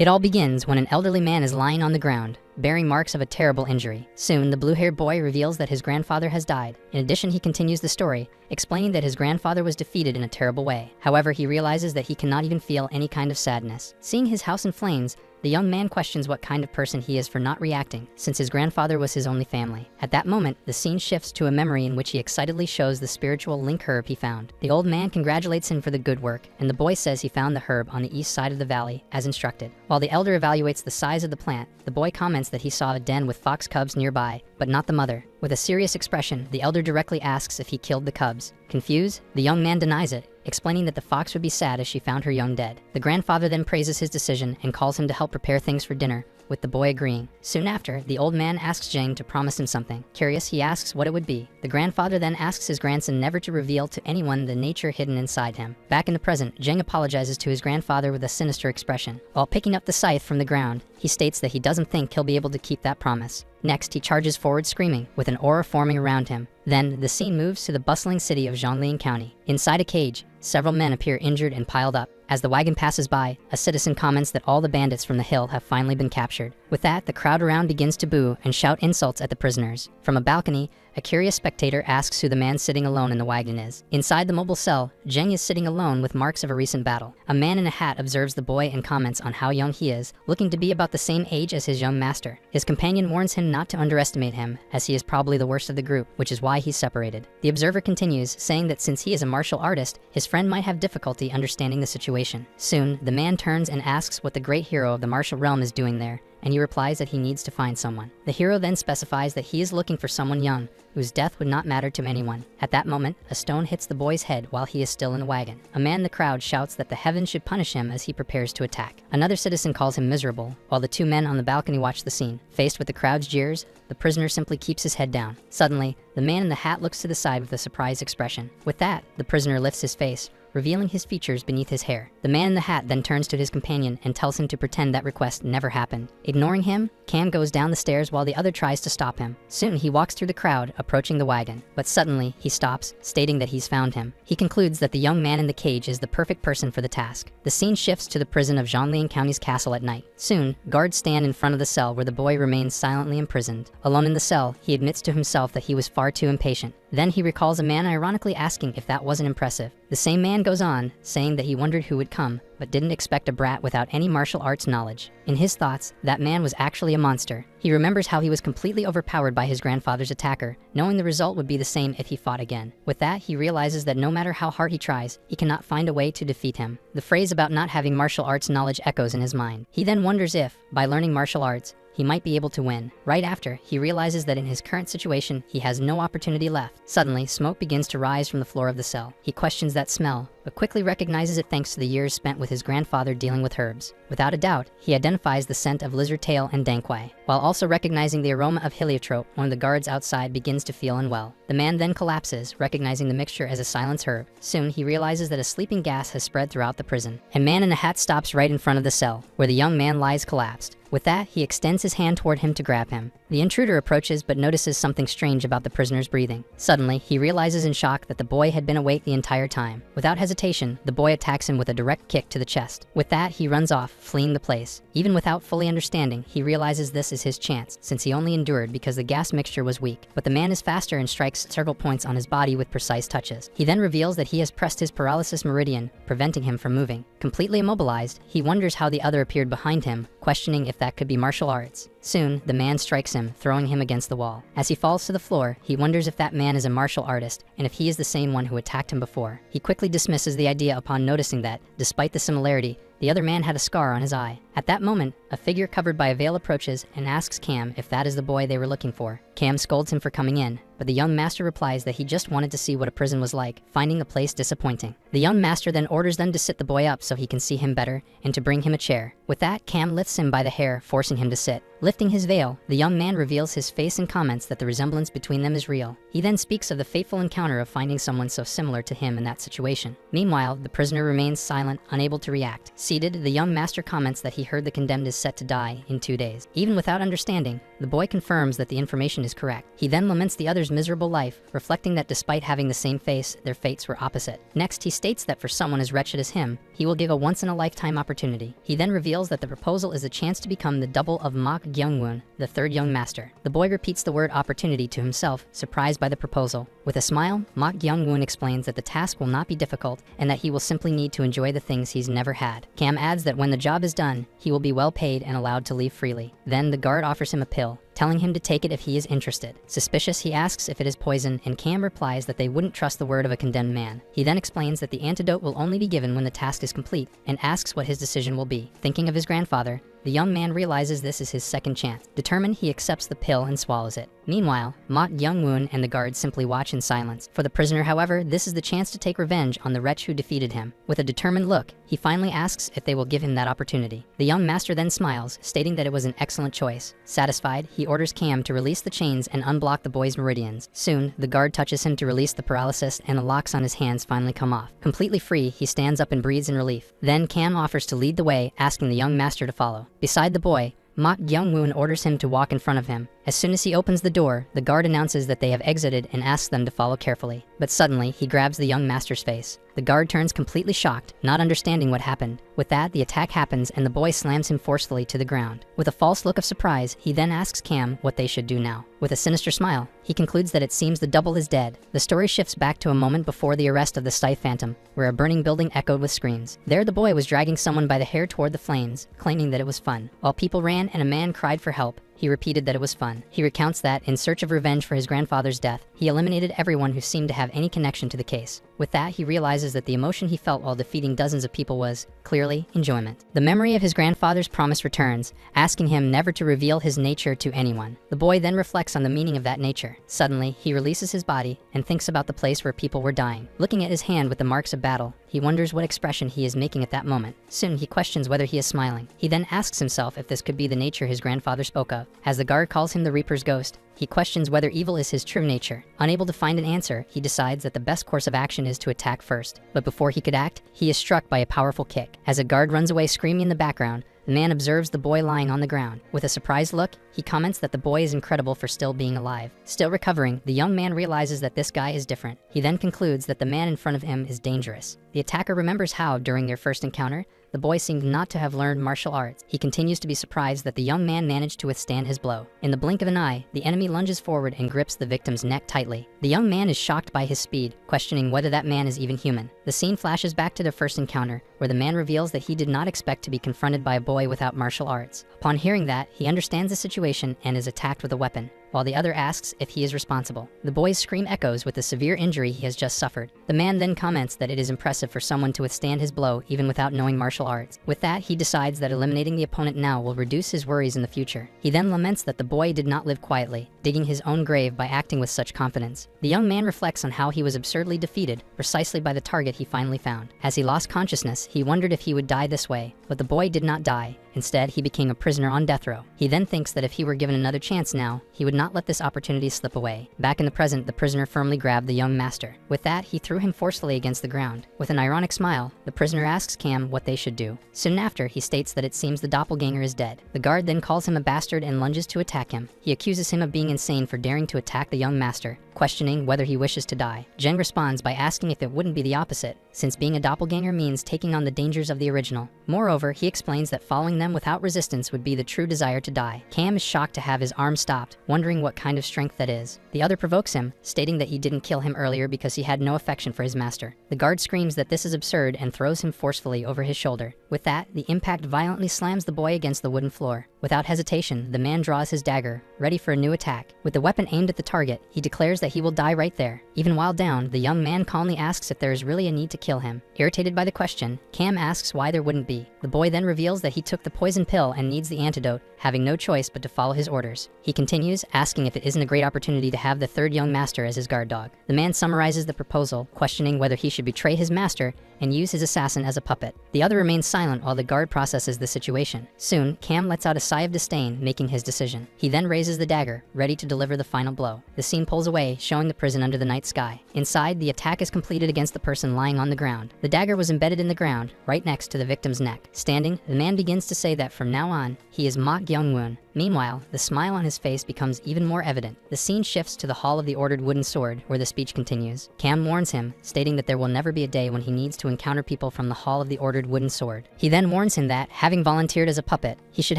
It all begins when an elderly man is lying on the ground, bearing marks of a terrible injury. Soon, the blue-haired boy reveals that his grandfather has died. In addition, he continues the story, explaining that his grandfather was defeated in a terrible way. However, he realizes that he cannot even feel any kind of sadness. Seeing his house in flames, the young man questions what kind of person he is for not reacting, since his grandfather was his only family. At that moment, the scene shifts to a memory in which he excitedly shows the spiritual link herb he found. The old man congratulates him for the good work, and the boy says he found the herb on the east side of the valley, as instructed. While the elder evaluates the size of the plant, the boy comments that he saw a den with fox cubs nearby, but not the mother. With a serious expression, the elder directly asks if he killed the cubs. Confused, the young man denies it, explaining that the fox would be sad as she found her young dead. The grandfather then praises his decision and calls him to help prepare things for dinner, with the boy agreeing. Soon after, the old man asks Jang to promise him something. Curious, he asks what it would be. The grandfather then asks his grandson never to reveal to anyone the nature hidden inside him. Back in the present, Jang apologizes to his grandfather with a sinister expression. While picking up the scythe from the ground, he states that he doesn't think he'll be able to keep that promise. Next, he charges forward screaming, with an aura forming around him. Then, the scene moves to the bustling city of Zhonglian County. Inside a cage, several men appear injured and piled up. As the wagon passes by, a citizen comments that all the bandits from the hill have finally been captured. With that, the crowd around begins to boo and shout insults at the prisoners. From a balcony, a curious spectator asks who the man sitting alone in the wagon is. Inside the mobile cell, Jeng is sitting alone with marks of a recent battle. A man in a hat observes the boy and comments on how young he is, looking to be about the same age as his young master. His companion warns him not to underestimate him, as he is probably the worst of the group, which is why he's separated. The observer continues, saying that since he is a martial artist, his friend might have difficulty understanding the situation. Soon, the man turns and asks what the great hero of the martial realm is doing there, and he replies that he needs to find someone. The hero then specifies that he is looking for someone young, whose death would not matter to anyone. At that moment, a stone hits the boy's head while he is still in the wagon. A man in the crowd shouts that the heavens should punish him as he prepares to attack. Another citizen calls him miserable, while the two men on the balcony watch the scene. Faced with the crowd's jeers, the prisoner simply keeps his head down. Suddenly, the man in the hat looks to the side with a surprised expression. With that, the prisoner lifts his face, revealing his features beneath his hair. The man in the hat then turns to his companion and tells him to pretend that request never happened. Ignoring him, Cam goes down the stairs while the other tries to stop him. Soon he walks through the crowd, approaching the wagon, but suddenly he stops, stating that he's found him. He concludes that the young man in the cage is the perfect person for the task. The scene shifts to the prison of Zhonglian County's castle at night. Soon, guards stand in front of the cell where the boy remains silently imprisoned. Alone in the cell, he admits to himself that he was far too impatient. Then he recalls a man ironically asking if that wasn't impressive. The same man goes on, saying that he wondered who would come, but didn't expect a brat without any martial arts knowledge. In his thoughts, that man was actually a monster. He remembers how he was completely overpowered by his grandfather's attacker, knowing the result would be the same if he fought again. With that, he realizes that no matter how hard he tries, he cannot find a way to defeat him. The phrase about not having martial arts knowledge echoes in his mind. He then wonders if, by learning martial arts, he might be able to win. Right after, he realizes that in his current situation, he has no opportunity left. Suddenly, smoke begins to rise from the floor of the cell. He questions that smell, but quickly recognizes it thanks to the years spent with his grandfather dealing with herbs. Without a doubt, he identifies the scent of lizard tail and dankwai. While also recognizing the aroma of heliotrope, one of the guards outside begins to feel unwell. The man then collapses, recognizing the mixture as a silence herb. Soon, he realizes that a sleeping gas has spread throughout the prison. A man in a hat stops right in front of the cell, where the young man lies collapsed. With that, he extends his hand toward him to grab him. The intruder approaches but notices something strange about the prisoner's breathing. Suddenly, he realizes in shock that the boy had been awake the entire time. Without hesitation, the boy attacks him with a direct kick to the chest. With that, he runs off, fleeing the place. Even without fully understanding, he realizes this is his chance, since he only endured because the gas mixture was weak. But the man is faster and strikes several points on his body with precise touches. He then reveals that he has pressed his paralysis meridian, preventing him from moving. Completely immobilized, he wonders how the other appeared behind him, questioning if that could be martial arts. Soon, the man strikes him, throwing him against the wall. As he falls to the floor, he wonders if that man is a martial artist, and if he is the same one who attacked him before. He quickly dismisses the idea upon noticing that, despite the similarity, the other man had a scar on his eye. At that moment, a figure covered by a veil approaches and asks Cam if that is the boy they were looking for. Cam scolds him for coming in, but the young master replies that he just wanted to see what a prison was like, finding the place disappointing. The young master then orders them to sit the boy up so he can see him better, and to bring him a chair. With that, Cam lifts him by the hair, forcing him to sit. Lifting his veil, the young man reveals his face and comments that the resemblance between them is real. He then speaks of the fateful encounter of finding someone so similar to him in that situation. Meanwhile, the prisoner remains silent, unable to react. Seated, the young master comments that he heard the condemned is set to die in 2 days. Even without understanding, the boy confirms that the information is correct. He then laments the other's miserable life, reflecting that despite having the same face, their fates were opposite. Next, he states that for someone as wretched as him, he he will give a once-in-a-lifetime opportunity. He then reveals that the proposal is a chance to become the double of Mok Gyungwon, the third young master. The boy repeats the word opportunity to himself, surprised by the proposal. With a smile, Mok Gyungwon explains that the task will not be difficult and that he will simply need to enjoy the things he's never had. Cam adds that when the job is done, he will be well paid and allowed to leave freely. Then the guard offers him a pill, telling him to take it if he is interested. Suspicious, he asks if it is poison, and Cam replies that they wouldn't trust the word of a condemned man. He then explains that the antidote will only be given when the task is complete, and asks what his decision will be. Thinking of his grandfather, the young man realizes this is his second chance. Determined, he accepts the pill and swallows it. Meanwhile, Mok Gyungwon and the guards simply watch in silence. For the prisoner, however, this is the chance to take revenge on the wretch who defeated him. With a determined look, he finally asks if they will give him that opportunity. The young master then smiles, stating that it was an excellent choice. Satisfied, he orders Cam to release the chains and unblock the boy's meridians. Soon, the guard touches him to release the paralysis, and the locks on his hands finally come off. Completely free, he stands up and breathes in relief. Then Cam offers to lead the way, asking the young master to follow. Beside the boy, Mok Gyungwon orders him to walk in front of him. As soon as he opens the door, the guard announces that they have exited and asks them to follow carefully. But suddenly, he grabs the young master's face. The guard turns completely shocked, not understanding what happened. With that, the attack happens and the boy slams him forcefully to the ground. With a false look of surprise, he then asks Cam what they should do now. With a sinister smile, he concludes that it seems the double is dead. The story shifts back to a moment before the arrest of the Scythe Phantom, where a burning building echoed with screams. There, the boy was dragging someone by the hair toward the flames, claiming that it was fun. While people ran and a man cried for help, he repeated that it was fun. He recounts that, in search of revenge for his grandfather's death, he eliminated everyone who seemed to have any connection to the case. With that, he realizes that the emotion he felt while defeating dozens of people was, clearly, enjoyment. The memory of his grandfather's promise returns, asking him never to reveal his nature to anyone. The boy then reflects on the meaning of that nature. Suddenly, he releases his body and thinks about the place where people were dying. Looking at his hand with the marks of battle, he wonders what expression he is making at that moment. Soon, he questions whether he is smiling. He then asks himself if this could be the nature his grandfather spoke of. As the guard calls him the Reaper's ghost, he questions whether evil is his true nature. Unable to find an answer, he decides that the best course of action is to attack first. But before he could act, he is struck by a powerful kick. As a guard runs away screaming in the background, the man observes the boy lying on the ground. With a surprised look, he comments that the boy is incredible for still being alive. Still recovering, the young man realizes that this guy is different. He then concludes that the man in front of him is dangerous. The attacker remembers how, during their first encounter, the boy seemed not to have learned martial arts. He continues to be surprised that the young man managed to withstand his blow. In the blink of an eye, the enemy lunges forward and grips the victim's neck tightly. The young man is shocked by his speed, questioning whether that man is even human. The scene flashes back to their first encounter, where the man reveals that he did not expect to be confronted by a boy without martial arts. Upon hearing that, he understands the situation and is attacked with a weapon, while the other asks if he is responsible. The boy's scream echoes with the severe injury he has just suffered. The man then comments that it is impressive for someone to withstand his blow even without knowing martial arts. With that, he decides that eliminating the opponent now will reduce his worries in the future. He then laments that the boy did not live quietly, digging his own grave by acting with such confidence. The young man reflects on how he was absurdly defeated precisely by the target he finally found. As he lost consciousness, he wondered if he would die this way, but the boy did not die. Instead, he became a prisoner on death row. He then thinks that if he were given another chance now, he would not let this opportunity slip away. Back in the present, the prisoner firmly grabbed the young master. With that, he threw him forcefully against the ground. With an ironic smile, the prisoner asks Cam what they should do. Soon after, he states that it seems the doppelganger is dead. The guard then calls him a bastard and lunges to attack him. He accuses him of being insane for daring to attack the young master, questioning whether he wishes to die. Jen responds by asking if it wouldn't be the opposite, since being a doppelganger means taking on the dangers of the original. Moreover, he explains that following them without resistance would be the true desire to die. Cam is shocked to have his arm stopped, wondering what kind of strength that is. The other provokes him, stating that he didn't kill him earlier because he had no affection for his master. The guard screams that this is absurd and throws him forcefully over his shoulder. With that, the impact violently slams the boy against the wooden floor. Without hesitation, the man draws his dagger, ready for a new attack. With the weapon aimed at the target, he declares that he will die right there. Even while down, the young man calmly asks if there is really a need to kill him. Irritated by the question, Cam asks why there wouldn't be. The boy then reveals that he took the poison pill and needs the antidote, having no choice but to follow his orders. He continues, asking if it isn't a great opportunity to have the third young master as his guard dog. The man summarizes the proposal, questioning whether he should betray his master and use his assassin as a puppet. The other remains silent while the guard processes the situation. Soon, Cam lets out a sigh of disdain, making his decision. He then raises the dagger, ready to deliver the final blow. The scene pulls away, showing the prison under the night sky. Inside, the attack is completed against the person lying on the ground. The dagger was embedded in the ground, right next to the victim's neck. Standing, the man begins to say that from now on, he is Ma Gyeongwon. Meanwhile, the smile on his face becomes even more evident. The scene shifts to the Hall of the Ordered Wooden Sword, where the speech continues. Cam warns him, stating that there will never be a day when he needs to encounter people from the Hall of the Ordered Wooden Sword. He then warns him that, having volunteered as a puppet, he should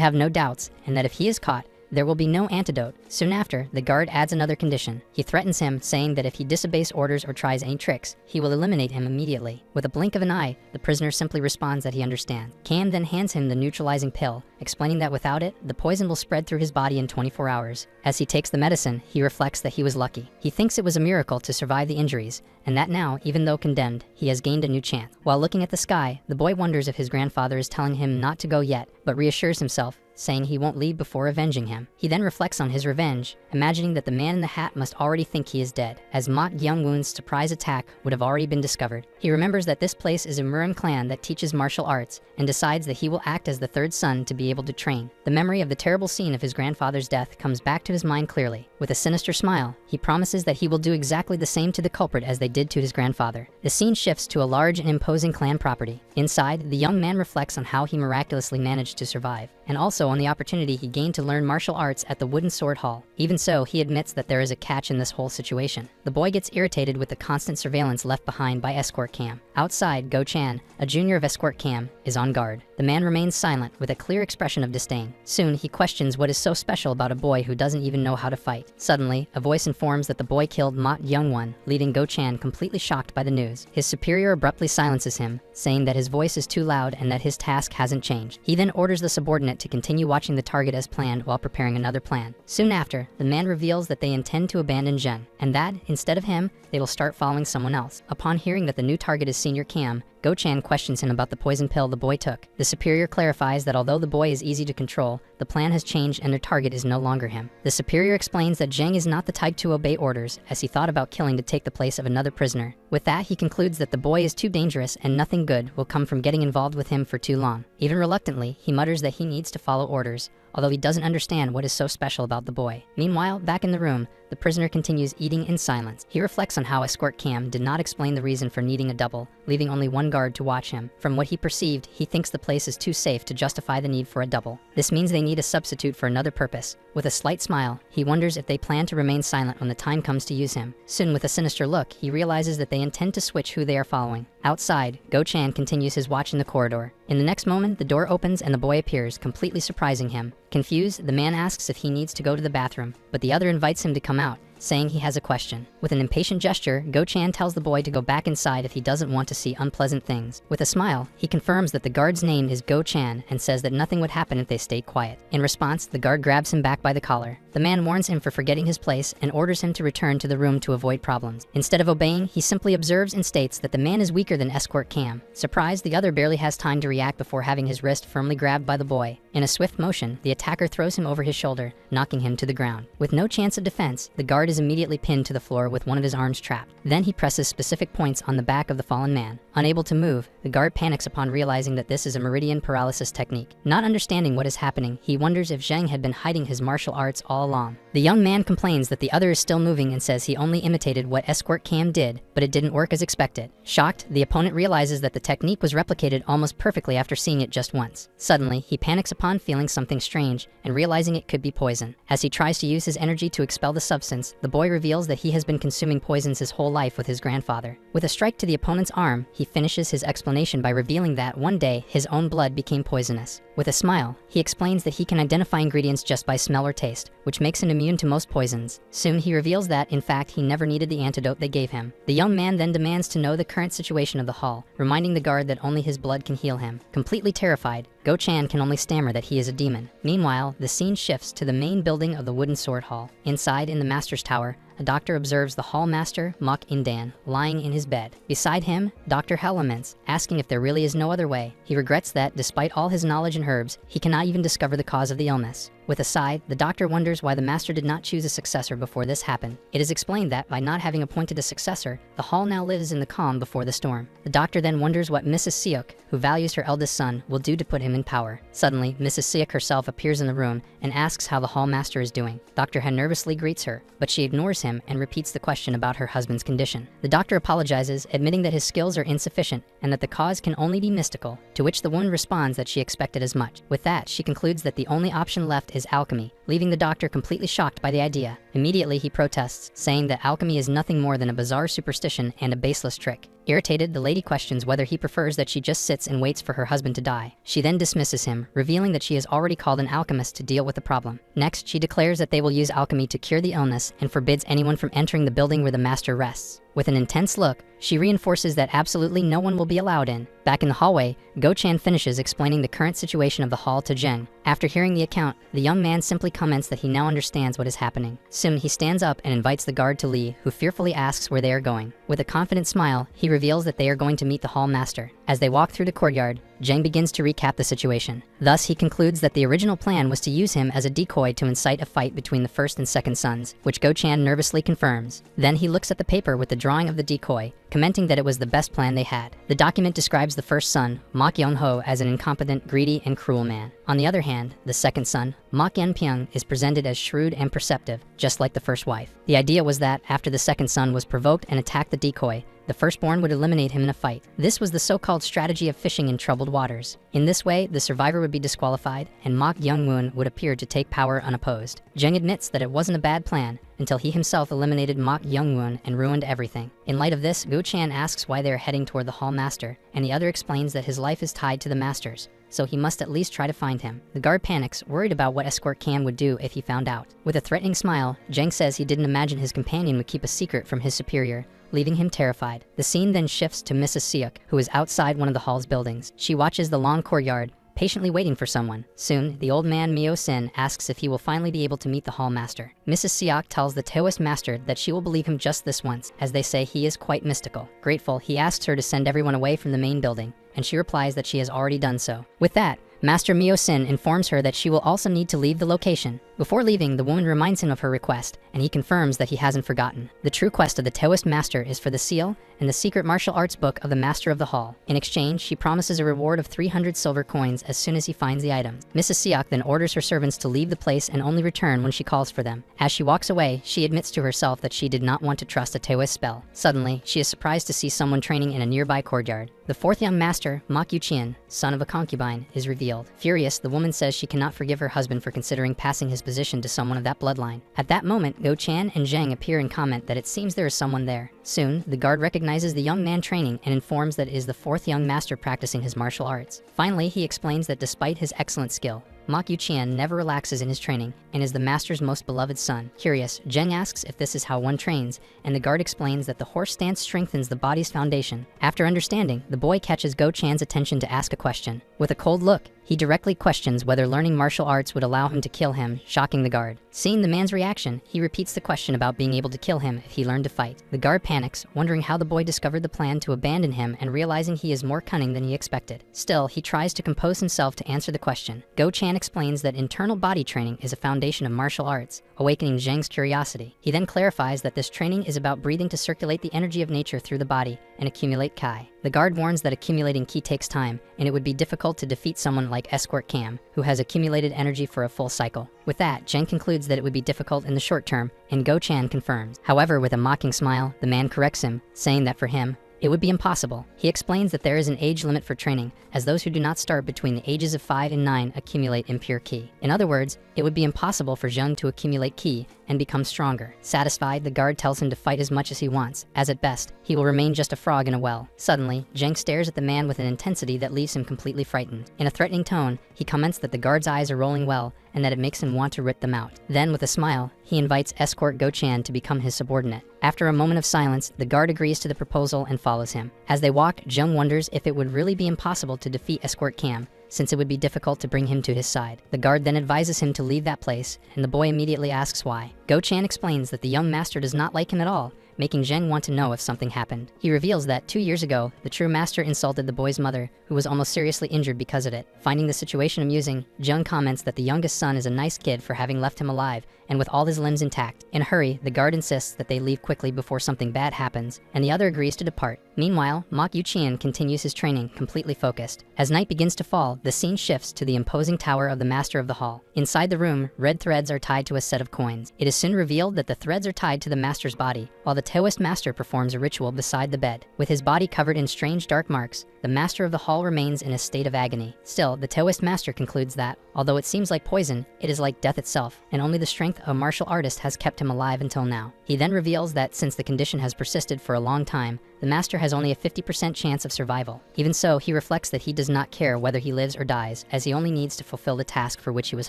have no doubts, and that if he is caught, there will be no antidote. Soon after, the guard adds another condition. He threatens him, saying that if he disobeys orders or tries any tricks, he will eliminate him immediately. With a blink of an eye, the prisoner simply responds that he understands. Cam then hands him the neutralizing pill, explaining that without it, the poison will spread through his body in 24 hours. As he takes the medicine, he reflects that he was lucky. He thinks it was a miracle to survive the injuries, and that now, even though condemned, he has gained a new chance. While looking at the sky, the boy wonders if his grandfather is telling him not to go yet, but reassures himself, saying he won't leave before avenging him. He then reflects on his revenge, imagining that the man in the hat must already think he is dead, as Ma Gyeongwon's surprise attack would have already been discovered. He remembers that this place is a Murim clan that teaches martial arts, and decides that he will act as the third son to be able to train. The memory of the terrible scene of his grandfather's death comes back to his mind clearly. With a sinister smile, he promises that he will do exactly the same to the culprit as they did to his grandfather. The scene shifts to a large and imposing clan property. Inside, the young man reflects on how he miraculously managed to survive, and also on the opportunity he gained to learn martial arts at the Wooden Sword Hall. Even so, he admits that there is a catch in this whole situation. The boy gets irritated with the constant surveillance left behind by Escort Cam. Outside, Go Chan, a junior of Escort Cam, is on guard. The man remains silent with a clear expression of disdain. Soon, he questions what is so special about a boy who doesn't even know how to fight. Suddenly, a voice informs that the boy killed Ma Gyeongwon, leaving Go Chan completely shocked by the news. His superior abruptly silences him, saying that his voice is too loud and that his task hasn't changed. He then orders the subordinate to continue watching the target as planned while preparing another plan. Soon after, the man reveals that they intend to abandon Zhen, and that, instead of him, they will start following someone else. Upon hearing that the new target is Senior Cam, Go Chan questions him about the poison pill the boy took. The superior clarifies that although the boy is easy to control, the plan has changed and their target is no longer him. The superior explains that Zheng is not the type to obey orders, as he thought about killing to take the place of another prisoner. With that, he concludes that the boy is too dangerous and nothing good will come from getting involved with him for too long. Even reluctantly, he mutters that he needs to follow orders, although he doesn't understand what is so special about the boy. Meanwhile, back in the room, the prisoner continues eating in silence. He reflects on how Escort Cam did not explain the reason for needing a double, leaving only one guard to watch him. From what he perceived, he thinks the place is too safe to justify the need for a double. This means they need a substitute for another purpose. With a slight smile, he wonders if they plan to remain silent when the time comes to use him. Soon, with a sinister look, he realizes that they intend to switch who they are following. Outside, Go Chan continues his watch in the corridor. In the next moment, the door opens and the boy appears, completely surprising him. Confused, the man asks if he needs to go to the bathroom, but the other invites him to come out, saying he has a question. With an impatient gesture, Go Chan tells the boy to go back inside if he doesn't want to see unpleasant things. With a smile, he confirms that the guard's name is Go Chan and says that nothing would happen if they stayed quiet. In response, the guard grabs him back by the collar. The man warns him for forgetting his place and orders him to return to the room to avoid problems. Instead of obeying, he simply observes and states that the man is weaker than Escort Cam. Surprised, the other barely has time to react before having his wrist firmly grabbed by the boy. In a swift motion, the attacker throws him over his shoulder, knocking him to the ground. With no chance of defense, the guard is immediately pinned to the floor with one of his arms trapped. Then he presses specific points on the back of the fallen man. Unable to move, the guard panics upon realizing that this is a meridian paralysis technique. Not understanding what is happening, he wonders if Zheng had been hiding his martial arts all along. The young man complains that the other is still moving and says he only imitated what Escort Cam did, but it didn't work as expected. Shocked, the opponent realizes that the technique was replicated almost perfectly after seeing it just once. Suddenly, he panics upon feeling something strange and realizing it could be poison. As he tries to use his energy to expel the substance, the boy reveals that he has been consuming poisons his whole life with his grandfather. With a strike to the opponent's arm, he finishes his explanation by revealing that one day his own blood became poisonous. With a smile, he explains that he can identify ingredients just by smell or taste, which makes him immune to most poisons. Soon he reveals that, in fact, he never needed the antidote they gave him. The young man then demands to know the current situation of the hall, reminding the guard that only his blood can heal him. Completely terrified, Go Chan can only stammer that he is a demon. Meanwhile, the scene shifts to the main building of the Wooden Sword Hall. Inside, in the Master's Tower, a doctor observes the hall master, Mok Indan, lying in his bed. Beside him, Dr. Hell laments, asking if there really is no other way. He regrets that, despite all his knowledge in herbs, he cannot even discover the cause of the illness. With a sigh, the doctor wonders why the master did not choose a successor before this happened. It is explained that, by not having appointed a successor, the hall now lives in the calm before the storm. The doctor then wonders what Mrs. Seok, who values her eldest son, will do to put him in power. Suddenly, Mrs. Seok herself appears in the room and asks how the hall master is doing. Dr. Han nervously greets her, but she ignores him him and repeats the question about her husband's condition. The doctor apologizes, admitting that his skills are insufficient and that the cause can only be mystical, to which the woman responds that she expected as much. With that, she concludes that the only option left is alchemy, leaving the doctor completely shocked by the idea. Immediately, he protests, saying that alchemy is nothing more than a bizarre superstition and a baseless trick. Irritated, the lady questions whether he prefers that she just sits and waits for her husband to die. She then dismisses him, revealing that she has already called an alchemist to deal with the problem. Next, she declares that they will use alchemy to cure the illness and forbids anyone from entering the building where the master rests. With an intense look, she reinforces that absolutely no one will be allowed in. Back in the hallway, Go-chan finishes explaining the current situation of the hall to Jeng. After hearing the account, the young man simply comments that he now understands what is happening. Soon, he stands up and invites the guard to Lee, who fearfully asks where they are going. With a confident smile, he reveals that they are going to meet the hall master. As they walk through the courtyard, Jeng begins to recap the situation. Thus, he concludes that the original plan was to use him as a decoy to incite a fight between the first and second sons, which Go-chan nervously confirms. Then he looks at the paper with the drawing of the decoy, commenting that it was the best plan they had. The document describes the first son, Mok Young-ho, as an incompetent, greedy, and cruel man. On the other hand, the second son, Mok Yen-pyung, is presented as shrewd and perceptive, just like the first wife. The idea was that, after the second son was provoked and attacked the decoy, the firstborn would eliminate him in a fight. This was the so-called strategy of fishing in troubled waters. In this way, the survivor would be disqualified, and Mok Young-woon would appear to take power unopposed. Jeng admits that it wasn't a bad plan, until he himself eliminated Mok Young-woon and ruined everything. In light of this, Go-chan asks why they are heading toward the hall master, and the other explains that his life is tied to the master's, so he must at least try to find him. The guard panics, worried about what escort Cam would do if he found out. With a threatening smile, Jeng says he didn't imagine his companion would keep a secret from his superior, leaving him terrified. The scene then shifts to Mrs. Seok, who is outside one of the hall's buildings. She watches the long courtyard, patiently waiting for someone. Soon, the old man Mio-sin asks if he will finally be able to meet the hall master. Mrs. Seok tells the Taoist master that she will believe him just this once, as they say he is quite mystical. Grateful, he asks her to send everyone away from the main building, and she replies that she has already done so. With that, Master Mio-sin informs her that she will also need to leave the location. Before leaving, the woman reminds him of her request, and he confirms that he hasn't forgotten. The true quest of the Taoist master is for the seal and the secret martial arts book of the master of the hall. In exchange, she promises a reward of 300 silver coins as soon as he finds the items. Mrs. Seok then orders her servants to leave the place and only return when she calls for them. As she walks away, she admits to herself that she did not want to trust a Taoist spell. Suddenly, she is surprised to see someone training in a nearby courtyard. The fourth young master, Mok Yu-chien, son of a concubine, is revealed. Furious, the woman says she cannot forgive her husband for considering passing his position to someone of that bloodline. At that moment, Go-chan and Jeng appear and comment that it seems there is someone there. Soon, the guard recognizes the young man training and informs that it is the fourth young master practicing his martial arts. Finally, he explains that despite his excellent skill, Mok Yu-chien never relaxes in his training and is the master's most beloved son. Curious, Jeng asks if this is how one trains, and the guard explains that the horse stance strengthens the body's foundation. After understanding, the boy catches Go-chan's attention to ask a question. With a cold look, he directly questions whether learning martial arts would allow him to kill him, shocking the guard. Seeing the man's reaction, he repeats the question about being able to kill him if he learned to fight. The guard panics, wondering how the boy discovered the plan to abandon him and realizing he is more cunning than he expected. Still, he tries to compose himself to answer the question. Go-chan explains that internal body training is a foundation of martial arts, awakening Zheng's curiosity. He then clarifies that this training is about breathing to circulate the energy of nature through the body and accumulate Kai. The guard warns that accumulating Ki takes time, and it would be difficult to defeat someone like Escort Cam, who has accumulated energy for a full cycle. With that, Jeng concludes that it would be difficult in the short term, and Go-chan confirms. However, with a mocking smile, the man corrects him, saying that for him, it would be impossible. He explains that there is an age limit for training, as those who do not start between the ages of 5 and 9 accumulate impure Ki. In other words, it would be impossible for Zheng to accumulate Ki and become stronger. Satisfied, the guard tells him to fight as much as he wants, as at best, he will remain just a frog in a well. Suddenly, Zheng stares at the man with an intensity that leaves him completely frightened. In a threatening tone, he comments that the guard's eyes are rolling well, and that it makes him want to rip them out. Then, with a smile, he invites Escort Go-chan to become his subordinate. After a moment of silence, the guard agrees to the proposal and follows him. As they walk, Zheng wonders if it would really be impossible to defeat Escort Cam, since it would be difficult to bring him to his side. The guard then advises him to leave that place, and the boy immediately asks why. Go-chan explains that the young master does not like him at all, making Zheng want to know if something happened. He reveals that 2 years ago, the true master insulted the boy's mother, who was almost seriously injured because of it. Finding the situation amusing, Zheng comments that the youngest son is a nice kid for having left him alive and with all his limbs intact. In a hurry, the guard insists that they leave quickly before something bad happens, and the other agrees to depart. Meanwhile, Mok Yuchian continues his training, completely focused. As night begins to fall, the scene shifts to the imposing tower of the Master of the Hall. Inside the room, red threads are tied to a set of coins. It is soon revealed that the threads are tied to the Master's body, while the Taoist Master performs a ritual beside the bed. With his body covered in strange dark marks, the Master of the Hall remains in a state of agony. Still, the Taoist Master concludes that, although it seems like poison, it is like death itself, and only the strength of a martial artist has kept him alive until now. He then reveals that since the condition has persisted for a long time, the Master has only a 50% chance of survival. Even so, he reflects that he does not care whether he lives or dies, as he only needs to fulfill the task for which he was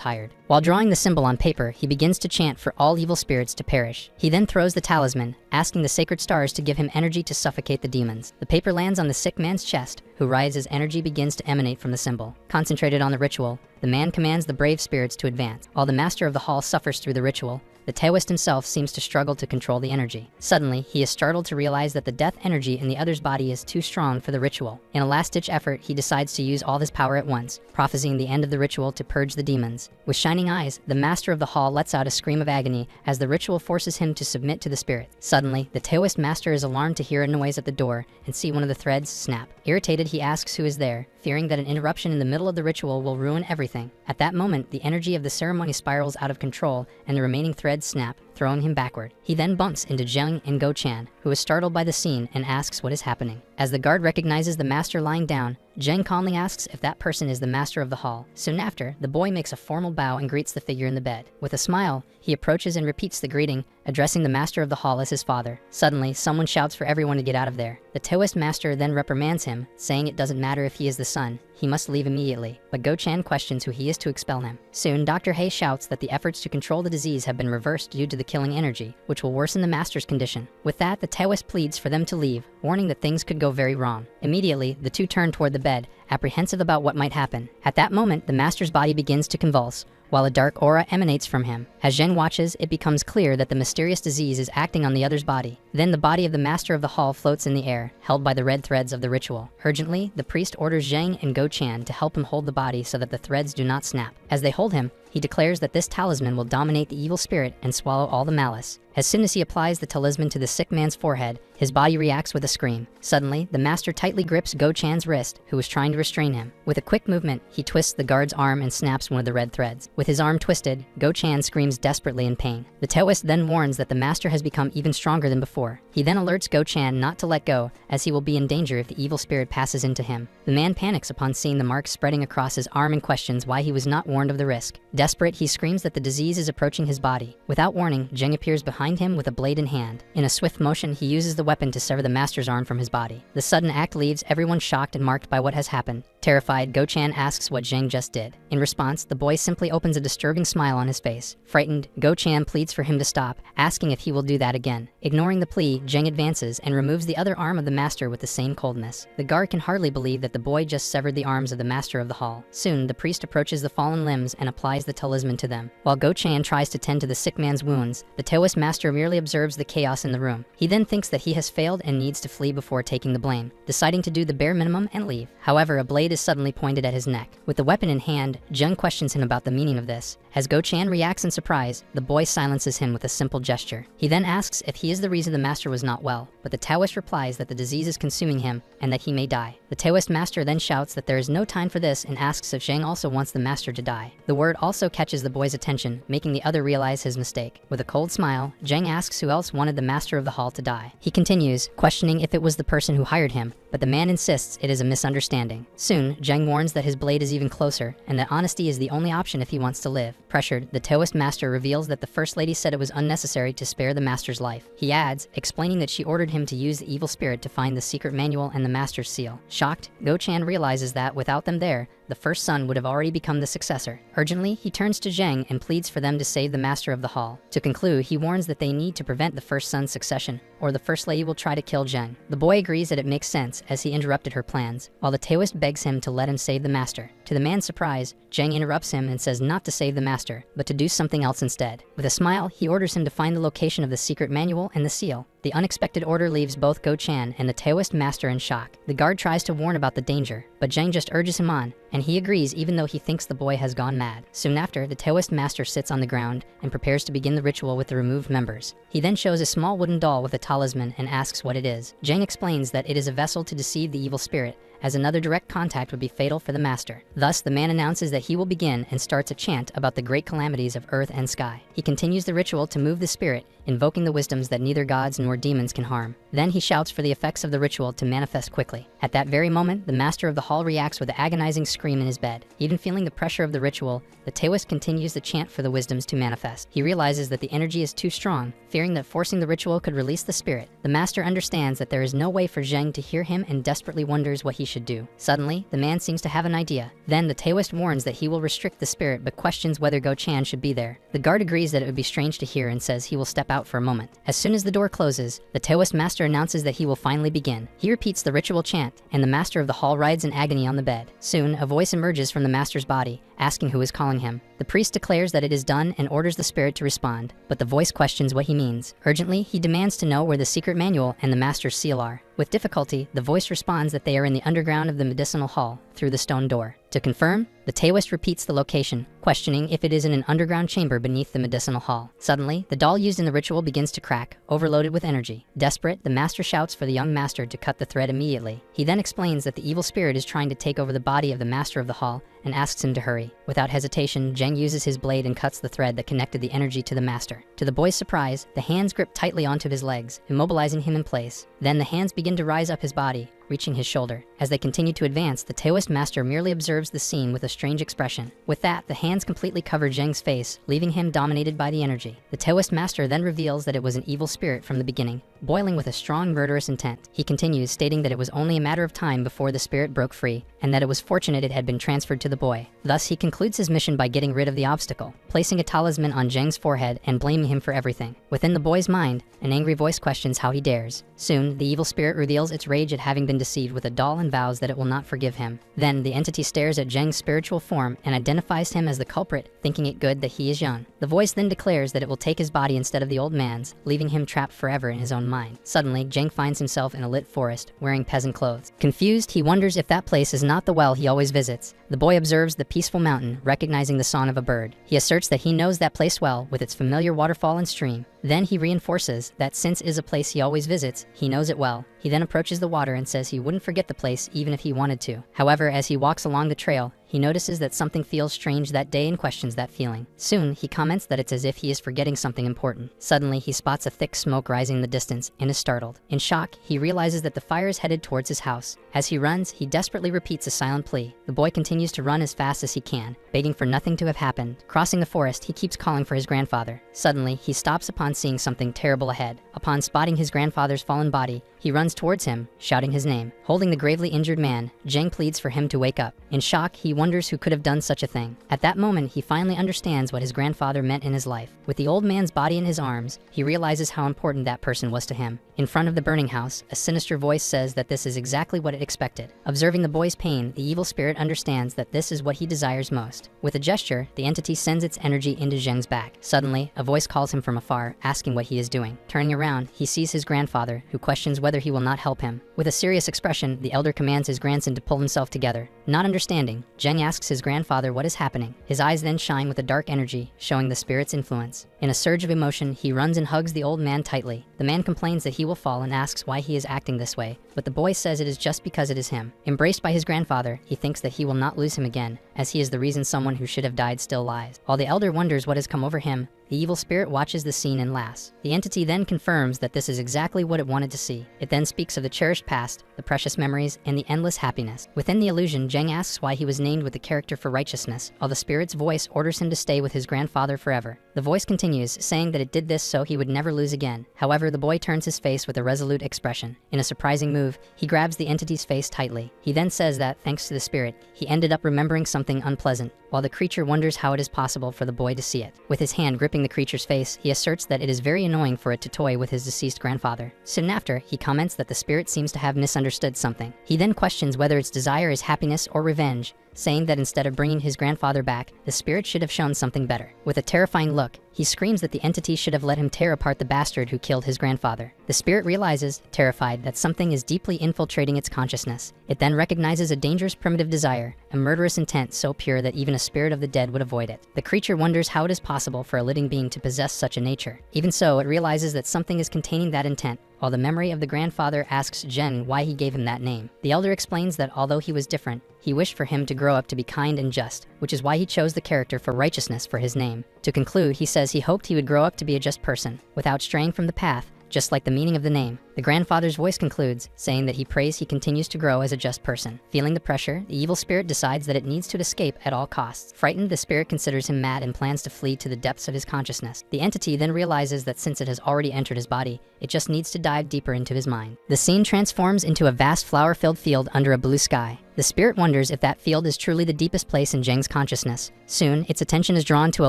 hired. While drawing the symbol on paper, he begins to chant for all evil spirits to perish. He then throws the talisman, asking the sacred stars to give him energy to suffocate the demons. The paper lands on the sick man's chest, who writhes as energy begins to emanate from the symbol. Concentrated on the ritual, the man commands the brave spirits to advance. While the Master of the Hall suffers through the ritual, the Taoist himself seems to struggle to control the energy. Suddenly, he is startled to realize that the death energy in the other's body is too strong for the ritual. In a last-ditch effort, he decides to use all his power at once, prophesying the end of the ritual to purge the demons. With shining eyes, the Master of the Hall lets out a scream of agony as the ritual forces him to submit to the spirit. Suddenly, the Taoist Master is alarmed to hear a noise at the door and see one of the threads snap. Irritated, he asks who is there, fearing that an interruption in the middle of the ritual will ruin everything. At that moment, the energy of the ceremony spirals out of control and the remaining threads snap, throwing him backward. He then bumps into Zheng and Go-chan, who is startled by the scene and asks what is happening. As the guard recognizes the Master lying down, Zheng calmly asks if that person is the Master of the Hall. Soon after, the boy makes a formal bow and greets the figure in the bed. With a smile, he approaches and repeats the greeting, addressing the Master of the Hall as his father. Suddenly, someone shouts for everyone to get out of there. The Taoist Master then reprimands him, saying it doesn't matter if he is the son, he must leave immediately. But Go-chan questions who he is to expel him. Soon, Dr. Hay shouts that the efforts to control the disease have been reversed due to the killing energy, which will worsen the Master's condition. With that, the Taoist pleads for them to leave, warning that things could go very wrong. Immediately, the two turn toward the bed, apprehensive about what might happen. At that moment, the Master's body begins to convulse, while a dark aura emanates from him. As Zheng watches, it becomes clear that the mysterious disease is acting on the other's body. Then the body of the Master of the Hall floats in the air, held by the red threads of the ritual. Urgently, the priest orders Zheng and Go-chan to help him hold the body so that the threads do not snap. As they hold him, he declares that this talisman will dominate the evil spirit and swallow all the malice. As soon as he applies the talisman to the sick man's forehead, his body reacts with a scream. Suddenly, the Master tightly grips Go-chan's wrist, who is trying to restrain him. With a quick movement, he twists the guard's arm and snaps one of the red threads. With his arm twisted, Go-chan screams desperately in pain. The Taoist then warns that the Master has become even stronger than before. He then alerts Go-chan not to let go, as he will be in danger if the evil spirit passes into him. The man panics upon seeing the marks spreading across his arm and questions why he was not warned of the risk. Desperate, he screams that the disease is approaching his body. Without warning, Zheng appears behind him with a blade in hand. In a swift motion, he uses the weapon to sever the Master's arm from his body. The sudden act leaves everyone shocked and marked by what has happened. Terrified, Go-chan asks what Zheng just did. In response, the boy simply opens a disturbing smile on his face. Frightened, Go-chan pleads for him to stop, asking if he will do that again. Ignoring the plea, Zheng advances and removes the other arm of the Master with the same coldness. The guard can hardly believe that the boy just severed the arms of the Master of the Hall. Soon, the priest approaches the fallen limbs and applies the talisman to them. While Go-chan tries to tend to the sick man's wounds, the Taoist Master merely observes the chaos in the room. He then thinks that he has failed and needs to flee before taking the blame, deciding to do the bare minimum and leave. However, a blade is suddenly pointed at his neck. With the weapon in hand, Zheng questions him about the meaning of this. As Go-chan reacts in surprise, the boy silences him with a simple gesture. He then asks if he is the reason the Master was not well, but the Taoist replies that the disease is consuming him and that he may die. The Taoist Master then shouts that there is no time for this and asks if Zheng also wants the Master to die. The word also catches the boy's attention, making the other realize his mistake. With a cold smile, Zheng asks who else wanted the Master of the Hall to die. He continues, questioning if it was the person who hired him, but the man insists it is a misunderstanding. Soon, Zheng warns that his blade is even closer, and that honesty is the only option if he wants to live. Pressured, the Taoist Master reveals that the First Lady said it was unnecessary to spare the Master's life. He adds, explaining that she ordered him to use the evil spirit to find the secret manual and the Master's seal. Shocked, Go-chan realizes that, without them there, the first son would have already become the successor. Urgently, he turns to Zheng and pleads for them to save the Master of the Hall. To conclude, he warns that they need to prevent the first son's succession, or the First Lady will try to kill Zheng. The boy agrees that it makes sense, as he interrupted her plans, while the Taoist begs him to let him save the Master. To the man's surprise, Zhang interrupts him and says not to save the master, but to do something else instead. With a smile, he orders him to find the location of the secret manual and the seal. The unexpected order leaves both Go Chan and the Taoist master in shock. The guard tries to warn about the danger, but Zhang just urges him on, and he agrees even though he thinks the boy has gone mad. Soon after, the Taoist master sits on the ground and prepares to begin the ritual with the removed members. He then shows a small wooden doll with a talisman and asks what it is. Zhang explains that it is a vessel to deceive the evil spirit, as another direct contact would be fatal for the master. Thus, the man announces that he will begin and starts a chant about the great calamities of earth and sky. He continues the ritual to move the spirit, invoking the wisdoms that neither gods nor demons can harm. Then he shouts for the effects of the ritual to manifest quickly. At that very moment, the master of the hall reacts with an agonizing scream in his bed. Even feeling the pressure of the ritual, the Taoist continues the chant for the wisdoms to manifest. He realizes that the energy is too strong, fearing that forcing the ritual could release the spirit. The master understands that there is no way for Zhang to hear him and desperately wonders what he should do. Suddenly, the man seems to have an idea. Then the Taoist warns that he will restrict the spirit but questions whether Go Chan should be there. The guard agrees that it would be strange to hear and says he will step out for a moment. As soon as the door closes, the Taoist master announces that he will finally begin. He repeats the ritual chant, and the master of the hall writhes in agony on the bed. Soon, a voice emerges from the master's body, asking who is calling him. The priest declares that it is done and orders the spirit to respond, but the voice questions what he means. Urgently, he demands to know where the secret manual and the master's seal are. With difficulty, the voice responds that they are in the underground of the medicinal hall, through the stone door. To confirm, the Taoist repeats the location, questioning if it is in an underground chamber beneath the medicinal hall. Suddenly, the doll used in the ritual begins to crack, overloaded with energy. Desperate, the master shouts for the young master to cut the thread immediately. He then explains that the evil spirit is trying to take over the body of the master of the hall and asks him to hurry. Without hesitation, Zhang uses his blade and cuts the thread that connected the energy to the master. To the boy's surprise, the hands grip tightly onto his legs, immobilizing him in place. Then the hands begin to rise up his body, reaching his shoulder. As they continue to advance, the Taoist master merely observes the scene with a strange expression. With that, the hands completely cover Zhang's face, leaving him dominated by the energy. The Taoist master then reveals that it was an evil spirit from the beginning, boiling with a strong murderous intent. He continues, stating that it was only a matter of time before the spirit broke free, and that it was fortunate it had been transferred to the boy. Thus, he concludes his mission by getting rid of the obstacle, placing a talisman on Zhang's forehead and blaming him for everything. Within the boy's mind, an angry voice questions how he dares. Soon, the evil spirit reveals its rage at having been deceived with a doll and vows that it will not forgive him. Then, the entity stares at Zhang's spiritual form and identifies him as the culprit, thinking it good that he is young. The voice then declares that it will take his body instead of the old man's, leaving him trapped forever in his own mind. Suddenly, Zhang finds himself in a lit forest, wearing peasant clothes. Confused, he wonders if that place is not the well he always visits. The boy observes the peaceful mountain, recognizing the song of a bird. He asserts that he knows that place well, with its familiar waterfall and stream. Then he reinforces that since it is a place he always visits, he knows it well. He then approaches the water and says he wouldn't forget the place even if he wanted to. However, as he walks along the trail, he notices that something feels strange that day and questions that feeling. Soon, he comments that it's as if he is forgetting something important. Suddenly, he spots a thick smoke rising in the distance and is startled. In shock, he realizes that the fire is headed towards his house. As he runs, he desperately repeats a silent plea. The boy continues to run as fast as he can, begging for nothing to have happened. Crossing the forest, he keeps calling for his grandfather. Suddenly, he stops upon seeing something terrible ahead. Upon spotting his grandfather's fallen body, he runs towards him, shouting his name. Holding the gravely injured man, Zhang pleads for him to wake up. In shock, he wonders who could have done such a thing. At that moment, he finally understands what his grandfather meant in his life. With the old man's body in his arms, he realizes how important that person was to him. In front of the burning house, a sinister voice says that this is exactly what it expected. Observing the boy's pain, the evil spirit understands that this is what he desires most. With a gesture, the entity sends its energy into Zhang's back. Suddenly, a voice calls him from afar, asking what he is doing. Turning around, he sees his grandfather, who questions whether he will not help him. With a serious expression, the elder commands his grandson to pull himself together. Not understanding, Zhang asks his grandfather what is happening. His eyes then shine with a dark energy, showing the spirit's influence. In a surge of emotion, he runs and hugs the old man tightly. The man complains that he will fall and asks why he is acting this way, but the boy says it is just because it is him. Embraced by his grandfather, he thinks that he will not lose him again, as he is the reason someone who should have died still lies. While the elder wonders what has come over him, the evil spirit watches the scene and laughs. The entity then confirms that this is exactly what it wanted to see. It then speaks of the cherished past, the precious memories, and the endless happiness. Within the illusion, Zhang asks why he was named with the character for righteousness, while the spirit's voice orders him to stay with his grandfather forever. The voice continues, saying that it did this so he would never lose again. However, the boy turns his face with a resolute expression. In a surprising move, he grabs the entity's face tightly. He then says that, thanks to the spirit, he ended up remembering something unpleasant, while the creature wonders how it is possible for the boy to see it. With his hand gripping the creature's face, he asserts that it is very annoying for it to toy with his deceased grandfather. Soon after, he comments that the spirit seems to have misunderstood something. He then questions whether its desire is happiness or revenge, saying that instead of bringing his grandfather back, the spirit should have shown something better. With a terrifying look, he screams that the entity should have let him tear apart the bastard who killed his grandfather. The spirit realizes, terrified, that something is deeply infiltrating its consciousness. It then recognizes a dangerous primitive desire, a murderous intent so pure that even a spirit of the dead would avoid it. The creature wonders how it is possible for a living being to possess such a nature. Even so, it realizes that something is containing that intent, while the memory of the grandfather asks Jen why he gave him that name. The elder explains that although he was different, he wished for him to grow up to be kind and just, which is why he chose the character for righteousness for his name. To conclude, he says he hoped he would grow up to be a just person, without straying from the path, just like the meaning of the name. The grandfather's voice concludes, saying that he prays he continues to grow as a just person. Feeling the pressure, the evil spirit decides that it needs to escape at all costs. Frightened, the spirit considers him mad and plans to flee to the depths of his consciousness. The entity then realizes that since it has already entered his body, it just needs to dive deeper into his mind. The scene transforms into a vast flower-filled field under a blue sky. The spirit wonders if that field is truly the deepest place in Zheng's consciousness. Soon, its attention is drawn to a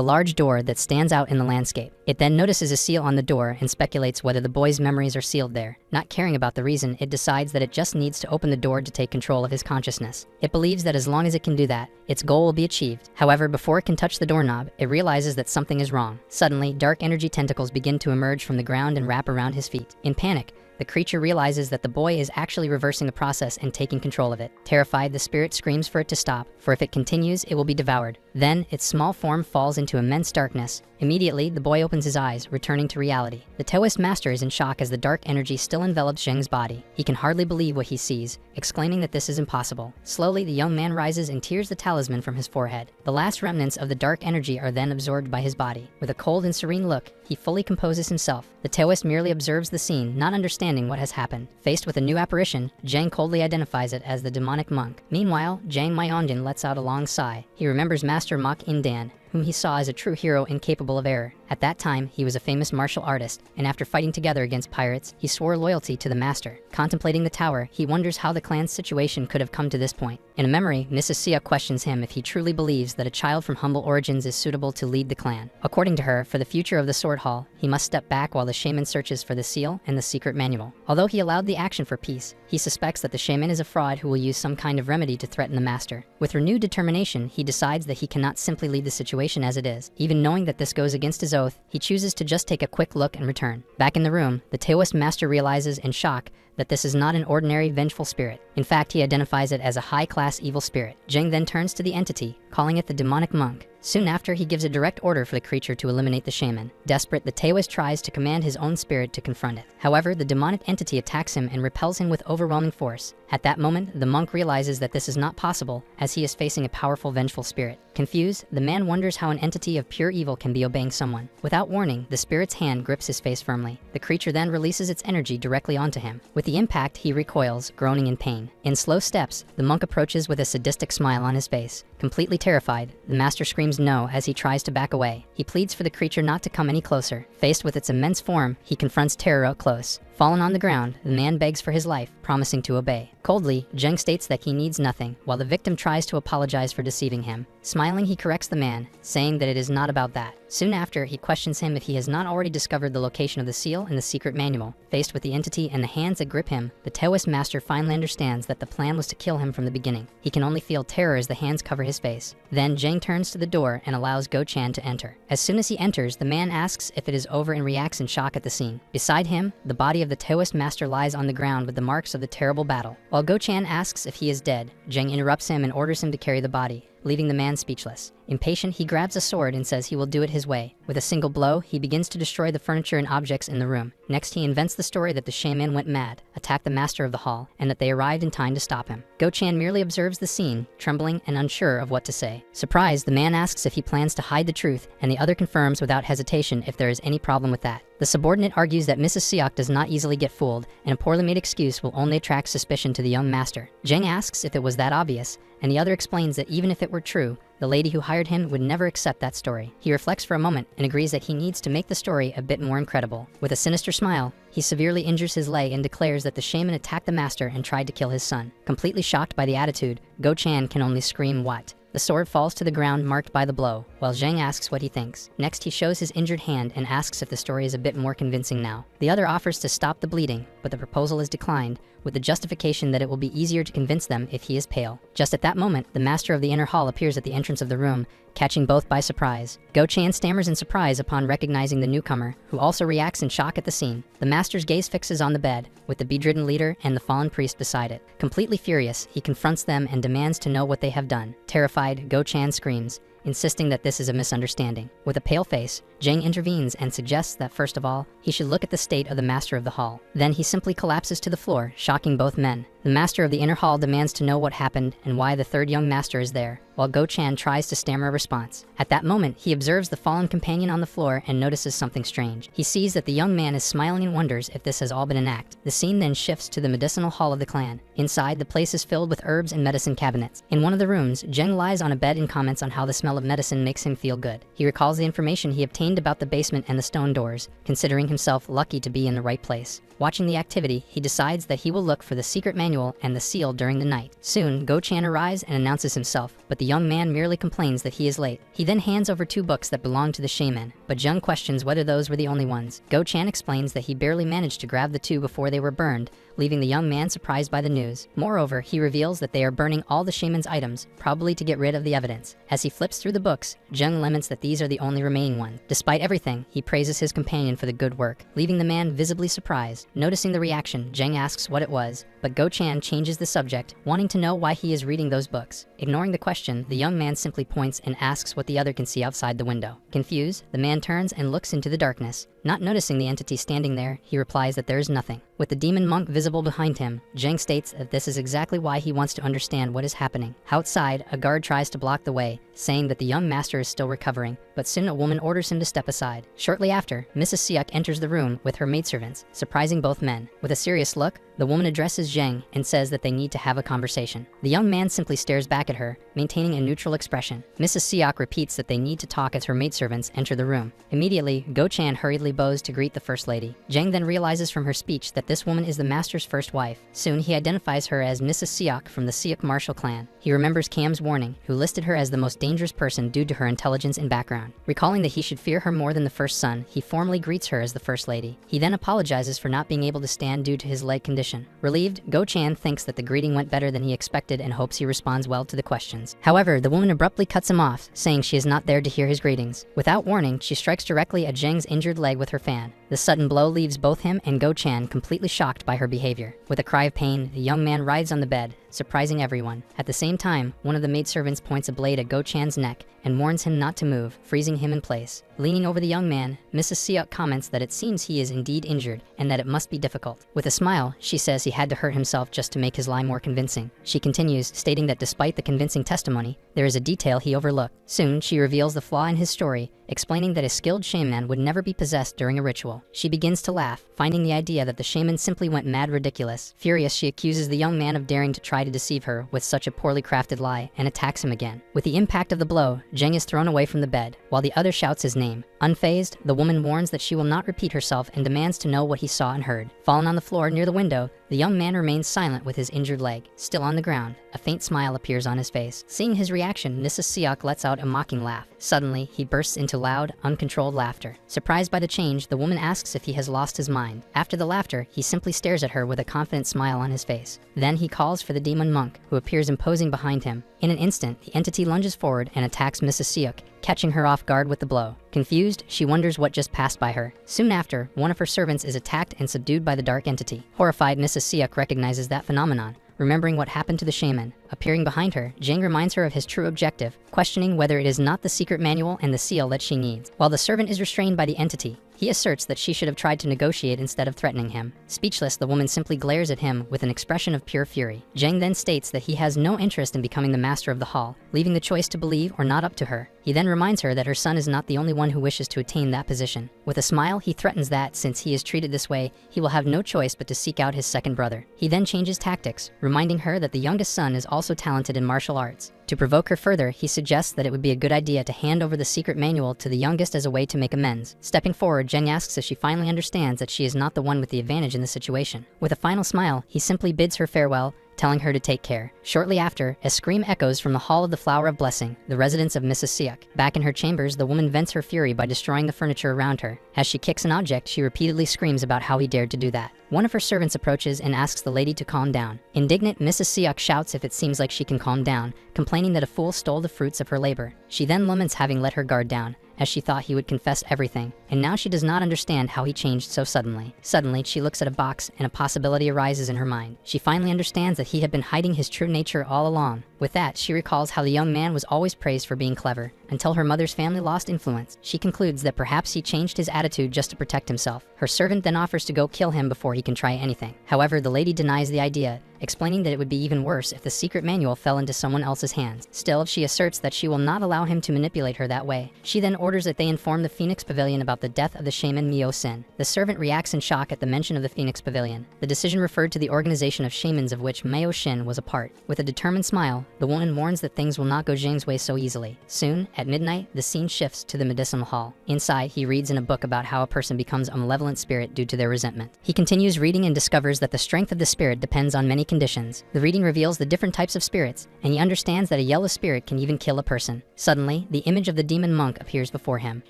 large door that stands out in the landscape. It then notices a seal on the door and speculates whether the boy's memories are sealed there. Not caring about the reason, it decides that it just needs to open the door to take control of his consciousness. It believes that as long as it can do that, its goal will be achieved. However, before it can touch the doorknob, it realizes that something is wrong. Suddenly, dark energy tentacles begin to emerge from the ground and wrap around his feet. In panic, the creature realizes that the boy is actually reversing the process and taking control of it. Terrified, the spirit screams for it to stop, for if it continues, it will be devoured. Then, its small form falls into immense darkness. Immediately, the boy opens his eyes, returning to reality. The Taoist master is in shock as the dark energy still envelops Zheng's body. He can hardly believe what he sees, exclaiming that this is impossible. Slowly, the young man rises and tears the talisman from his forehead. The last remnants of the dark energy are then absorbed by his body. With a cold and serene look, he fully composes himself. The Taoist merely observes the scene, not understanding what has happened. Faced with a new apparition, Zheng coldly identifies it as the demonic monk. Meanwhile, Zhang Myonjin lets out a long sigh. He remembers Master Mok Indan, whom he saw as a true hero incapable of error. At that time, he was a famous martial artist, and after fighting together against pirates, he swore loyalty to the master. Contemplating the tower, he wonders how the clan's situation could have come to this point. In a memory, Mrs. Sia questions him if he truly believes that a child from humble origins is suitable to lead the clan. According to her, for the future of the Sword Hall, he must step back while the shaman searches for the seal and the secret manual. Although he allowed the action for peace, he suspects that the shaman is a fraud who will use some kind of remedy to threaten the master. With renewed determination, he decides that he cannot simply leave the situation as it is. Even knowing that this goes against his oath, he chooses to just take a quick look and return. Back in the room, the Taoist master realizes in shock that this is not an ordinary vengeful spirit. In fact, he identifies it as a high-class evil spirit. Zheng then turns to the entity, calling it the demonic monk. Soon after, he gives a direct order for the creature to eliminate the shaman. Desperate, the Taoist tries to command his own spirit to confront it. However, the demonic entity attacks him and repels him with overwhelming force. At that moment, the monk realizes that this is not possible, as he is facing a powerful vengeful spirit. Confused, the man wonders how an entity of pure evil can be obeying someone. Without warning, the spirit's hand grips his face firmly. The creature then releases its energy directly onto him. With the impact, he recoils, groaning in pain. In slow steps, the monk approaches with a sadistic smile on his face. Completely terrified, the master screams no as he tries to back away. He pleads for the creature not to come any closer. Faced with its immense form, he confronts terror up close. Fallen on the ground, the man begs for his life, promising to obey. Coldly, Zheng states that he needs nothing, while the victim tries to apologize for deceiving him. Smiling, he corrects the man, saying that it is not about that. Soon after, he questions him if he has not already discovered the location of the seal and the secret manual. Faced with the entity and the hands that grip him, the Taoist master finally understands that the plan was to kill him from the beginning. He can only feel terror as the hands cover his face. Then Zheng turns to the door and allows Go-chan to enter. As soon as he enters, the man asks if it is over and reacts in shock at the scene. Beside him, the body of the Taoist master lies on the ground with the marks of the terrible battle. While Go-chan asks if he is dead, Zheng interrupts him and orders him to carry the body, leaving the man speechless. Impatient, he grabs a sword and says he will do it his way. With a single blow, he begins to destroy the furniture and objects in the room. Next, he invents the story that the shaman went mad, attacked the master of the hall, and that they arrived in time to stop him. Go-chan merely observes the scene, trembling and unsure of what to say. Surprised, the man asks if he plans to hide the truth, and the other confirms without hesitation if there is any problem with that. The subordinate argues that Mrs. Siok does not easily get fooled, and a poorly made excuse will only attract suspicion to the young master. Zheng asks if it was that obvious, and the other explains that even if it were true, the lady who hired him would never accept that story. He reflects for a moment and agrees that he needs to make the story a bit more incredible. With a sinister smile, he severely injures his leg and declares that the shaman attacked the master and tried to kill his son. Completely shocked by the attitude, Go-chan can only scream "What?" The sword falls to the ground marked by the blow. while Zhang asks what he thinks. Next, he shows his injured hand and asks if the story is a bit more convincing now. The other offers to stop the bleeding, but the proposal is declined, with the justification that it will be easier to convince them if he is pale. Just at that moment, the master of the inner hall appears at the entrance of the room, catching both by surprise. Go-chan stammers in surprise upon recognizing the newcomer, who also reacts in shock at the scene. The master's gaze fixes on the bed, with the bedridden leader and the fallen priest beside it. Completely furious, he confronts them and demands to know what they have done. Terrified, Go-chan screams, insisting that this is a misunderstanding. With a pale face, Jang intervenes and suggests that first of all, he should look at the state of the master of the hall. Then he simply collapses to the floor, shocking both men. The master of the inner hall demands to know what happened and why the third young master is there, while Go-chan tries to stammer a response. At that moment, he observes the fallen companion on the floor and notices something strange. He sees that the young man is smiling and wonders if this has all been an act. The scene then shifts to the medicinal hall of the clan. Inside, the place is filled with herbs and medicine cabinets. In one of the rooms, Jeng lies on a bed and comments on how the smell of medicine makes him feel good. He recalls the information he obtained about the basement and the stone doors, considering himself lucky to be in the right place. Watching the activity, he decides that he will look for the secret manual and the seal during the night. Soon, Go-chan arrives and announces himself, but the young man merely complains that he is late. He then hands over 2 books that belong to the shaman, but Jung questions whether those were the only ones. Go-chan explains that he barely managed to grab the 2 before they were burned, leaving the young man surprised by the news. Moreover, he reveals that they are burning all the shaman's items, probably to get rid of the evidence. As he flips through the books, Jung laments that these are the only remaining ones. Despite everything, he praises his companion for the good work, leaving the man visibly surprised. Noticing the reaction, Jeng asks what it was, but Go-chan changes the subject, wanting to know why he is reading those books. Ignoring the question, the young man simply points and asks what the other can see outside the window. Confused, the man turns and looks into the darkness. Not noticing the entity standing there, he replies that there is nothing. With the demon monk visible behind him, Jeng states that this is exactly why he wants to understand what is happening. Outside, a guard tries to block the way, saying that the young master is still recovering, but soon a woman orders him to step aside. Shortly after, Mrs. Siak enters the room with her maidservants, surprising both men. With a serious look, the woman addresses Zheng and says that they need to have a conversation. The young man simply stares back at her, maintaining a neutral expression. Mrs. Siak repeats that they need to talk as her maidservants enter the room. Immediately, Go-chan hurriedly bows to greet the first lady. Zheng then realizes from her speech that this woman is the master's first wife. Soon, he identifies her as Mrs. Siak from the Siak martial clan. He remembers Cam's warning, who listed her as the most dangerous person due to her intelligence and background. Recalling that he should fear her more than the first son, he formally greets her as the first lady. He then apologizes for not being able to stand due to his leg condition. Relieved, Go-chan thinks that the greeting went better than he expected and hopes he responds well to the questions. However, the woman abruptly cuts him off, saying she is not there to hear his greetings. Without warning, she strikes directly at Zheng's injured leg with her fan. The sudden blow leaves both him and Go-chan completely shocked by her behavior. With a cry of pain, the young man writhes on the bed, surprising everyone. At the same time, one of the maidservants points a blade at Go-chan's neck and warns him not to move, freezing him in place. Leaning over the young man, Mrs. Siak comments that it seems he is indeed injured and that it must be difficult. With a smile, she says he had to hurt himself just to make his lie more convincing. She continues, stating that despite the convincing testimony, there is a detail he overlooked. Soon, she reveals the flaw in his story, explaining that a skilled shaman would never be possessed during a ritual. She begins to laugh, finding the idea that the shaman simply went mad ridiculous. Furious, she accuses the young man of daring to try to deceive her with such a poorly crafted lie and attacks him again. With the impact of the blow, Zheng is thrown away from the bed, while the other shouts his name. Unfazed, the woman warns that she will not repeat herself and demands to know what he saw and heard. Fallen on the floor near the window, the young man remains silent with his injured leg. Still on the ground, a faint smile appears on his face. Seeing his reaction, Mrs. Siak lets out a mocking laugh. Suddenly, he bursts into loud, uncontrolled laughter. Surprised by the change, the woman asks if he has lost his mind. After the laughter, he simply stares at her with a confident smile on his face. Then he calls for the demon monk, who appears imposing behind him. In an instant, the entity lunges forward and attacks Mrs. Siak, catching her off guard with the blow. Confused, she wonders what just passed by her. Soon after, one of her servants is attacked and subdued by the dark entity. Horrified, Mrs. Siak recognizes that phenomenon, remembering what happened to the shaman. Appearing behind her, Jang reminds her of his true objective, questioning whether it is not the secret manual and the seal that she needs. While the servant is restrained by the entity, he asserts that she should have tried to negotiate instead of threatening him. Speechless, the woman simply glares at him with an expression of pure fury. Jang then states that he has no interest in becoming the master of the hall, leaving the choice to believe or not up to her. He then reminds her that her son is not the only one who wishes to attain that position. With a smile, he threatens that, since he is treated this way, he will have no choice but to seek out his second brother. He then changes tactics, reminding her that the youngest son is also talented in martial arts. To provoke her further, he suggests that it would be a good idea to hand over the secret manual to the youngest as a way to make amends. Stepping forward, Jeng asks if she finally understands that she is not the one with the advantage in the situation. With a final smile, he simply bids her farewell, telling her to take care. Shortly after, a scream echoes from the Hall of the Flower of Blessing, the residence of Mrs. Siuk. Back in her chambers, the woman vents her fury by destroying the furniture around her. As she kicks an object, she repeatedly screams about how he dared to do that. One of her servants approaches and asks the lady to calm down. Indignant, Mrs. Siuk shouts if it seems like she can calm down, complaining that a fool stole the fruits of her labor. She then laments having let her guard down, as she thought he would confess everything, and now she does not understand how he changed so suddenly. Suddenly, she looks at a box, and a possibility arises in her mind. She finally understands that he had been hiding his true nature all along. With that, she recalls how the young man was always praised for being clever, until her mother's family lost influence. She concludes that perhaps he changed his attitude just to protect himself. Her servant then offers to go kill him before he can try anything. However, the lady denies the idea, explaining that it would be even worse if the secret manual fell into someone else's hands. Still, she asserts that she will not allow him to manipulate her that way. She then orders that they inform the Phoenix Pavilion about the death of the shaman Mio Sin. The servant reacts in shock at the mention of the Phoenix Pavilion. The decision referred to the organization of shamans of which Mio Shin was a part. With a determined smile, the woman warns that things will not go Jing's way so easily. Soon, at midnight, the scene shifts to the medicinal hall. Inside, he reads in a book about how a person becomes a malevolent spirit due to their resentment. He continues reading and discovers that the strength of the spirit depends on many conditions. The reading reveals the different types of spirits, and he understands that a yellow spirit can even kill a person. Suddenly, the image of the demon monk appears before him.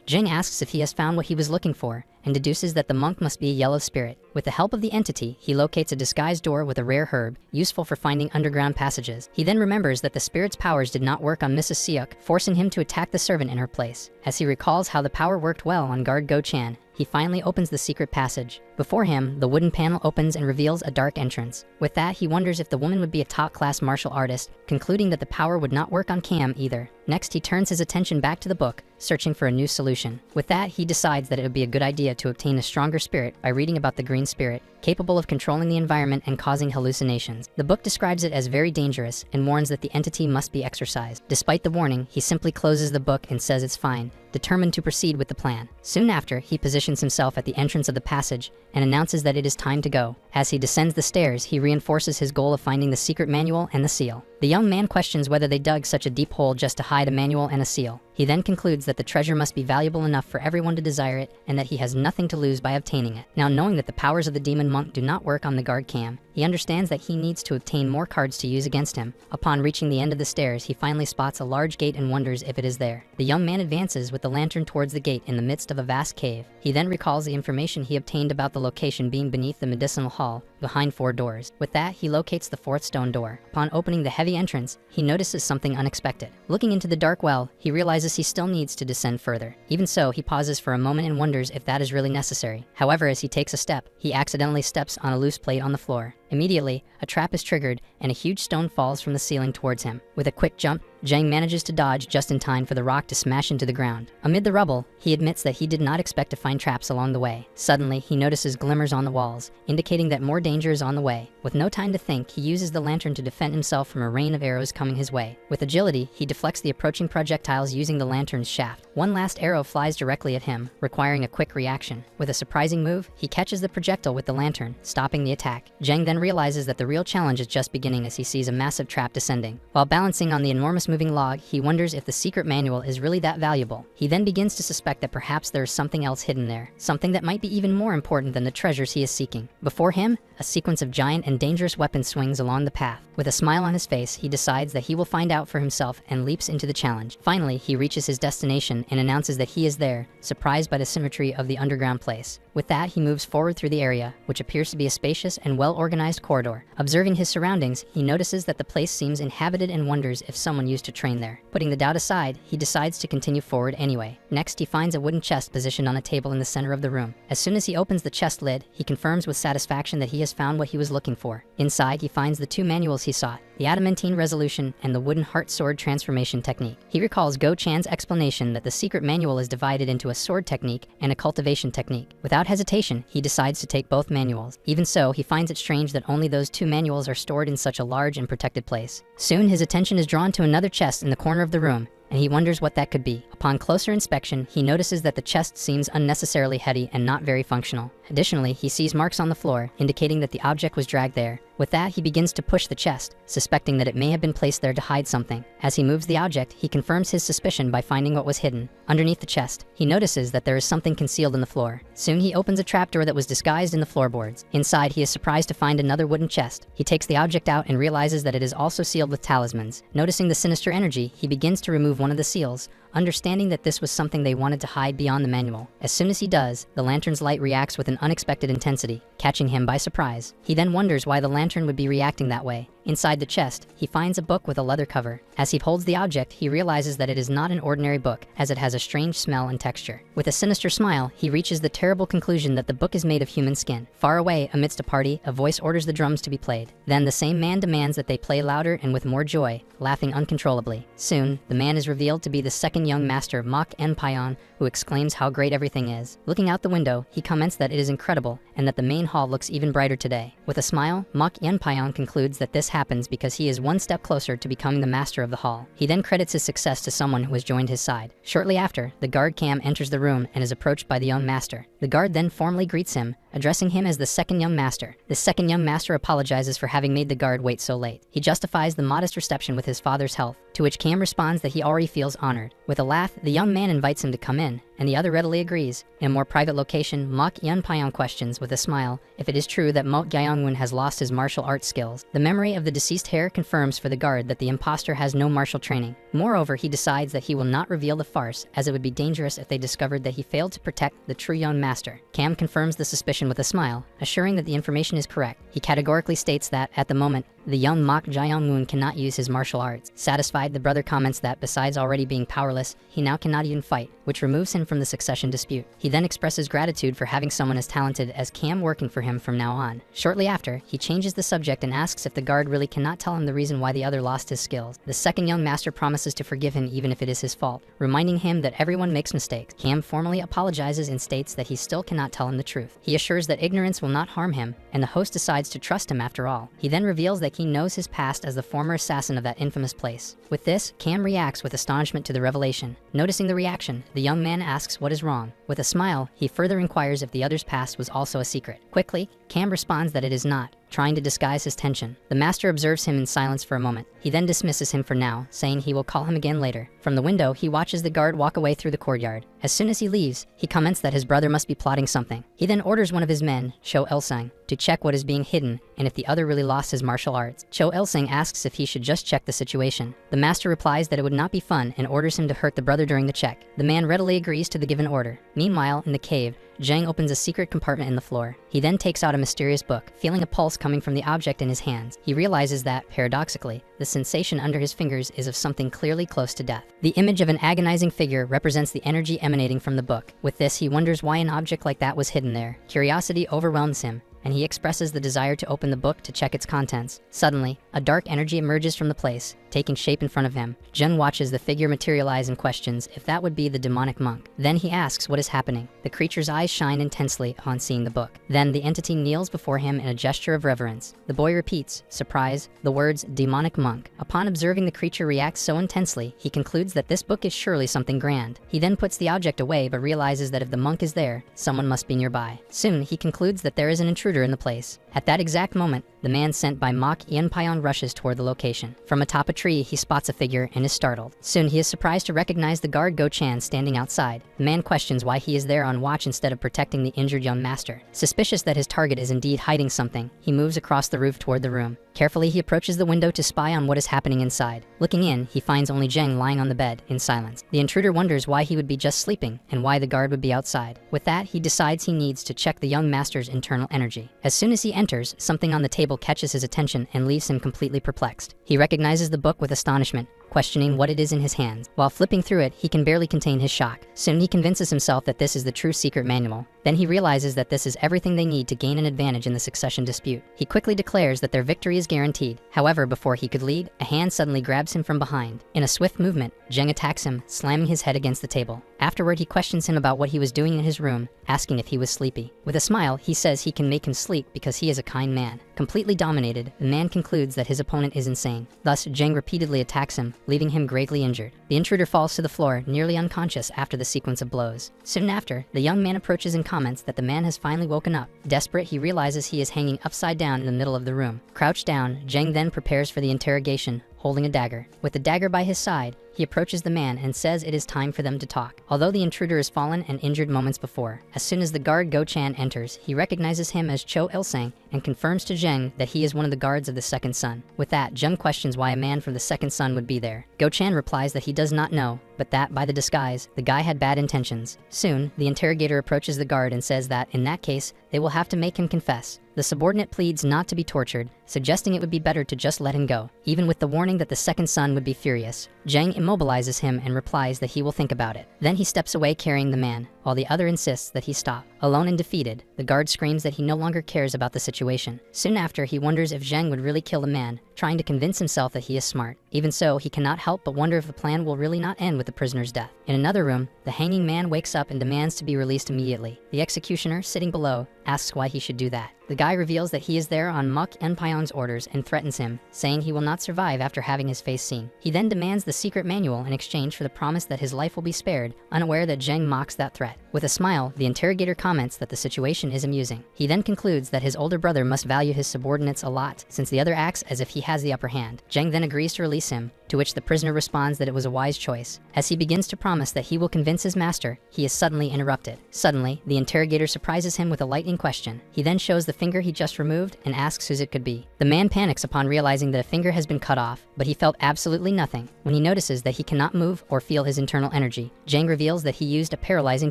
Jing asks if he has found what he was looking for, and deduces that the monk must be a yellow spirit. With the help of the entity, he locates a disguised door with a rare herb, useful for finding underground passages. He then remembers that the spirit's powers did not work on Mrs. Siuk, forcing him to attack the servant in her place. As he recalls how the power worked well on guard Go Chan, he finally opens the secret passage. Before him, the wooden panel opens and reveals a dark entrance. With that, he wonders if the woman would be a top-class martial artist, concluding that the power would not work on Cam either. Next, he turns his attention back to the book, searching for a new solution. With that, he decides that it would be a good idea to obtain a stronger spirit by reading about the green spirit, capable of controlling the environment and causing hallucinations. The book describes it as very dangerous and warns that the entity must be exorcised. Despite the warning, he simply closes the book and says it's fine, determined to proceed with the plan. Soon after, he positions himself at the entrance of the passage and announces that it is time to go. As he descends the stairs, he reinforces his goal of finding the secret manual and the seal. The young man questions whether they dug such a deep hole just to hide a manual and a seal. He then concludes that the treasure must be valuable enough for everyone to desire it, and that he has nothing to lose by obtaining it. Now, knowing that the powers of the demon monk do not work on the guard Cam, he understands that he needs to obtain more cards to use against him. Upon reaching the end of the stairs, he finally spots a large gate and wonders if it is there. The young man advances with the lantern towards the gate in the midst of a vast cave. He then recalls the information he obtained about the location being beneath the medicinal hall, behind 4 doors. With that, he locates the 4th stone door. Upon opening the heavy entrance, he notices something unexpected. Looking into the dark well, he realizes he still needs to descend further. Even so, he pauses for a moment and wonders if that is really necessary. However, as he takes a step, he accidentally steps on a loose plate on the floor. Immediately, a trap is triggered and a huge stone falls from the ceiling towards him. With a quick jump, Zhang manages to dodge just in time for the rock to smash into the ground. Amid the rubble, he admits that he did not expect to find traps along the way. Suddenly, he notices glimmers on the walls, indicating that more danger is on the way. With no time to think, he uses the lantern to defend himself from a rain of arrows coming his way. With agility, he deflects the approaching projectiles using the lantern's shaft. One last arrow flies directly at him, requiring a quick reaction. With a surprising move, he catches the projectile with the lantern, stopping the attack. Zhang then realizes that the real challenge is just beginning as he sees a massive trap descending. While balancing on the enormous moving log, he wonders if the secret manual is really that valuable. He then begins to suspect that perhaps there is something else hidden there, something that might be even more important than the treasures he is seeking. Before him, a sequence of giant and dangerous weapons swings along the path. With a smile on his face, he decides that he will find out for himself and leaps into the challenge. Finally, he reaches his destination and announces that he is there, surprised by the symmetry of the underground place. With that, he moves forward through the area, which appears to be a spacious and well-organized corridor. Observing his surroundings, he notices that the place seems inhabited and wonders if someone used to train there. Putting the doubt aside, he decides to continue forward anyway. Next, he finds a wooden chest positioned on a table in the center of the room. As soon as he opens the chest lid, he confirms with satisfaction that he has found what he was looking for. Inside, he finds the 2 manuals he sought, the adamantine resolution and the wooden heart sword transformation technique. He recalls Go Chan's explanation that the secret manual is divided into a sword technique and a cultivation technique. Without hesitation, he decides to take both manuals. Even so, he finds it strange that only those 2 manuals are stored in such a large and protected place. Soon, his attention is drawn to another chest in the corner of the room, and he wonders what that could be. Upon closer inspection, he notices that the chest seems unnecessarily heavy and not very functional. Additionally, he sees marks on the floor, indicating that the object was dragged there, With that, he begins to push the chest, suspecting that it may have been placed there to hide something. As he moves the object, he confirms his suspicion by finding what was hidden. Underneath the chest, he notices that there is something concealed in the floor. Soon he opens a trapdoor that was disguised in the floorboards. Inside, he is surprised to find another wooden chest. He takes the object out and realizes that it is also sealed with talismans. Noticing the sinister energy, he begins to remove one of the seals, understanding that this was something they wanted to hide beyond the manual. As soon as he does, the lantern's light reacts with an unexpected intensity, catching him by surprise. He then wonders why the lantern would be reacting that way. Inside the chest, he finds a book with a leather cover. As he holds the object, he realizes that it is not an ordinary book, as it has a strange smell and texture. With a sinister smile, he reaches the terrible conclusion that the book is made of human skin. Far away, amidst a party, a voice orders the drums to be played. Then the same man demands that they play louder and with more joy, laughing uncontrollably. Soon, the man is revealed to be the second young master, Mok Enpyon, who exclaims how great everything is. Looking out the window, he comments that it is incredible and that the main hall looks even brighter today. With a smile, Mok Enpyon concludes that this happens because he is one step closer to becoming the master of the hall. He then credits his success to someone who has joined his side. Shortly after, the guard Cam enters the room and is approached by the young master. The guard then formally greets him, addressing him as the second young master. The second young master apologizes for having made the guard wait so late. He justifies the modest reception with his father's health, to which Cam responds that he already feels honored. With a laugh, the young man invites him to come in, and the other readily agrees. In a more private location, Mok Yeonpyeong questions with a smile if it is true that Mok Gyeongwon has lost his martial arts skills. The memory of the deceased heir confirms for the guard that the impostor has no martial training. Moreover, he decides that he will not reveal the farce, as it would be dangerous if they discovered that he failed to protect the true young master. Cam confirms the suspicion with a smile, assuring that the information is correct. He categorically states that, at the moment, the young Mok Jae-young-woon cannot use his martial arts. Satisfied, the brother comments that besides already being powerless, he now cannot even fight, which removes him from the succession dispute. He then expresses gratitude for having someone as talented as Cam working for him from now on. Shortly after, he changes the subject and asks if the guard really cannot tell him the reason why the other lost his skills. The second young master promises to forgive him even if it is his fault, reminding him that everyone makes mistakes. Cam formally apologizes and states that he still cannot tell him the truth. He assures that ignorance will not harm him, and the host decides to trust him after all. He then reveals that he knows his past as the former assassin of that infamous place. With this, Cam reacts with astonishment to the revelation. Noticing the reaction, the young man asks what is wrong. With a smile, he further inquires if the other's past was also a secret. Quickly, Cam responds that it is not, trying to disguise his tension. The master observes him in silence for a moment. He then dismisses him for now, saying he will call him again later. From the window, he watches the guard walk away through the courtyard. As soon as he leaves, he comments that his brother must be plotting something. He then orders one of his men, Cho Il-sung, to check what is being hidden and if the other really lost his martial arts. Cho Il-sung asks if he should just check the situation. The master replies that it would not be fun and orders him to hurt the brother during the check. The man readily agrees to the given order. Meanwhile, in the cave, Jang opens a secret compartment in the floor. He then takes out a mysterious book, feeling a pulse coming from the object in his hands. He realizes that, paradoxically, the sensation under his fingers is of something clearly close to death. The image of an agonizing figure represents the energy emanating from the book. With this, he wonders why an object like that was hidden there. Curiosity overwhelms him, and he expresses the desire to open the book to check its contents. Suddenly, a dark energy emerges from the place, taking shape in front of him. Jung watches the figure materialize and questions if that would be the demonic monk. Then he asks what is happening. The creature's eyes shine intensely upon seeing the book. Then the entity kneels before him in a gesture of reverence. The boy repeats, surprise, the words demonic monk. Upon observing the creature react so intensely, he concludes that this book is surely something grand. He then puts the object away but realizes that if the monk is there, someone must be nearby. Soon, he concludes that there is an intruder in the place. At that exact moment, the man sent by Mok Yeonpyeong rushes toward the location. From atop a tree, he spots a figure and is startled. Soon, he is surprised to recognize the guard Go Chan standing outside. The man questions why he is there on watch instead of protecting the injured young master. Suspicious that his target is indeed hiding something, he moves across the roof toward the room. Carefully, he approaches the window to spy on what is happening inside. Looking in, he finds only Jeng lying on the bed, in silence. The intruder wonders why he would be just sleeping, and why the guard would be outside. With that, he decides he needs to check the young master's internal energy. As soon as he enters, something on the table catches his attention and leaves him completely perplexed. He recognizes the book with astonishment, questioning what it is in his hands. While flipping through it, he can barely contain his shock. Soon he convinces himself that this is the true secret manual. Then he realizes that this is everything they need to gain an advantage in the succession dispute. He quickly declares that their victory is guaranteed. However, before he could lead, a hand suddenly grabs him from behind. In a swift movement, Jeng attacks him, slamming his head against the table. Afterward, he questions him about what he was doing in his room, asking if he was sleepy. With a smile, he says he can make him sleep because he is a kind man. Completely dominated, the man concludes that his opponent is insane. Thus, Jeng repeatedly attacks him, leaving him gravely injured. The intruder falls to the floor, nearly unconscious after the sequence of blows. Soon after, the young man approaches and comments that the man has finally woken up. Desperate, he realizes he is hanging upside down in the middle of the room. Crouched down, Zheng then prepares for the interrogation, holding a dagger. With the dagger by his side, he approaches the man and says it is time for them to talk. Although the intruder is fallen and injured moments before, as soon as the guard Go Chan enters, he recognizes him as Cho Il-seng and confirms to Zheng that he is one of the guards of the second son. With that, Zheng questions why a man from the second son would be there. Go Chan replies that he does not know, but that, by the disguise, the guy had bad intentions. Soon, the interrogator approaches the guard and says that, in that case, they will have to make him confess. The subordinate pleads not to be tortured, suggesting it would be better to just let him go, even with the warning that the second son would be furious. Zheng immobilizes him and replies that he will think about it. Then he steps away carrying the man, while the other insists that he stop. Alone and defeated, the guard screams that he no longer cares about the situation. Soon after, he wonders if Zheng would really kill the man, trying to convince himself that he is smart. Even so, he cannot help but wonder if the plan will really not end with the prisoner's death. In another room, the hanging man wakes up and demands to be released immediately. The executioner, sitting below, asks why he should do that. The guy reveals that he is there on Mok Enpyong's orders and threatens him, saying he will not survive after having his face seen. He then demands the secret manual in exchange for the promise that his life will be spared, unaware that Zheng mocks that threat. With a smile, the interrogator comments that the situation is amusing. He then concludes that his older brother must value his subordinates a lot, since the other acts as if he has the upper hand. Zheng then agrees to release him, to which the prisoner responds that it was a wise choice. As he begins to promise that he will convince his master, he is suddenly interrupted. Suddenly, the interrogator surprises him with a lightning question. He then shows the finger he just removed and asks whose it could be. The man panics upon realizing that a finger has been cut off, but he felt absolutely nothing. When he notices that he cannot move or feel his internal energy, Zheng reveals that he used a paralyzing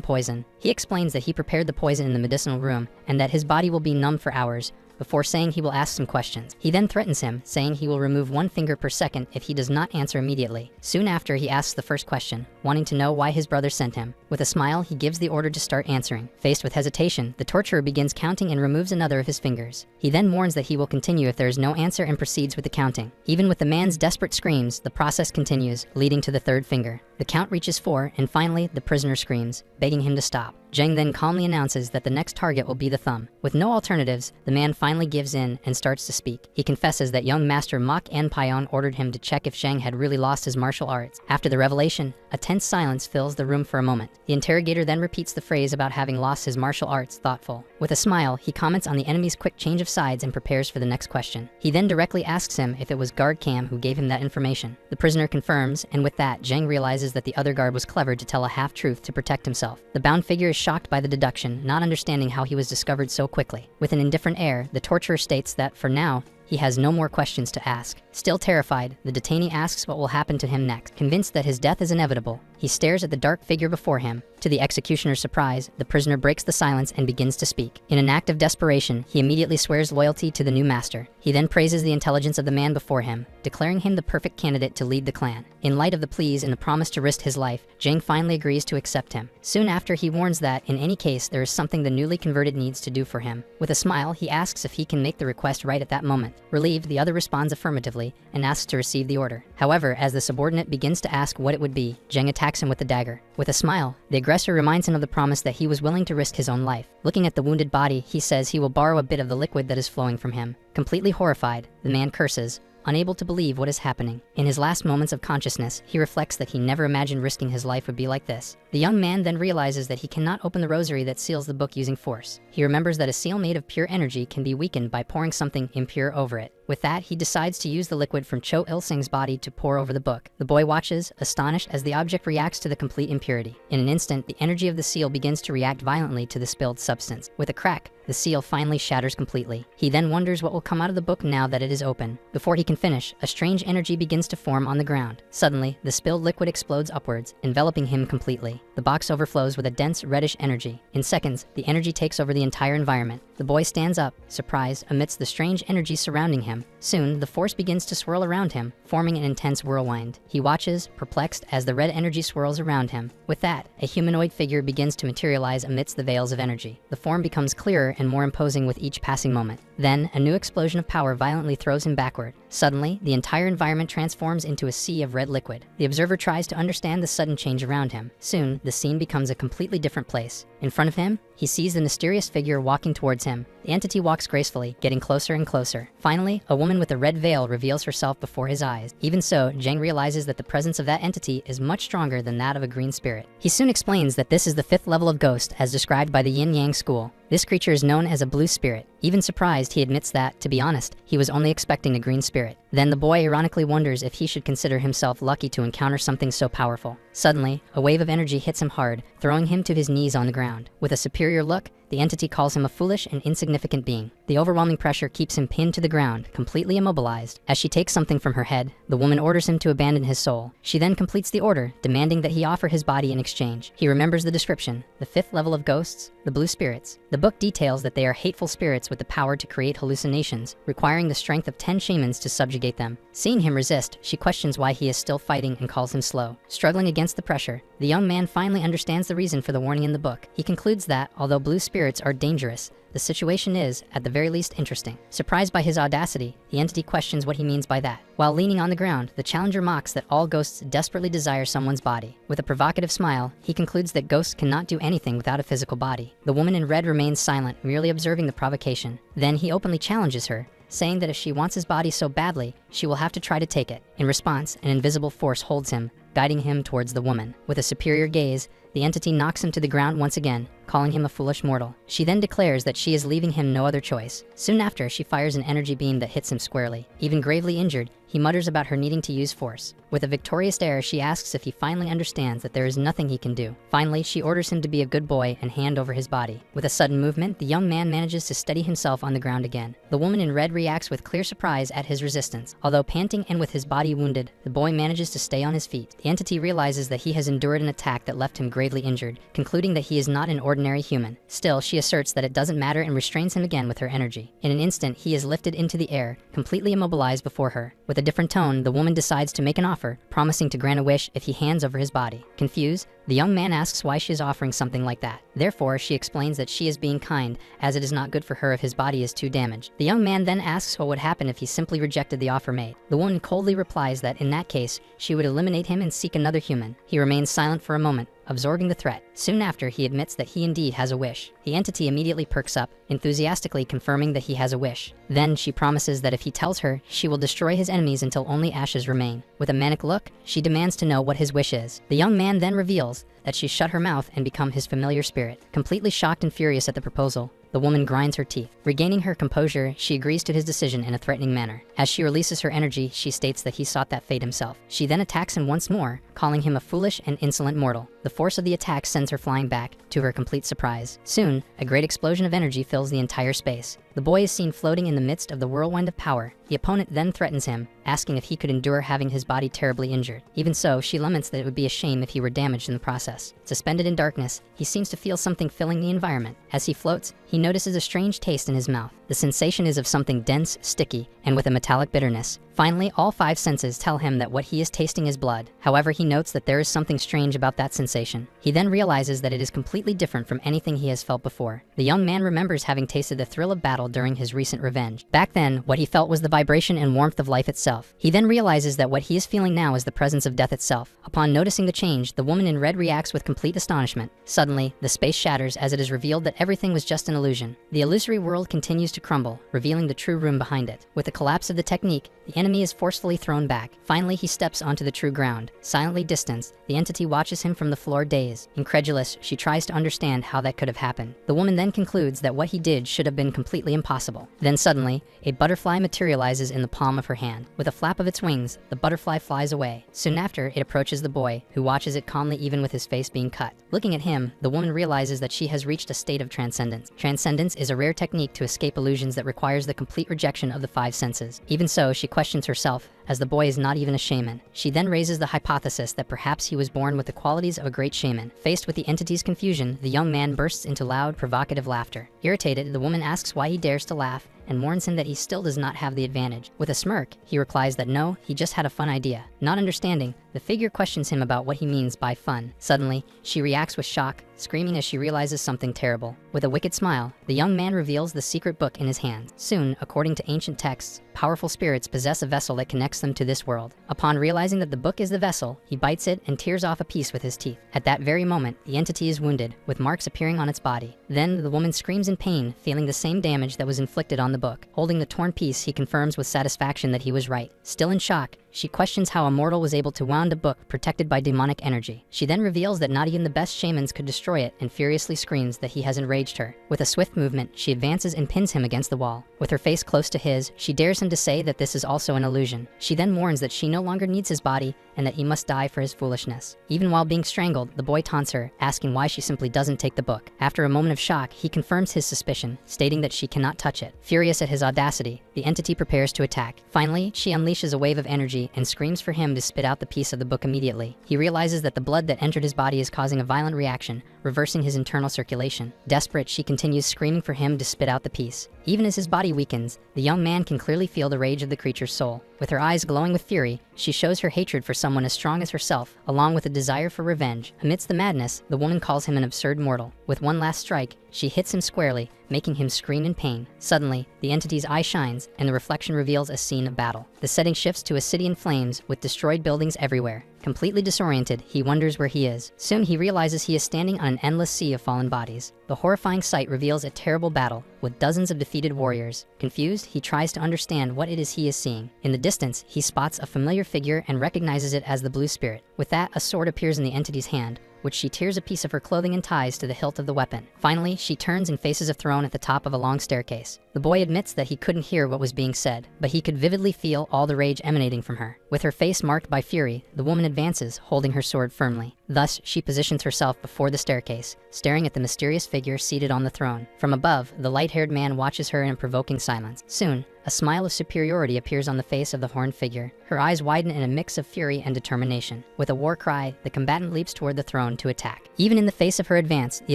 poison. He explains that he prepared the poison in the medicinal room and that his body will be numb for hours, before saying he will ask some questions. He then threatens him, saying he will remove 1 finger per second if he does not answer immediately. Soon after, he asks the first question, wanting to know why his brother sent him. With a smile, he gives the order to start answering. Faced with hesitation, the torturer begins counting and removes another of his fingers. He then warns that he will continue if there is no answer and proceeds with the counting. Even with the man's desperate screams, the process continues, leading to the 3rd finger. The count reaches 4, and finally, the prisoner screams, begging him to stop. Zheng then calmly announces that the next target will be the thumb. With no alternatives, the man finally gives in and starts to speak. He confesses that young master Mok Enpyong ordered him to check if Zheng had really lost his martial arts. After the revelation, a tense silence fills the room for a moment. The interrogator then repeats the phrase about having lost his martial arts, thoughtful. With a smile, he comments on the enemy's quick change of sides and prepares for the next question. He then directly asks him if it was guard Cam who gave him that information. The prisoner confirms, and with that, Zheng realizes that the other guard was clever to tell a half-truth to protect himself. The bound figure is shocked by the deduction, not understanding how he was discovered so quickly. With an indifferent air, the torturer states that, for now, he has no more questions to ask. Still terrified, the detainee asks what will happen to him next. Convinced that his death is inevitable, he stares at the dark figure before him. To the executioner's surprise, the prisoner breaks the silence and begins to speak. In an act of desperation, he immediately swears loyalty to the new master. He then praises the intelligence of the man before him, declaring him the perfect candidate to lead the clan. In light of the pleas and the promise to risk his life, Zheng finally agrees to accept him. Soon after, he warns that, in any case, there is something the newly converted needs to do for him. With a smile, he asks if he can make the request right at that moment. Relieved, the other responds affirmatively and asks to receive the order. However, as the subordinate begins to ask what it would be, Zheng attacks him with the dagger. With a smile, the aggressor reminds him of the promise that he was willing to risk his own life. Looking at the wounded body, he says he will borrow a bit of the liquid that is flowing from him. Completely horrified, the man curses, unable to believe what is happening. In his last moments of consciousness, he reflects that he never imagined risking his life would be like this. The young man then realizes that he cannot open the rosary that seals the book using force. He remembers that a seal made of pure energy can be weakened by pouring something impure over it. With that, he decides to use the liquid from Cho Il-seng's body to pour over the book. The boy watches, astonished, as the object reacts to the complete impurity. In an instant, the energy of the seal begins to react violently to the spilled substance. With a crack, the seal finally shatters completely. He then wonders what will come out of the book now that it is open. Before he can finish, a strange energy begins to form on the ground. Suddenly, the spilled liquid explodes upwards, enveloping him completely. The box overflows with a dense, reddish energy. In seconds, the energy takes over the entire environment. The boy stands up, surprised, amidst the strange energy surrounding him. Soon, the force begins to swirl around him, forming an intense whirlwind. He watches, perplexed, as the red energy swirls around him. With that, a humanoid figure begins to materialize amidst the veils of energy. The form becomes clearer and more imposing with each passing moment. Then, a new explosion of power violently throws him backward. Suddenly, the entire environment transforms into a sea of red liquid. The observer tries to understand the sudden change around him. Soon, the scene becomes a completely different place. In front of him, He sees the mysterious figure walking towards him. The entity walks gracefully, getting closer and closer. Finally, a woman with a red veil reveals herself before his eyes. Even so, Jang realizes that the presence of that entity is much stronger than that of a green spirit. He soon explains that this is the 5th level of ghost as described by the Yin-Yang school. This creature is known as a blue spirit. Even surprised, he admits that, to be honest, he was only expecting a green spirit. Then the boy ironically wonders if he should consider himself lucky to encounter something so powerful. Suddenly, a wave of energy hits him hard, throwing him to his knees on the ground. With a superior look, the entity calls him a foolish and insignificant being. The overwhelming pressure keeps him pinned to the ground, completely immobilized. As she takes something from her head, the woman orders him to abandon his soul. She then completes the order, demanding that he offer his body in exchange. He remembers the description, the 5th level of ghosts, the blue spirits. The book details that they are hateful spirits with the power to create hallucinations, requiring the strength of 10 shamans to subjugate them. Seeing him resist, she questions why he is still fighting and calls him slow. Struggling against the pressure, the young man finally understands the reason for the warning in the book. He concludes that, although blue spirits are dangerous, the situation is, at the very least, interesting. Surprised by his audacity, the entity questions what he means by that. While leaning on the ground, the challenger mocks that all ghosts desperately desire someone's body. With a provocative smile, he concludes that ghosts cannot do anything without a physical body. The woman in red remains silent, merely observing the provocation. Then he openly challenges her, saying that if she wants his body so badly, she will have to try to take it. In response, an invisible force holds him, guiding him towards the woman. With a superior gaze, the entity knocks him to the ground once again, calling him a foolish mortal. She then declares that she is leaving him no other choice. Soon after, she fires an energy beam that hits him squarely. Even gravely injured, he mutters about her needing to use force. With a victorious air, she asks if he finally understands that there is nothing he can do. Finally, she orders him to be a good boy and hand over his body. With a sudden movement, the young man manages to steady himself on the ground again. The woman in red reacts with clear surprise at his resistance. Although panting and with his body wounded, the boy manages to stay on his feet. The entity realizes that he has endured an attack that left him gravely injured, concluding that he is not an ordinary human. Still, she asserts that it doesn't matter and restrains him again with her energy. In an instant, he is lifted into the air, completely immobilized before her. With a different tone, the woman decides to make an offer, promising to grant a wish if he hands over his body. Confused, the young man asks why she is offering something like that. Therefore, she explains that she is being kind, as it is not good for her if his body is too damaged. The young man then asks what would happen if he simply rejected the offer made. The woman coldly replies that in that case, she would eliminate him and seek another human. He remains silent for a moment, absorbing the threat. Soon after, he admits that he indeed has a wish. The entity immediately perks up, enthusiastically confirming that he has a wish. Then she promises that if he tells her, she will destroy his enemies until only ashes remain. With a manic look, she demands to know what his wish is. The young man then reveals that she shut her mouth and become his familiar spirit. Completely shocked and furious at the proposal, the woman grinds her teeth. Regaining her composure, she agrees to his decision in a threatening manner. As she releases her energy, she states that he sought that fate himself. She then attacks him once more, calling him a foolish and insolent mortal. The force of the attack sends her flying back, to her complete surprise. Soon, a great explosion of energy fills the entire space. The boy is seen floating in the midst of the whirlwind of power. The opponent then threatens him, asking if he could endure having his body terribly injured. Even so, she laments that it would be a shame if he were damaged in the process. Suspended in darkness, he seems to feel something filling the environment. As he floats, he notices a strange taste in his mouth. The sensation is of something dense, sticky, and with a metallic bitterness. Finally, all 5 senses tell him that what he is tasting is blood. However, he notes that there is something strange about that sensation. He then realizes that it is completely different from anything he has felt before. The young man remembers having tasted the thrill of battle during his recent revenge. Back then, what he felt was the vibration and warmth of life itself. He then realizes that what he is feeling now is the presence of death itself. Upon noticing the change, the woman in red reacts with complete astonishment. Suddenly, the space shatters as it is revealed that everything was just an illusion. The illusory world continues to crumble, revealing the true room behind it. With the collapse of the technique, the enemy is forcefully thrown back. Finally, he steps onto the true ground. Silently distanced, the entity watches him from the floor dazed. Incredulous, she tries to understand how that could have happened. The woman then concludes that what he did should have been completely impossible. Then suddenly, a butterfly materializes in the palm of her hand. With a flap of its wings, the butterfly flies away. Soon after, it approaches the boy, who watches it calmly even with his face being cut. Looking at him, the woman realizes that she has reached a state of transcendence. Transcendence is a rare technique to escape illusions that requires the complete rejection of the 5 senses. Even so, she questions herself, as the boy is not even a shaman. She then raises the hypothesis that perhaps he was born with the qualities of a great shaman. Faced with the entity's confusion, the young man bursts into loud, provocative laughter. Irritated, the woman asks why he dares to laugh, and warns him that he still does not have the advantage. With a smirk, he replies that no, he just had a fun idea. Not understanding, the figure questions him about what he means by fun. Suddenly, she reacts with shock, screaming as she realizes something terrible. With a wicked smile, the young man reveals the secret book in his hand. Soon, according to ancient texts, powerful spirits possess a vessel that connects them to this world. Upon realizing that the book is the vessel, he bites it and tears off a piece with his teeth. At that very moment, the entity is wounded, with marks appearing on its body. Then, the woman screams in pain, feeling the same damage that was inflicted on the book. Holding the torn piece, he confirms with satisfaction that he was right. Still in shock, she questions how a mortal was able to wound a book protected by demonic energy. She then reveals that not even the best shamans could destroy it and furiously screams that he has enraged her. With a swift movement, she advances and pins him against the wall. With her face close to his, she dares him to say that this is also an illusion. She then warns that she no longer needs his body and that he must die for his foolishness. Even while being strangled, the boy taunts her, asking why she simply doesn't take the book. After a moment of shock, he confirms his suspicion, stating that she cannot touch it. Furious at his audacity, the entity prepares to attack. Finally, she unleashes a wave of energy and screams for him to spit out the piece of the book immediately. He realizes that the blood that entered his body is causing a violent reaction, reversing his internal circulation. Desperate, she continues screaming for him to spit out the piece. Even as his body weakens, the young man can clearly feel the rage of the creature's soul. With her eyes glowing with fury, she shows her hatred for someone as strong as herself, along with a desire for revenge. Amidst the madness, the woman calls him an absurd mortal. With one last strike, she hits him squarely, making him scream in pain. Suddenly, the entity's eye shines, and the reflection reveals a scene of battle. The setting shifts to a city in flames, with destroyed buildings everywhere. Completely disoriented, he wonders where he is. Soon he realizes he is standing on an endless sea of fallen bodies. The horrifying sight reveals a terrible battle, with dozens of defeated warriors. Confused, he tries to understand what it is he is seeing. In the distance, he spots a familiar figure and recognizes it as the Blue Spirit. With that, a sword appears in the entity's hand, which she tears a piece of her clothing and ties to the hilt of the weapon. Finally, she turns and faces a throne at the top of a long staircase. The boy admits that he couldn't hear what was being said, but he could vividly feel all the rage emanating from her. With her face marked by fury, the woman advances, holding her sword firmly. Thus, she positions herself before the staircase, staring at the mysterious figure seated on the throne. From above, the light-haired man watches her in a provoking silence. Soon, a smile of superiority appears on the face of the horned figure. Her eyes widen in a mix of fury and determination. With a war cry, the combatant leaps toward the throne to attack. Even in the face of her advance, the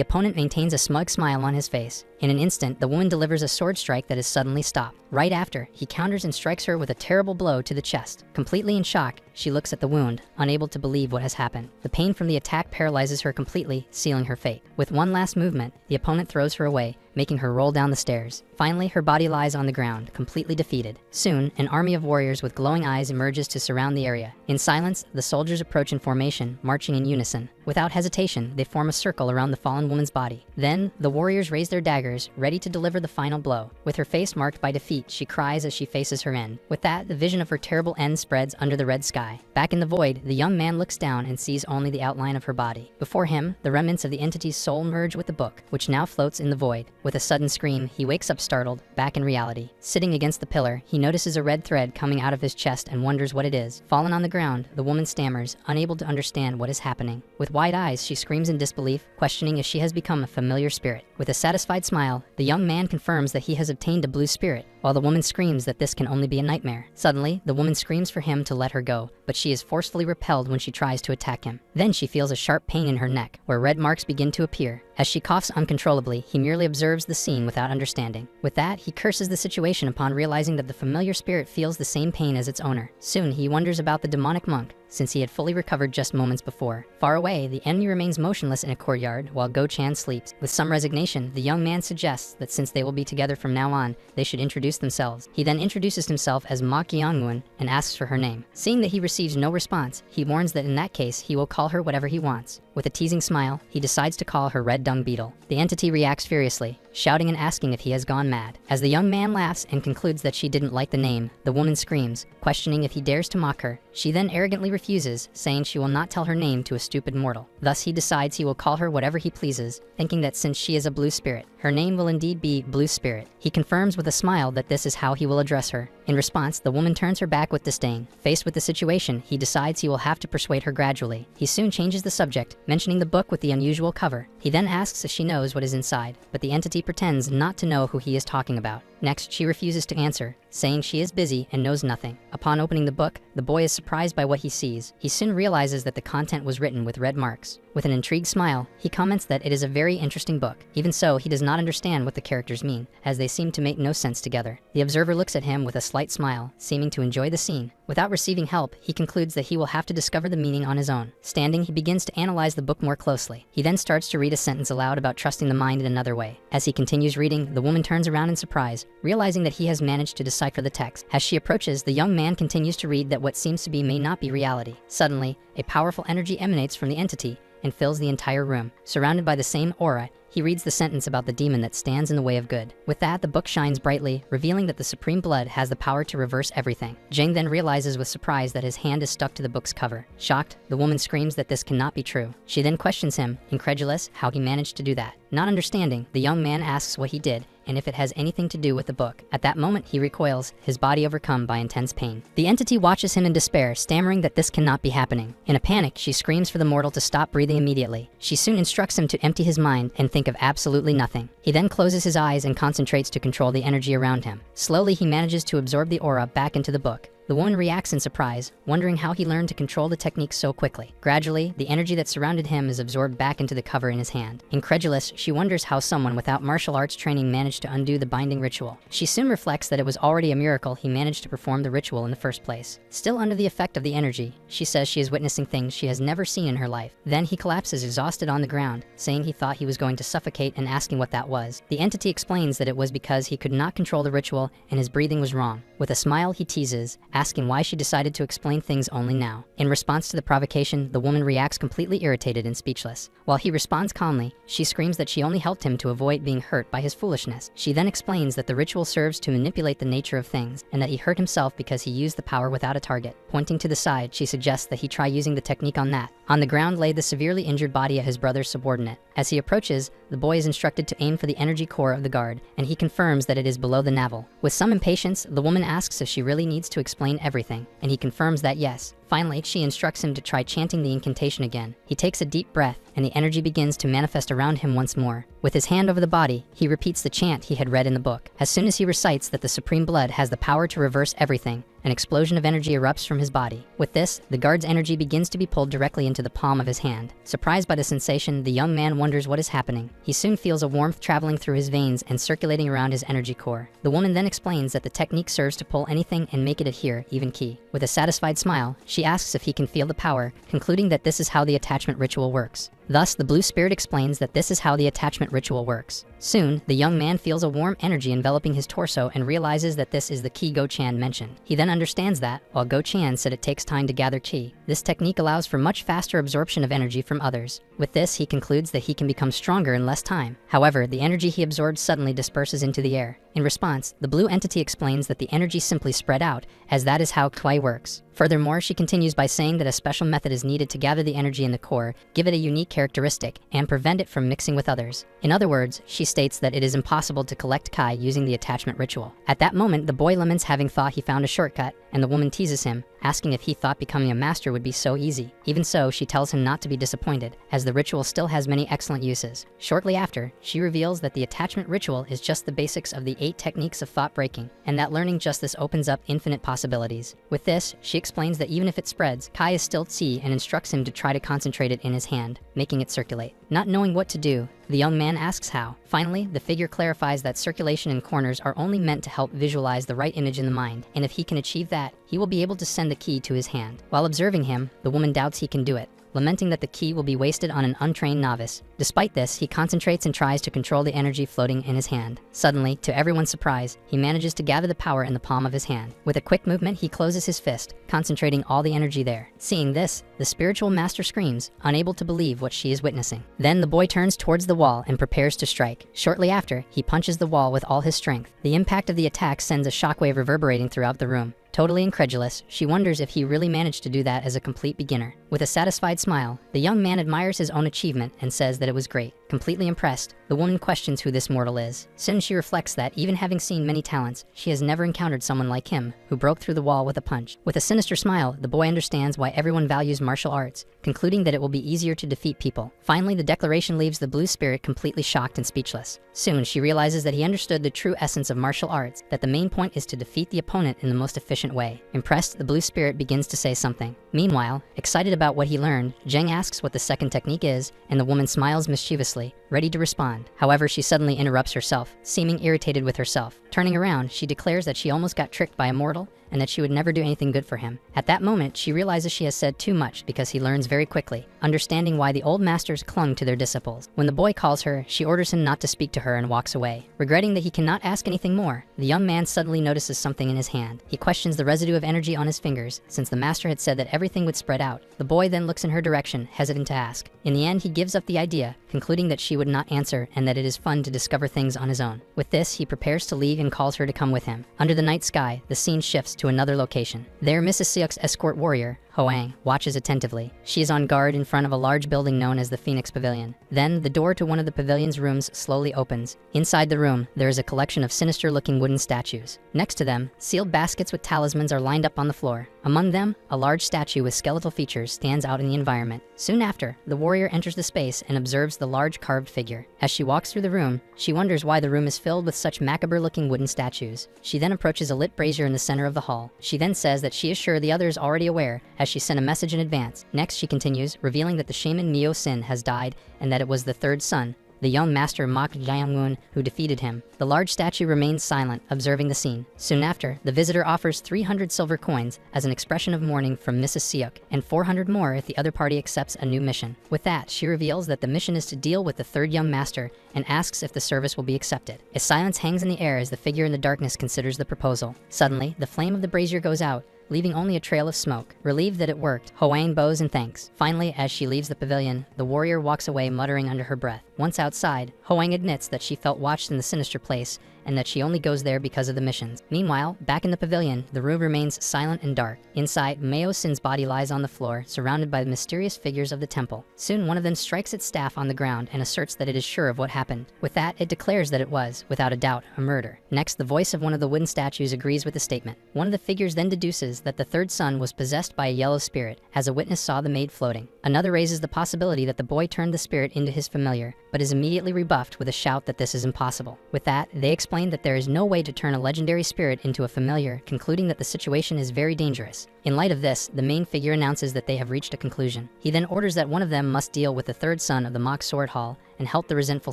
opponent maintains a smug smile on his face. In an instant, the woman delivers a sword strike that is suddenly stopped. Right after, he counters and strikes her with a terrible blow to the chest. Completely in shock, she looks at the wound, unable to believe what has happened. The pain from the attack paralyzes her completely, sealing her fate. With one last movement, the opponent throws her away, making her roll down the stairs. Finally, her body lies on the ground, completely defeated. Soon, an army of warriors with glowing eyes emerges to surround the area. In silence, the soldiers approach in formation, marching in unison. Without hesitation, they form a circle around the fallen woman's body. Then, the warriors raise their daggers, ready to deliver the final blow. With her face marked by defeat, she cries as she faces her end. With that, the vision of her terrible end spreads under the red sky. Back in the void, the young man looks down and sees only the outline of her body. Before him, the remnants of the entity's soul merge with the book, which now floats in the void. With a sudden scream, he wakes up startled, back in reality. Sitting against the pillar, he notices a red thread coming out of his chest and wonders what it is. Fallen on the ground, the woman stammers, unable to understand what is happening. With wide eyes, she screams in disbelief, questioning if she has become a familiar spirit. With a satisfied smile, the young man confirms that he has obtained a blue spirit, while the woman screams that this can only be a nightmare. Suddenly, the woman screams for him to let her go, but she is forcefully repelled when she tries to attack him. Then she feels a sharp pain in her neck, where red marks begin to appear. As she coughs uncontrollably, he merely observes the scene without understanding. With that, he curses the situation upon realizing that the familiar spirit feels the same pain as its owner. Soon, he wonders about the demonic monk, since he had fully recovered just moments before. Far away, the enemy remains motionless in a courtyard while Go-chan sleeps. With some resignation, the young man suggests that since they will be together from now on, they should introduce themselves. He then introduces himself as Ma Kyung-won and asks for her name. Seeing that he receives no response, he warns that in that case, he will call her whatever he wants. With a teasing smile, he decides to call her Red Dung Beetle. The entity reacts furiously, shouting and asking if he has gone mad. As the young man laughs and concludes that she didn't like the name, the woman screams, questioning if he dares to mock her. She then arrogantly refuses, saying she will not tell her name to a stupid mortal. Thus he decides he will call her whatever he pleases, thinking that since she is a blue spirit, her name will indeed be Blue Spirit. He confirms with a smile that this is how he will address her. In response, the woman turns her back with disdain. Faced with the situation, he decides he will have to persuade her gradually. He soon changes the subject, mentioning the book with the unusual cover. He then asks if she knows what is inside, but the entity pretends not to know who he is talking about. Next, she refuses to answer, saying she is busy and knows nothing. Upon opening the book, the boy is surprised by what he sees. He soon realizes that the content was written with red marks. With an intrigued smile, he comments that it is a very interesting book. Even so, he does not understand what the characters mean, as they seem to make no sense together. The observer looks at him with a slight smile, seeming to enjoy the scene. Without receiving help, he concludes that he will have to discover the meaning on his own. Standing, he begins to analyze the book more closely. He then starts to read a sentence aloud about trusting the mind in another way. As he continues reading, the woman turns around in surprise, realizing that he has managed to decipher the text. As she approaches, the young man continues to read that what seems to be may not be reality. Suddenly, a powerful energy emanates from the entity and fills the entire room. Surrounded by the same aura, he reads the sentence about the demon that stands in the way of good. With that, the book shines brightly, revealing that the Supreme Blood has the power to reverse everything. Jing then realizes with surprise that his hand is stuck to the book's cover. Shocked, the woman screams that this cannot be true. She then questions him, incredulous, how he managed to do that. Not understanding, the young man asks what he did and if it has anything to do with the book. At that moment, he recoils, his body overcome by intense pain. The entity watches him in despair, stammering that this cannot be happening. In a panic, she screams for the mortal to stop breathing immediately. She soon instructs him to empty his mind and think of absolutely nothing. He then closes his eyes and concentrates to control the energy around him. Slowly, he manages to absorb the aura back into the book. The woman reacts in surprise, wondering how he learned to control the technique so quickly. Gradually, the energy that surrounded him is absorbed back into the cover in his hand. Incredulous, she wonders how someone without martial arts training managed to undo the binding ritual. She soon reflects that it was already a miracle he managed to perform the ritual in the first place. Still under the effect of the energy, she says she is witnessing things she has never seen in her life. Then he collapses exhausted on the ground, saying he thought he was going to suffocate and asking what that was. The entity explains that it was because he could not control the ritual and his breathing was wrong. With a smile, he teases, asking why she decided to explain things only now. In response to the provocation, the woman reacts completely irritated and speechless. While he responds calmly, she screams that she only helped him to avoid being hurt by his foolishness. She then explains that the ritual serves to manipulate the nature of things, and that he hurt himself because he used the power without a target. Pointing to the side, she suggests that he try using the technique on that. On the ground lay the severely injured body of his brother's subordinate. As he approaches, the boy is instructed to aim for the energy core of the guard, and he confirms that it is below the navel. With some impatience, the woman asks if she really needs to explain everything, and he confirms that yes. Finally, she instructs him to try chanting the incantation again. He takes a deep breath, and the energy begins to manifest around him once more. With his hand over the body, he repeats the chant he had read in the book. As soon as he recites that the Supreme Blood has the power to reverse everything, an explosion of energy erupts from his body. With this, the guard's energy begins to be pulled directly into the palm of his hand. Surprised by the sensation, the young man wonders what is happening. He soon feels a warmth traveling through his veins and circulating around his energy core. The woman then explains that the technique serves to pull anything and make it adhere, even ki. With a satisfied smile, she asks if he can feel the power, concluding that this is how the attachment ritual works. Thus, the blue spirit explains that this is how the attachment ritual works. Soon, the young man feels a warm energy enveloping his torso and realizes that this is the Ki Go-chan mentioned. He then understands that, while Go-chan said it takes time to gather Ki, this technique allows for much faster absorption of energy from others. With this, he concludes that he can become stronger in less time. However, the energy he absorbs suddenly disperses into the air. In response, the blue entity explains that the energy simply spread out, as that is how Kwai works. Furthermore, she continues by saying that a special method is needed to gather the energy in the core, give it a unique characteristic, and prevent it from mixing with others. In other words, she states that it is impossible to collect Kai using the attachment ritual. At that moment, the boy laments having thought he found a shortcut, and the woman teases him, asking if he thought becoming a master would be so easy. Even so, she tells him not to be disappointed, as the ritual still has many excellent uses. Shortly after, she reveals that the attachment ritual is just the basics of the 8 techniques of thought breaking, and that learning just this opens up infinite possibilities. With this, she explains that even if it spreads, Kai is still Qi and instructs him to try to concentrate it in his hand, making it circulate. Not knowing what to do, the young man asks how. Finally, the figure clarifies that circulation in corners are only meant to help visualize the right image in the mind, and if he can achieve that, he will be able to send the key to his hand. While observing him, the woman doubts he can do it, lamenting that the key will be wasted on an untrained novice. Despite this, he concentrates and tries to control the energy floating in his hand. Suddenly, to everyone's surprise, he manages to gather the power in the palm of his hand. With a quick movement, he closes his fist, concentrating all the energy there. Seeing this, the spiritual master screams, unable to believe what she is witnessing. Then the boy turns towards the wall and prepares to strike. Shortly after, he punches the wall with all his strength. The impact of the attack sends a shockwave reverberating throughout the room. Totally incredulous, she wonders if he really managed to do that as a complete beginner. With a satisfied smile, the young man admires his own achievement and says that it was great. Completely impressed, the woman questions who this mortal is. Soon she reflects that, even having seen many talents, she has never encountered someone like him, who broke through the wall with a punch. With a sinister smile, the boy understands why everyone values martial arts, concluding that it will be easier to defeat people. Finally, the declaration leaves the blue spirit completely shocked and speechless. Soon, she realizes that he understood the true essence of martial arts, that the main point is to defeat the opponent in the most efficient way. Impressed, the blue spirit begins to say something. Meanwhile, excited about what he learned, Zheng asks what the second technique is, and the woman smiles mischievously, ready to respond. However, she suddenly interrupts herself, seeming irritated with herself. Turning around, she declares that she almost got tricked by a mortal, and that she would never do anything good for him. At that moment, she realizes she has said too much because he learns very quickly, understanding why the old masters clung to their disciples. When the boy calls her, she orders him not to speak to her and walks away. Regretting that he cannot ask anything more, the young man suddenly notices something in his hand. He questions the residue of energy on his fingers, since the master had said that everything would spread out. The boy then looks in her direction, hesitant to ask. In the end, he gives up the idea, concluding that she would not answer and that it is fun to discover things on his own. With this, he prepares to leave and calls her to come with him. Under the night sky, the scene shifts to another location. There, Mrs. Seok's escort warrior, Hoang, watches attentively. She is on guard in front of a large building known as the Phoenix Pavilion. Then, the door to one of the pavilion's rooms slowly opens. Inside the room, there is a collection of sinister-looking wooden statues. Next to them, sealed baskets with talismans are lined up on the floor. Among them, a large statue with skeletal features stands out in the environment. Soon after, the warrior enters the space and observes the large carved figure. As she walks through the room, she wonders why the room is filled with such macabre-looking wooden statues. She then approaches a lit brazier in the center of the hall. She then says that she is sure the other is already aware, as she sent a message in advance. Next, she continues, revealing that the shaman Mio Sin has died and that it was the third son, the young master Mak Jiangwon, who defeated him. The large statue remains silent, observing the scene. Soon after, the visitor offers 300 silver coins as an expression of mourning from Mrs. Seok, and 400 more if the other party accepts a new mission. With that, she reveals that the mission is to deal with the third young master and asks if the service will be accepted. A silence hangs in the air as the figure in the darkness considers the proposal. Suddenly, the flame of the brazier goes out, leaving only a trail of smoke. Relieved that it worked, Hoang bows and thanks. Finally, as she leaves the pavilion, the warrior walks away muttering under her breath. Once outside, Hoang admits that she felt watched in the sinister place and that she only goes there because of the missions. Meanwhile, back in the pavilion, the room remains silent and dark. Inside, Meo Sin's body lies on the floor, surrounded by the mysterious figures of the temple. Soon, one of them strikes its staff on the ground and asserts that it is sure of what happened. With that, it declares that it was, without a doubt, a murder. Next, the voice of one of the wooden statues agrees with the statement. One of the figures then deduces that the third son was possessed by a yellow spirit, as a witness saw the maid floating. Another raises the possibility that the boy turned the spirit into his familiar, but is immediately rebuffed with a shout that this is impossible. With that, they explain that there is no way to turn a legendary spirit into a familiar, concluding that the situation is very dangerous. In light of this, the main figure announces that they have reached a conclusion. He then orders that one of them must deal with the third son of the mock sword hall and help the resentful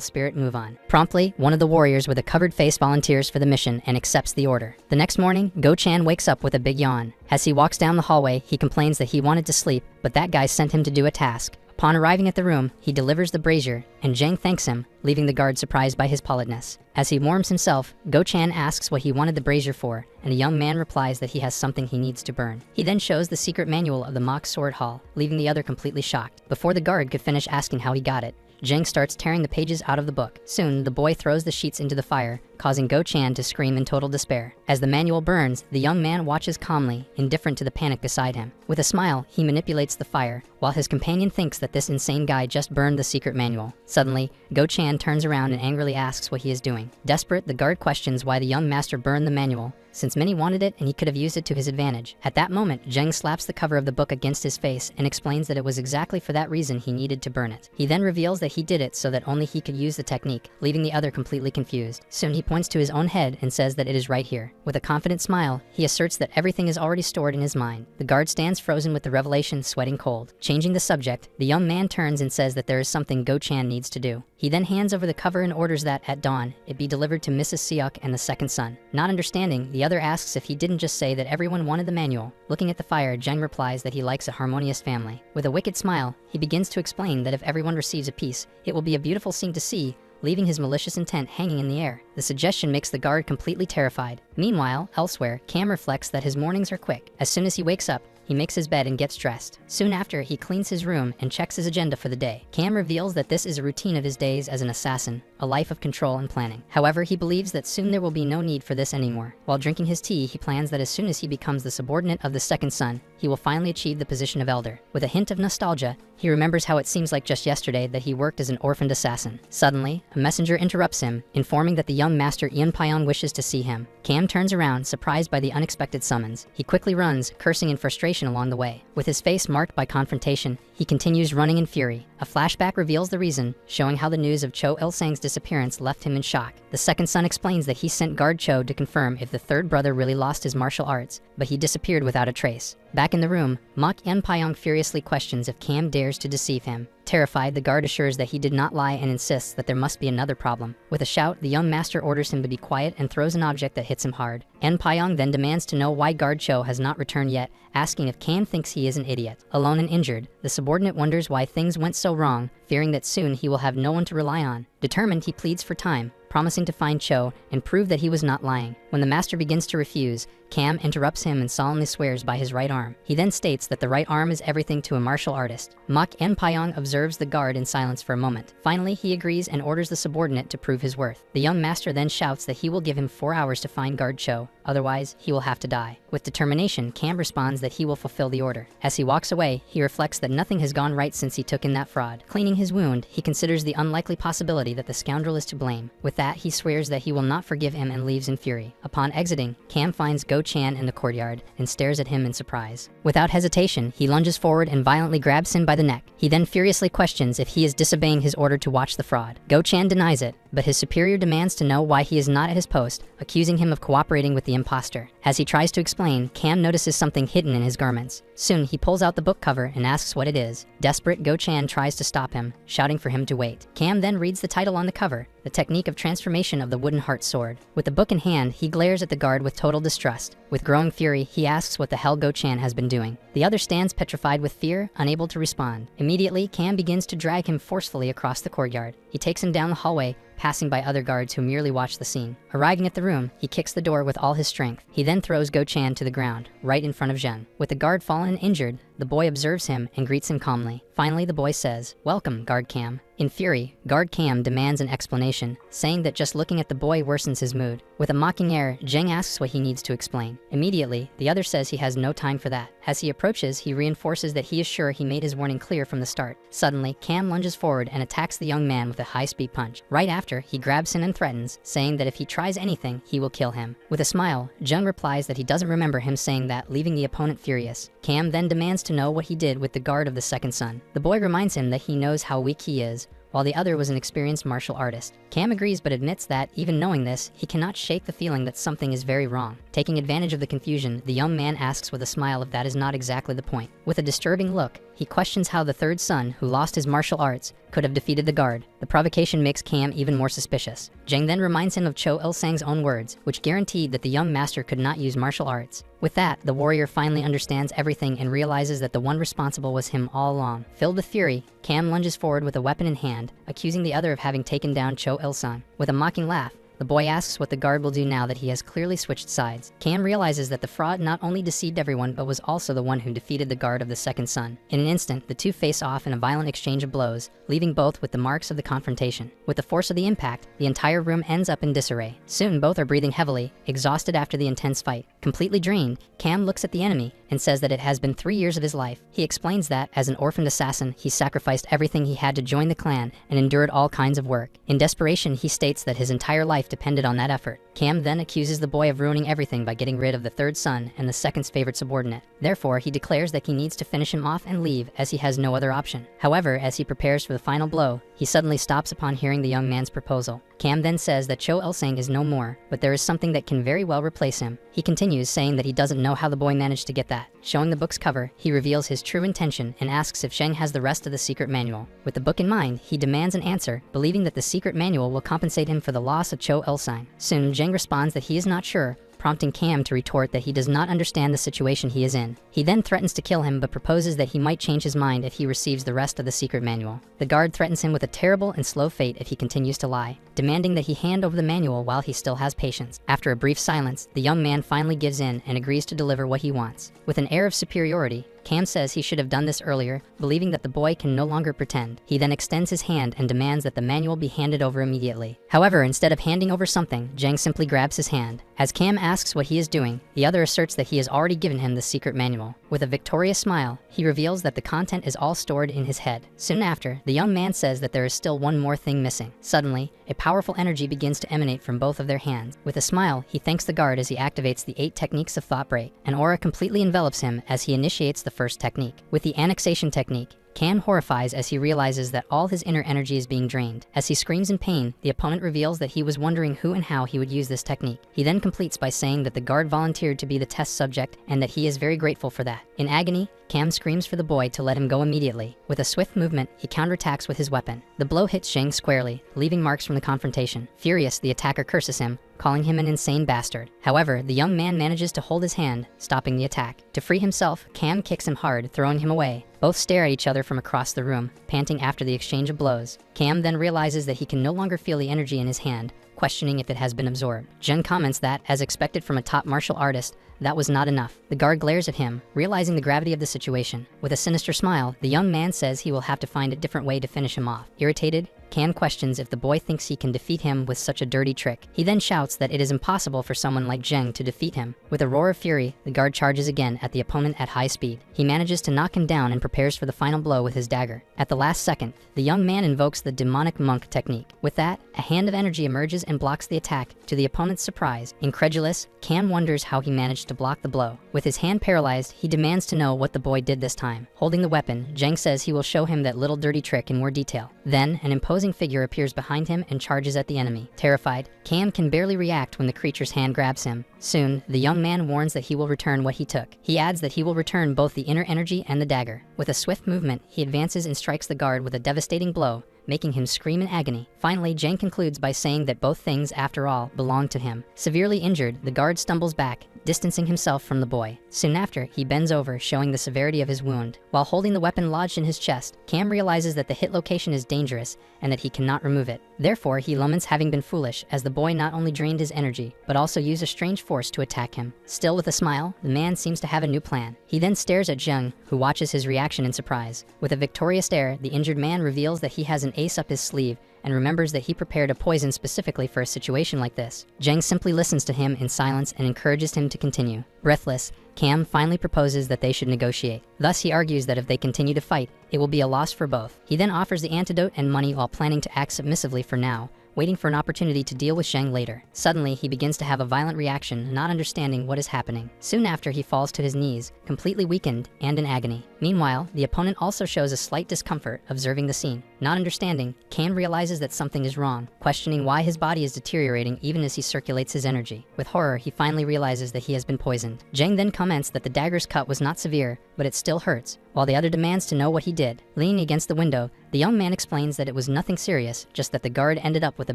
spirit move on. Promptly, one of the warriors with a covered face volunteers for the mission and accepts the order. The next morning, Go-chan wakes up with a big yawn. As he walks down the hallway, he complains that he wanted to sleep, but that guy sent him to do a task. Upon arriving at the room, he delivers the brazier, and Zhang thanks him, leaving the guard surprised by his politeness. As he warms himself, Go-chan asks what he wanted the brazier for, and the young man replies that he has something he needs to burn. He then shows the secret manual of the mock sword hall, leaving the other completely shocked. Before the guard could finish asking how he got it, Zhang starts tearing the pages out of the book. Soon, the boy throws the sheets into the fire, causing Go-chan to scream in total despair. As the manual burns, the young man watches calmly, indifferent to the panic beside him. With a smile, he manipulates the fire, while his companion thinks that this insane guy just burned the secret manual. Suddenly, Go-chan turns around and angrily asks what he is doing. Desperate, the guard questions why the young master burned the manual, since many wanted it and he could have used it to his advantage. At that moment, Zheng slaps the cover of the book against his face and explains that it was exactly for that reason he needed to burn it. He then reveals that he did it so that only he could use the technique, leaving the other completely confused. Soon he points to his own head and says that it is right here. With a confident smile, he asserts that everything is already stored in his mind. The guard stands frozen with the revelation, sweating cold. Changing the subject, the young man turns and says that there is something Go-chan needs to do. He then hands over the cover and orders that, at dawn, it be delivered to Mrs. Seok and the second son. Not understanding, the other asks if he didn't just say that everyone wanted the manual. Looking at the fire, Zheng replies that he likes a harmonious family. With a wicked smile, he begins to explain that if everyone receives a piece, it will be a beautiful scene to see, leaving his malicious intent hanging in the air. The suggestion makes the guard completely terrified. Meanwhile, elsewhere, Cam reflects that his mornings are quick. As soon as he wakes up, he makes his bed and gets dressed. Soon after, he cleans his room and checks his agenda for the day. Cam reveals that this is a routine of his days as an assassin, a life of control and planning. However, he believes that soon there will be no need for this anymore. While drinking his tea, he plans that as soon as he becomes the subordinate of the second son, he will finally achieve the position of elder. With a hint of nostalgia, he remembers how it seems like just yesterday that he worked as an orphaned assassin. Suddenly, a messenger interrupts him, informing that the young master Ian Pyong wishes to see him. Cam turns around, surprised by the unexpected summons. He quickly runs, cursing in frustration along the way. With his face marked by confrontation, he continues running in fury. A flashback reveals the reason, showing how the news of Cho Il-sang's disappearance left him in shock. The second son explains that he sent guard Cho to confirm if the third brother really lost his martial arts, but he disappeared without a trace. Back in the room, Mok Ian Pyong furiously questions if Cam dares to deceive him. Terrified, the guard assures that he did not lie and insists that there must be another problem. With a shout, the young master orders him to be quiet and throws an object that hits him hard. En Pyong then demands to know why guard Cho has not returned yet, asking if Cam thinks he is an idiot. Alone and injured, the subordinate wonders why things went so wrong, fearing that soon he will have no one to rely on. Determined, he pleads for time, promising to find Cho and prove that he was not lying. When the master begins to refuse, Cam interrupts him and solemnly swears by his right arm. He then states that the right arm is everything to a martial artist. Mok En Pyong observes the guard in silence for a moment. Finally, he agrees and orders the subordinate to prove his worth. The young master then shouts that he will give him 4 hours to find guard Cho, otherwise he will have to die. With determination, Cam responds that he will fulfill the order. As he walks away, he reflects that nothing has gone right since he took in that fraud. Cleaning his wound, he considers the unlikely possibility that the scoundrel is to blame. With that, he swears that he will not forgive him and leaves in fury. Upon exiting, Cam finds Go Chan in the courtyard and stares at him in surprise. Without hesitation, he lunges forward and violently grabs him by the neck. He then furiously questions if he is disobeying his order to watch the fraud. Go Chan denies it, but his superior demands to know why he is not at his post, accusing him of cooperating with the imposter. As he tries to explain, Cam notices something hidden in his garments. Soon, he pulls out the book cover and asks what it is. Desperate, Go Chan tries to stop him, shouting for him to wait. Cam then reads the title on the cover, The Technique of Transformation of the Wooden Heart Sword. With the book in hand, he glares at the guard with total distrust. With growing fury, he asks what the hell Go Chan has been doing. The other stands petrified with fear, unable to respond. Immediately, Cam begins to drag him forcefully across the courtyard. He takes him down the hallway, passing by other guards who merely watch the scene. Arriving at the room, he kicks the door with all his strength. He then throws Go Chan to the ground, right in front of Zhen. With the guard fallen and injured, the boy observes him and greets him calmly. Finally, the boy says, "Welcome, Guard Cam." In fury, Guard Cam demands an explanation, saying that just looking at the boy worsens his mood. With a mocking air, Zheng asks what he needs to explain. Immediately, the other says he has no time for that. As he approaches, he reinforces that he is sure he made his warning clear from the start. Suddenly, Cam lunges forward and attacks the young man with a high-speed punch. Right after, he grabs him and threatens, saying that if he tries anything, he will kill him. With a smile, Zheng replies that he doesn't remember him saying that, leaving the opponent furious. Cam then demands to know what he did with the guard of the second son. The boy reminds him that he knows how weak he is, while the other was an experienced martial artist. Cam agrees but admits that, even knowing this, he cannot shake the feeling that something is very wrong. Taking advantage of the confusion, the young man asks with a smile if that is not exactly the point. With a disturbing look, he questions how the third son, who lost his martial arts, could have defeated the guard. The provocation makes Cam even more suspicious. Zheng then reminds him of Cho Il-sang's own words, which guaranteed that the young master could not use martial arts. With that, the warrior finally understands everything and realizes that the one responsible was him all along. Filled with fury, Cam lunges forward with a weapon in hand, accusing the other of having taken down Cho Il-sung. With a mocking laugh, the boy asks what the guard will do now that he has clearly switched sides. Cam realizes that the fraud not only deceived everyone but was also the one who defeated the guard of the second son. In an instant, the two face off in a violent exchange of blows, leaving both with the marks of the confrontation. With the force of the impact, the entire room ends up in disarray. Soon, both are breathing heavily, exhausted after the intense fight. Completely drained, Cam looks at the enemy and says that it has been 3 years of his life. He explains that, as an orphaned assassin, he sacrificed everything he had to join the clan and endured all kinds of work. In desperation, he states that his entire life depended on that effort. Cam then accuses the boy of ruining everything by getting rid of the third son and the second's favorite subordinate. Therefore, he declares that he needs to finish him off and leave, as he has no other option. However, as he prepares for the final blow, he suddenly stops upon hearing the young man's proposal. Cam then says that Cho Il-sung is no more, but there is something that can very well replace him. He continues, saying that he doesn't know how the boy managed to get that. Showing the book's cover, he reveals his true intention and asks if Zheng has the rest of the secret manual. With the book in mind, he demands an answer, believing that the secret manual will compensate him for the loss of Cho Il-sung. Soon, Zheng responds that he is not sure, prompting Cam to retort that he does not understand the situation he is in. He then threatens to kill him but proposes that he might change his mind if he receives the rest of the secret manual. The guard threatens him with a terrible and slow fate if he continues to lie, demanding that he hand over the manual while he still has patience. After a brief silence, the young man finally gives in and agrees to deliver what he wants. With an air of superiority, Cam says he should have done this earlier, believing that the boy can no longer pretend. He then extends his hand and demands that the manual be handed over immediately. However, instead of handing over something, Jang simply grabs his hand. As Cam asks what he is doing, the other asserts that he has already given him the secret manual. With a victorious smile, he reveals that the content is all stored in his head. Soon after, the young man says that there is still one more thing missing. Suddenly, a powerful energy begins to emanate from both of their hands. With a smile, he thanks the guard as he activates the 8 techniques of thought break. An aura completely envelops him as he initiates the first technique. With the annexation technique, Cam horrifies as he realizes that all his inner energy is being drained. As he screams in pain, the opponent reveals that he was wondering who and how he would use this technique. He then completes by saying that the guard volunteered to be the test subject and that he is very grateful for that. In agony, Cam screams for the boy to let him go immediately. With a swift movement, he counterattacks with his weapon. The blow hits Zhang squarely, leaving marks from the confrontation. Furious, the attacker curses him, calling him an insane bastard. However, the young man manages to hold his hand, stopping the attack. To free himself, Cam kicks him hard, throwing him away. Both stare at each other from across the room, panting after the exchange of blows. Cam then realizes that he can no longer feel the energy in his hand, questioning if it has been absorbed. Jen comments that, as expected from a top martial artist, that was not enough. The guard glares at him, realizing the gravity of the situation. With a sinister smile, the young man says he will have to find a different way to finish him off. Irritated, Cam questions if the boy thinks he can defeat him with such a dirty trick. He then shouts that it is impossible for someone like Zheng to defeat him. With a roar of fury, the guard charges again at the opponent at high speed. He manages to knock him down and prepares for the final blow with his dagger. At the last second, the young man invokes the demonic monk technique. With that, a hand of energy emerges and blocks the attack. To the opponent's surprise, incredulous, Cam wonders how he managed to block the blow. With his hand paralyzed, he demands to know what the boy did this time. Holding the weapon, Zheng says he will show him that little dirty trick in more detail. Then, an imposing figure appears behind him and charges at the enemy. Terrified, Cam can barely react when the creature's hand grabs him. Soon, the young man warns that he will return what he took. He adds that he will return both the inner energy and the dagger. With a swift movement, he advances and strikes the guard with a devastating blow, making him scream in agony. Finally, Jang concludes by saying that both things, after all, belong to him. Severely injured, the guard stumbles back, distancing himself from the boy. Soon after, he bends over, showing the severity of his wound. While holding the weapon lodged in his chest, Cam realizes that the hit location is dangerous and that he cannot remove it. Therefore, he laments having been foolish, as the boy not only drained his energy, but also used a strange force to attack him. Still with a smile, the man seems to have a new plan. He then stares at Zheng, who watches his reaction in surprise. With a victorious stare, the injured man reveals that he has an ace up his sleeve and remembers that he prepared a poison specifically for a situation like this. Zheng simply listens to him in silence and encourages him to continue. Breathless, Cam finally proposes that they should negotiate. Thus, he argues that if they continue to fight, it will be a loss for both. He then offers the antidote and money while planning to act submissively for now, waiting for an opportunity to deal with Zheng later. Suddenly, he begins to have a violent reaction, not understanding what is happening. Soon after, he falls to his knees, completely weakened and in agony. Meanwhile, the opponent also shows a slight discomfort observing the scene. Not understanding, Cam realizes that something is wrong, questioning why his body is deteriorating even as he circulates his energy. With horror, he finally realizes that he has been poisoned. Zheng then comments that the dagger's cut was not severe, but it still hurts, while the other demands to know what he did. Leaning against the window, the young man explains that it was nothing serious, just that the guard ended up with a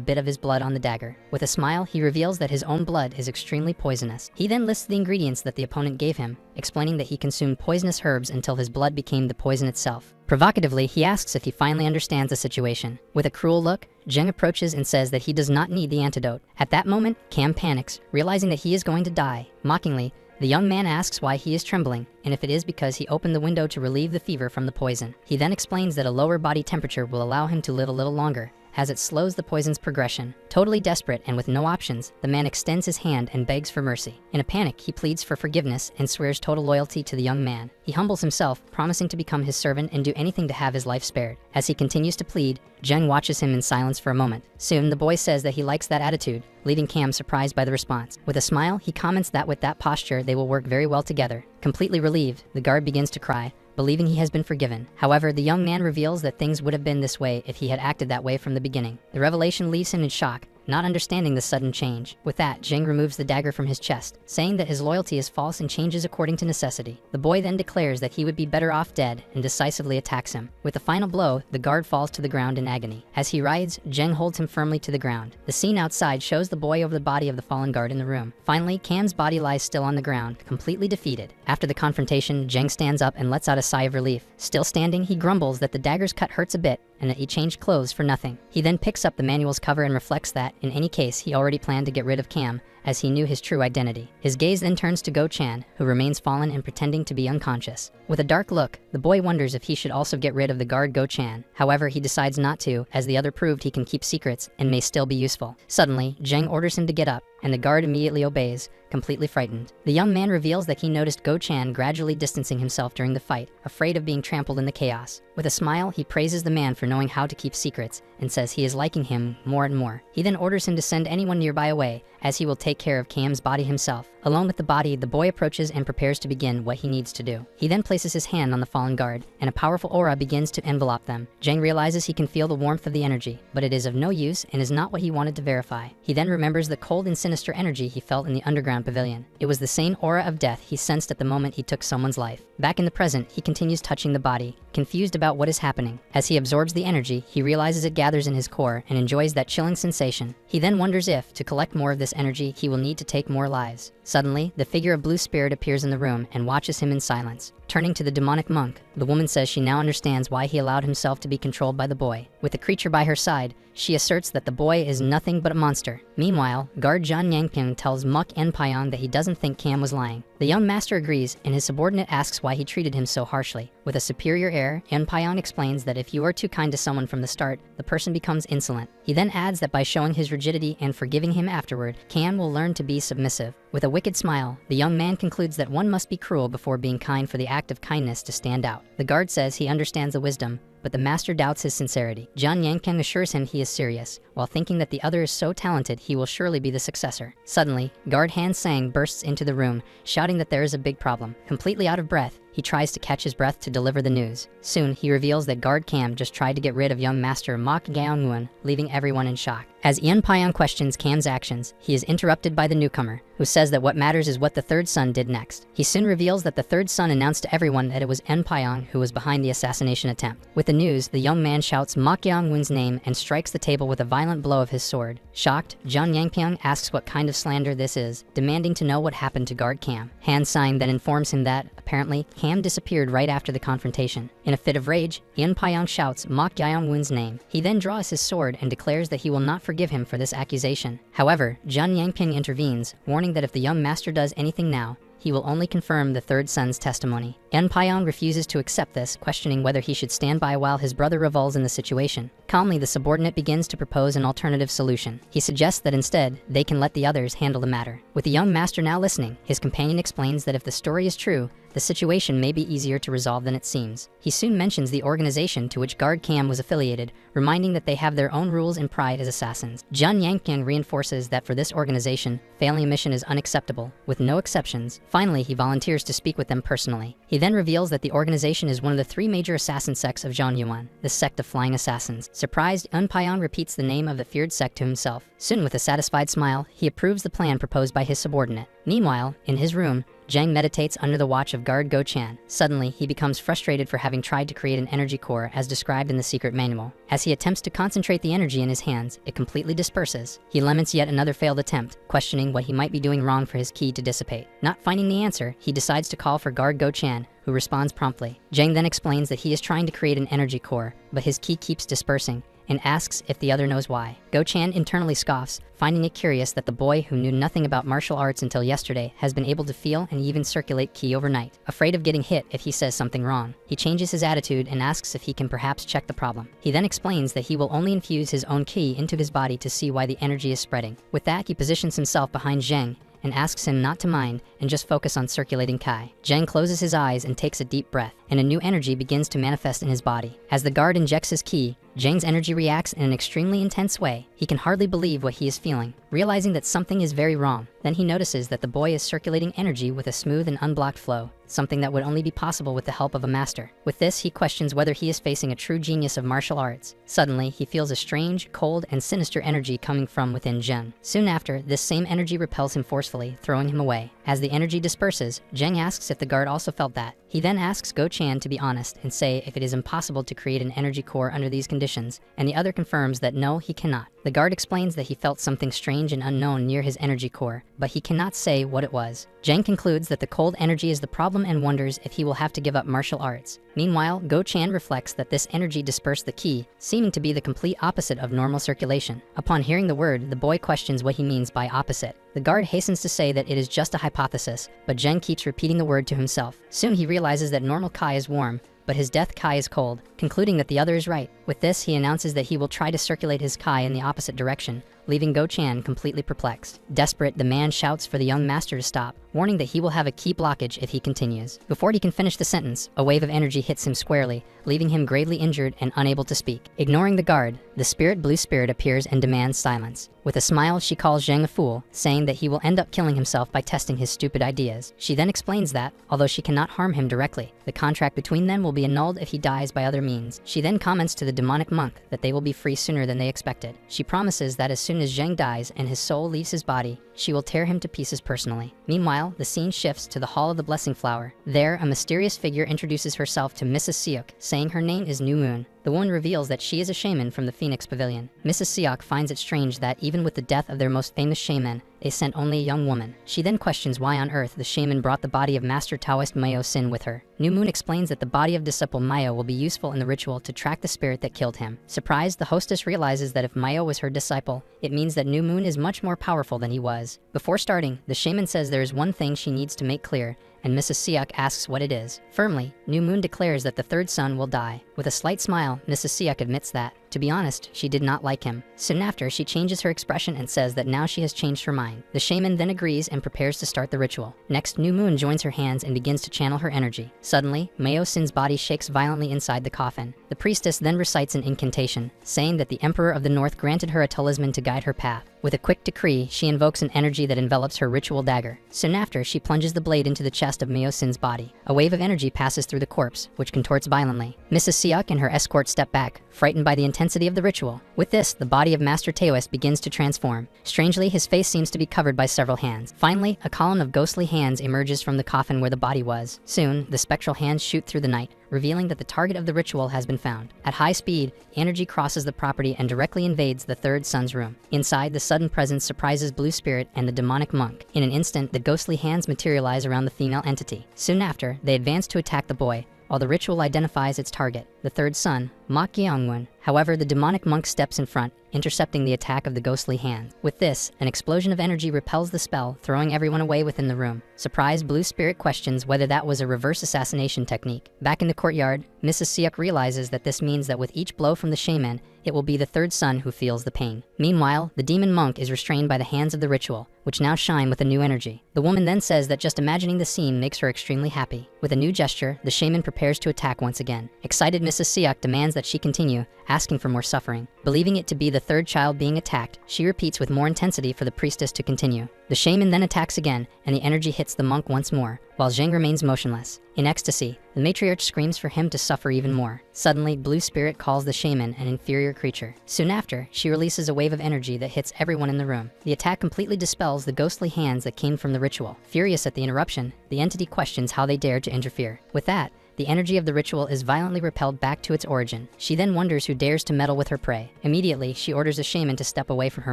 bit of his blood on the dagger. With a smile, he reveals that his own blood is extremely poisonous. He then lists the ingredients that the opponent gave him, explaining that he consumed poisonous herbs until his blood became the poison itself. Provocatively, he asks if he finally understands the situation. With a cruel look, Zheng approaches and says that he does not need the antidote. At that moment, Cam panics, realizing that he is going to die. Mockingly, the young man asks why he is trembling, and if it is because he opened the window to relieve the fever from the poison. He then explains that a lower body temperature will allow him to live a little longer, as it slows the poison's progression. Totally desperate and with no options, the man extends his hand and begs for mercy. In a panic, he pleads for forgiveness and swears total loyalty to the young man. He humbles himself, promising to become his servant and do anything to have his life spared. As he continues to plead, Zheng watches him in silence for a moment. Soon, the boy says that he likes that attitude, leaving Cam surprised by the response. With a smile, he comments that with that posture, they will work very well together. Completely relieved, the guard begins to cry, believing he has been forgiven. However, the young man reveals that things would have been this way if he had acted that way from the beginning. The revelation leaves him in shock, not understanding the sudden change. With that, Zheng removes the dagger from his chest, saying that his loyalty is false and changes according to necessity. The boy then declares that he would be better off dead and decisively attacks him. With the final blow, the guard falls to the ground in agony. As he writhes, Zheng holds him firmly to the ground. The scene outside shows the boy over the body of the fallen guard in the room. Finally, Cam's body lies still on the ground, completely defeated. After the confrontation, Zheng stands up and lets out a sigh of relief. Still standing, he grumbles that the dagger's cut hurts a bit, and that he changed clothes for nothing. He then picks up the manual's cover and reflects that, in any case, he already planned to get rid of Cam, as he knew his true identity. His gaze then turns to Go-chan, who remains fallen and pretending to be unconscious. With a dark look, the boy wonders if he should also get rid of the guard Go-chan. However, he decides not to, as the other proved he can keep secrets and may still be useful. Suddenly, Jang orders him to get up, and the guard immediately obeys, completely frightened. The young man reveals that he noticed Go-chan gradually distancing himself during the fight, afraid of being trampled in the chaos. With a smile, he praises the man for knowing how to keep secrets, and says he is liking him more and more. He then orders him to send anyone nearby away, as he will take care of Cam's body himself. Alone with the body, the boy approaches and prepares to begin what he needs to do. He then places his hand on the fallen guard, and a powerful aura begins to envelop them. Jang realizes he can feel the warmth of the energy, but it is of no use and is not what he wanted to verify. He then remembers the cold and sinister energy he felt in the underground pavilion. It was the same aura of death he sensed at the moment he took someone's life. Back in the present, he continues touching the body, confused about what is happening. As he absorbs the energy, he realizes it gathers in his core and enjoys that chilling sensation. He then wonders if, to collect more of this energy, he will need to take more lives. Suddenly, the figure of Blue Spirit appears in the room and watches him in silence. Turning to the demonic monk, the woman says she now understands why he allowed himself to be controlled by the boy. With the creature by her side, she asserts that the boy is nothing but a monster. Meanwhile, guard John Yangping tells Muk Enpyong that he doesn't think Cam was lying. The young master agrees, and his subordinate asks why he treated him so harshly. With a superior air, Enpyong explains that if you are too kind to someone from the start, the person becomes insolent. He then adds that by showing his rigidity and forgiving him afterward, Cam will learn to be submissive. With a wicked smile, the young man concludes that one must be cruel before being kind for the act of kindness to stand out. The guard says he understands the wisdom, but the master doubts his sincerity. John Yangping assures him he is serious, while thinking that the other is so talented he will surely be the successor. Suddenly, guard Han Sang bursts into the room, shouting that there is a big problem. Completely out of breath, he tries to catch his breath to deliver the news. Soon, he reveals that guard Cam just tried to get rid of young master Mok Gaongun, leaving everyone in shock. As Enpyong questions Cam's actions, he is interrupted by the newcomer, who says that what matters is what the third son did next. He soon reveals that the third son announced to everyone that it was Enpyong who was behind the assassination attempt. With the news, the young man shouts Mok Gaongun's name and strikes the table with a violent blow of his sword. Shocked, John Yangpyong asks what kind of slander this is, demanding to know what happened to guard Cam. Han Sang then informs him that, apparently, Cam disappeared right after the confrontation. In a fit of rage, Enpyong shouts Mok Gaongun's name. He then draws his sword and declares that he will not forgive him for this accusation. However, John Yangping intervenes, warning that if the young master does anything now, he will only confirm the third son's testimony. Enpyong refuses to accept this, questioning whether he should stand by while his brother revels in the situation. Calmly, the subordinate begins to propose an alternative solution. He suggests that instead, they can let the others handle the matter. With the young master now listening, his companion explains that if the story is true, the situation may be easier to resolve than it seems. He soon mentions the organization to which guard Cam was affiliated, reminding that they have their own rules and pride as assassins. John Yangping reinforces that for this organization, failing a mission is unacceptable, with no exceptions. Finally, he volunteers to speak with them personally. He then reveals that the organization is one of the 3 major assassin sects of Zhonyuan, the sect of flying assassins. Surprised, Enpyong repeats the name of the feared sect to himself. Soon, with a satisfied smile, he approves the plan proposed by his subordinate. Meanwhile, in his room, Jang meditates under the watch of guard Go-chan. Suddenly, he becomes frustrated for having tried to create an energy core as described in the secret manual. As he attempts to concentrate the energy in his hands, it completely disperses. He laments yet another failed attempt, questioning what he might be doing wrong for his ki to dissipate. Not finding the answer, he decides to call for guard Go-chan, who responds promptly. Jang then explains that he is trying to create an energy core, but his ki keeps dispersing, and asks if the other knows why. Go-chan internally scoffs, finding it curious that the boy who knew nothing about martial arts until yesterday has been able to feel and even circulate ki overnight. Afraid of getting hit if he says something wrong, he changes his attitude and asks if he can perhaps check the problem. He then explains that he will only infuse his own ki into his body to see why the energy is spreading. With that, he positions himself behind Zheng and asks him not to mind and just focus on circulating Kai. Zheng closes his eyes and takes a deep breath, and a new energy begins to manifest in his body. As the guard injects his ki, Zheng's energy reacts in an extremely intense way. He can hardly believe what he is feeling, realizing that something is very wrong. Then he notices that the boy is circulating energy with a smooth and unblocked flow, something that would only be possible with the help of a master. With this, he questions whether he is facing a true genius of martial arts. Suddenly, he feels a strange, cold, and sinister energy coming from within Zheng. Soon after, this same energy repels him forcefully, throwing him away. As the energy disperses, Zheng asks if the guard also felt that. He then asks Go-chan to be honest and say if it is impossible to create an energy core under these conditions, and the other confirms that no, he cannot. The guard explains that he felt something strange and unknown near his energy core, but he cannot say what it was. Zhang concludes that the cold energy is the problem and wonders if he will have to give up martial arts. Meanwhile, Go-chan reflects that this energy dispersed the ki, seeming to be the complete opposite of normal circulation. Upon hearing the word, the boy questions what he means by opposite. The guard hastens to say that it is just a hypothesis, but Zhang keeps repeating the word to himself. Soon he realizes that normal Kai is warm, but his death Kai is cold, concluding that the other is right. With this, he announces that he will try to circulate his Kai in the opposite direction, leaving Go-chan completely perplexed. Desperate, the man shouts for the young master to stop, warning that he will have a ki blockage if he continues. Before he can finish the sentence, a wave of energy hits him squarely, leaving him gravely injured and unable to speak. Ignoring the guard, the spirit blue spirit appears and demands silence. With a smile, she calls Zhang a fool, saying that he will end up killing himself by testing his stupid ideas. She then explains that, although she cannot harm him directly, the contract between them will be annulled if he dies by other means. She then comments to the demonic monk that they will be free sooner than they expected. She promises that as soon as Zhang dies and his soul leaves his body, she will tear him to pieces personally. Meanwhile, the scene shifts to the Hall of the Blessing Flower. There, a mysterious figure introduces herself to Mrs. Seok, saying her name is New Moon. The woman reveals that she is a shaman from the Phoenix Pavilion. Mrs. Seok finds it strange that even with the death of their most famous shaman, they sent only a young woman. She then questions why on earth the shaman brought the body of Master Taoist Mayo Sin with her. New Moon explains that the body of disciple Mayo will be useful in the ritual to track the spirit that killed him. Surprised, the hostess realizes that if Mayo was her disciple, it means that New Moon is much more powerful than he was. Before starting, the shaman says there is one thing she needs to make clear, and Mrs. Seok asks what it is. Firmly, New Moon declares that the third son will die. With a slight smile, Mrs. Seok admits that, to be honest, she did not like him. Soon after, she changes her expression and says that now she has changed her mind. The shaman then agrees and prepares to start the ritual. Next, New Moon joins her hands and begins to channel her energy. Suddenly, Mayo Sin's body shakes violently inside the coffin. The priestess then recites an incantation, saying that the Emperor of the North granted her a talisman to guide her path. With a quick decree, she invokes an energy that envelops her ritual dagger. Soon after, she plunges the blade into the chest of Mayo Sin's body. A wave of energy passes through the corpse, which contorts violently. Mrs. Seok and her escort step back, frightened by the intensity of the ritual. With this, the body of Master Taoist begins to transform. Strangely, his face seems to be covered by several hands. Finally, a column of ghostly hands emerges from the coffin where the body was. Soon, the spectral hands shoot through the night, revealing that the target of the ritual has been found. At high speed, energy crosses the property and directly invades the third son's room. Inside, the sudden presence surprises Blue Spirit and the demonic monk. In an instant, the ghostly hands materialize around the female entity. Soon after, they advance to attack the boy, while the ritual identifies its target, the third son, Ma Kyungwon. However, the demonic monk steps in front, intercepting the attack of the ghostly hands. With this, an explosion of energy repels the spell, throwing everyone away within the room. Surprised, Blue Spirit questions whether that was a reverse assassination technique. Back in the courtyard, Mrs. Seok realizes that this means that with each blow from the shaman, it will be the third son who feels the pain. Meanwhile, the demon monk is restrained by the hands of the ritual, which now shine with a new energy. The woman then says that just imagining the scene makes her extremely happy. With a new gesture, the shaman prepares to attack once again. Excited, Mrs. Seok demands that she continue, asking for more suffering. Believing it to be the third child being attacked, she repeats with more intensity for the priestess to continue. The shaman then attacks again, and the energy hits the monk once more, while Zhang remains motionless. In ecstasy, the matriarch screams for him to suffer even more. Suddenly, Blue Spirit calls the shaman an inferior creature. Soon after, she releases a wave of energy that hits everyone in the room. The attack completely dispels the ghostly hands that came from the ritual. Furious at the interruption, the entity questions how they dared to interfere. With that, the energy of the ritual is violently repelled back to its origin. She then wonders who dares to meddle with her prey. Immediately, she orders a shaman to step away from her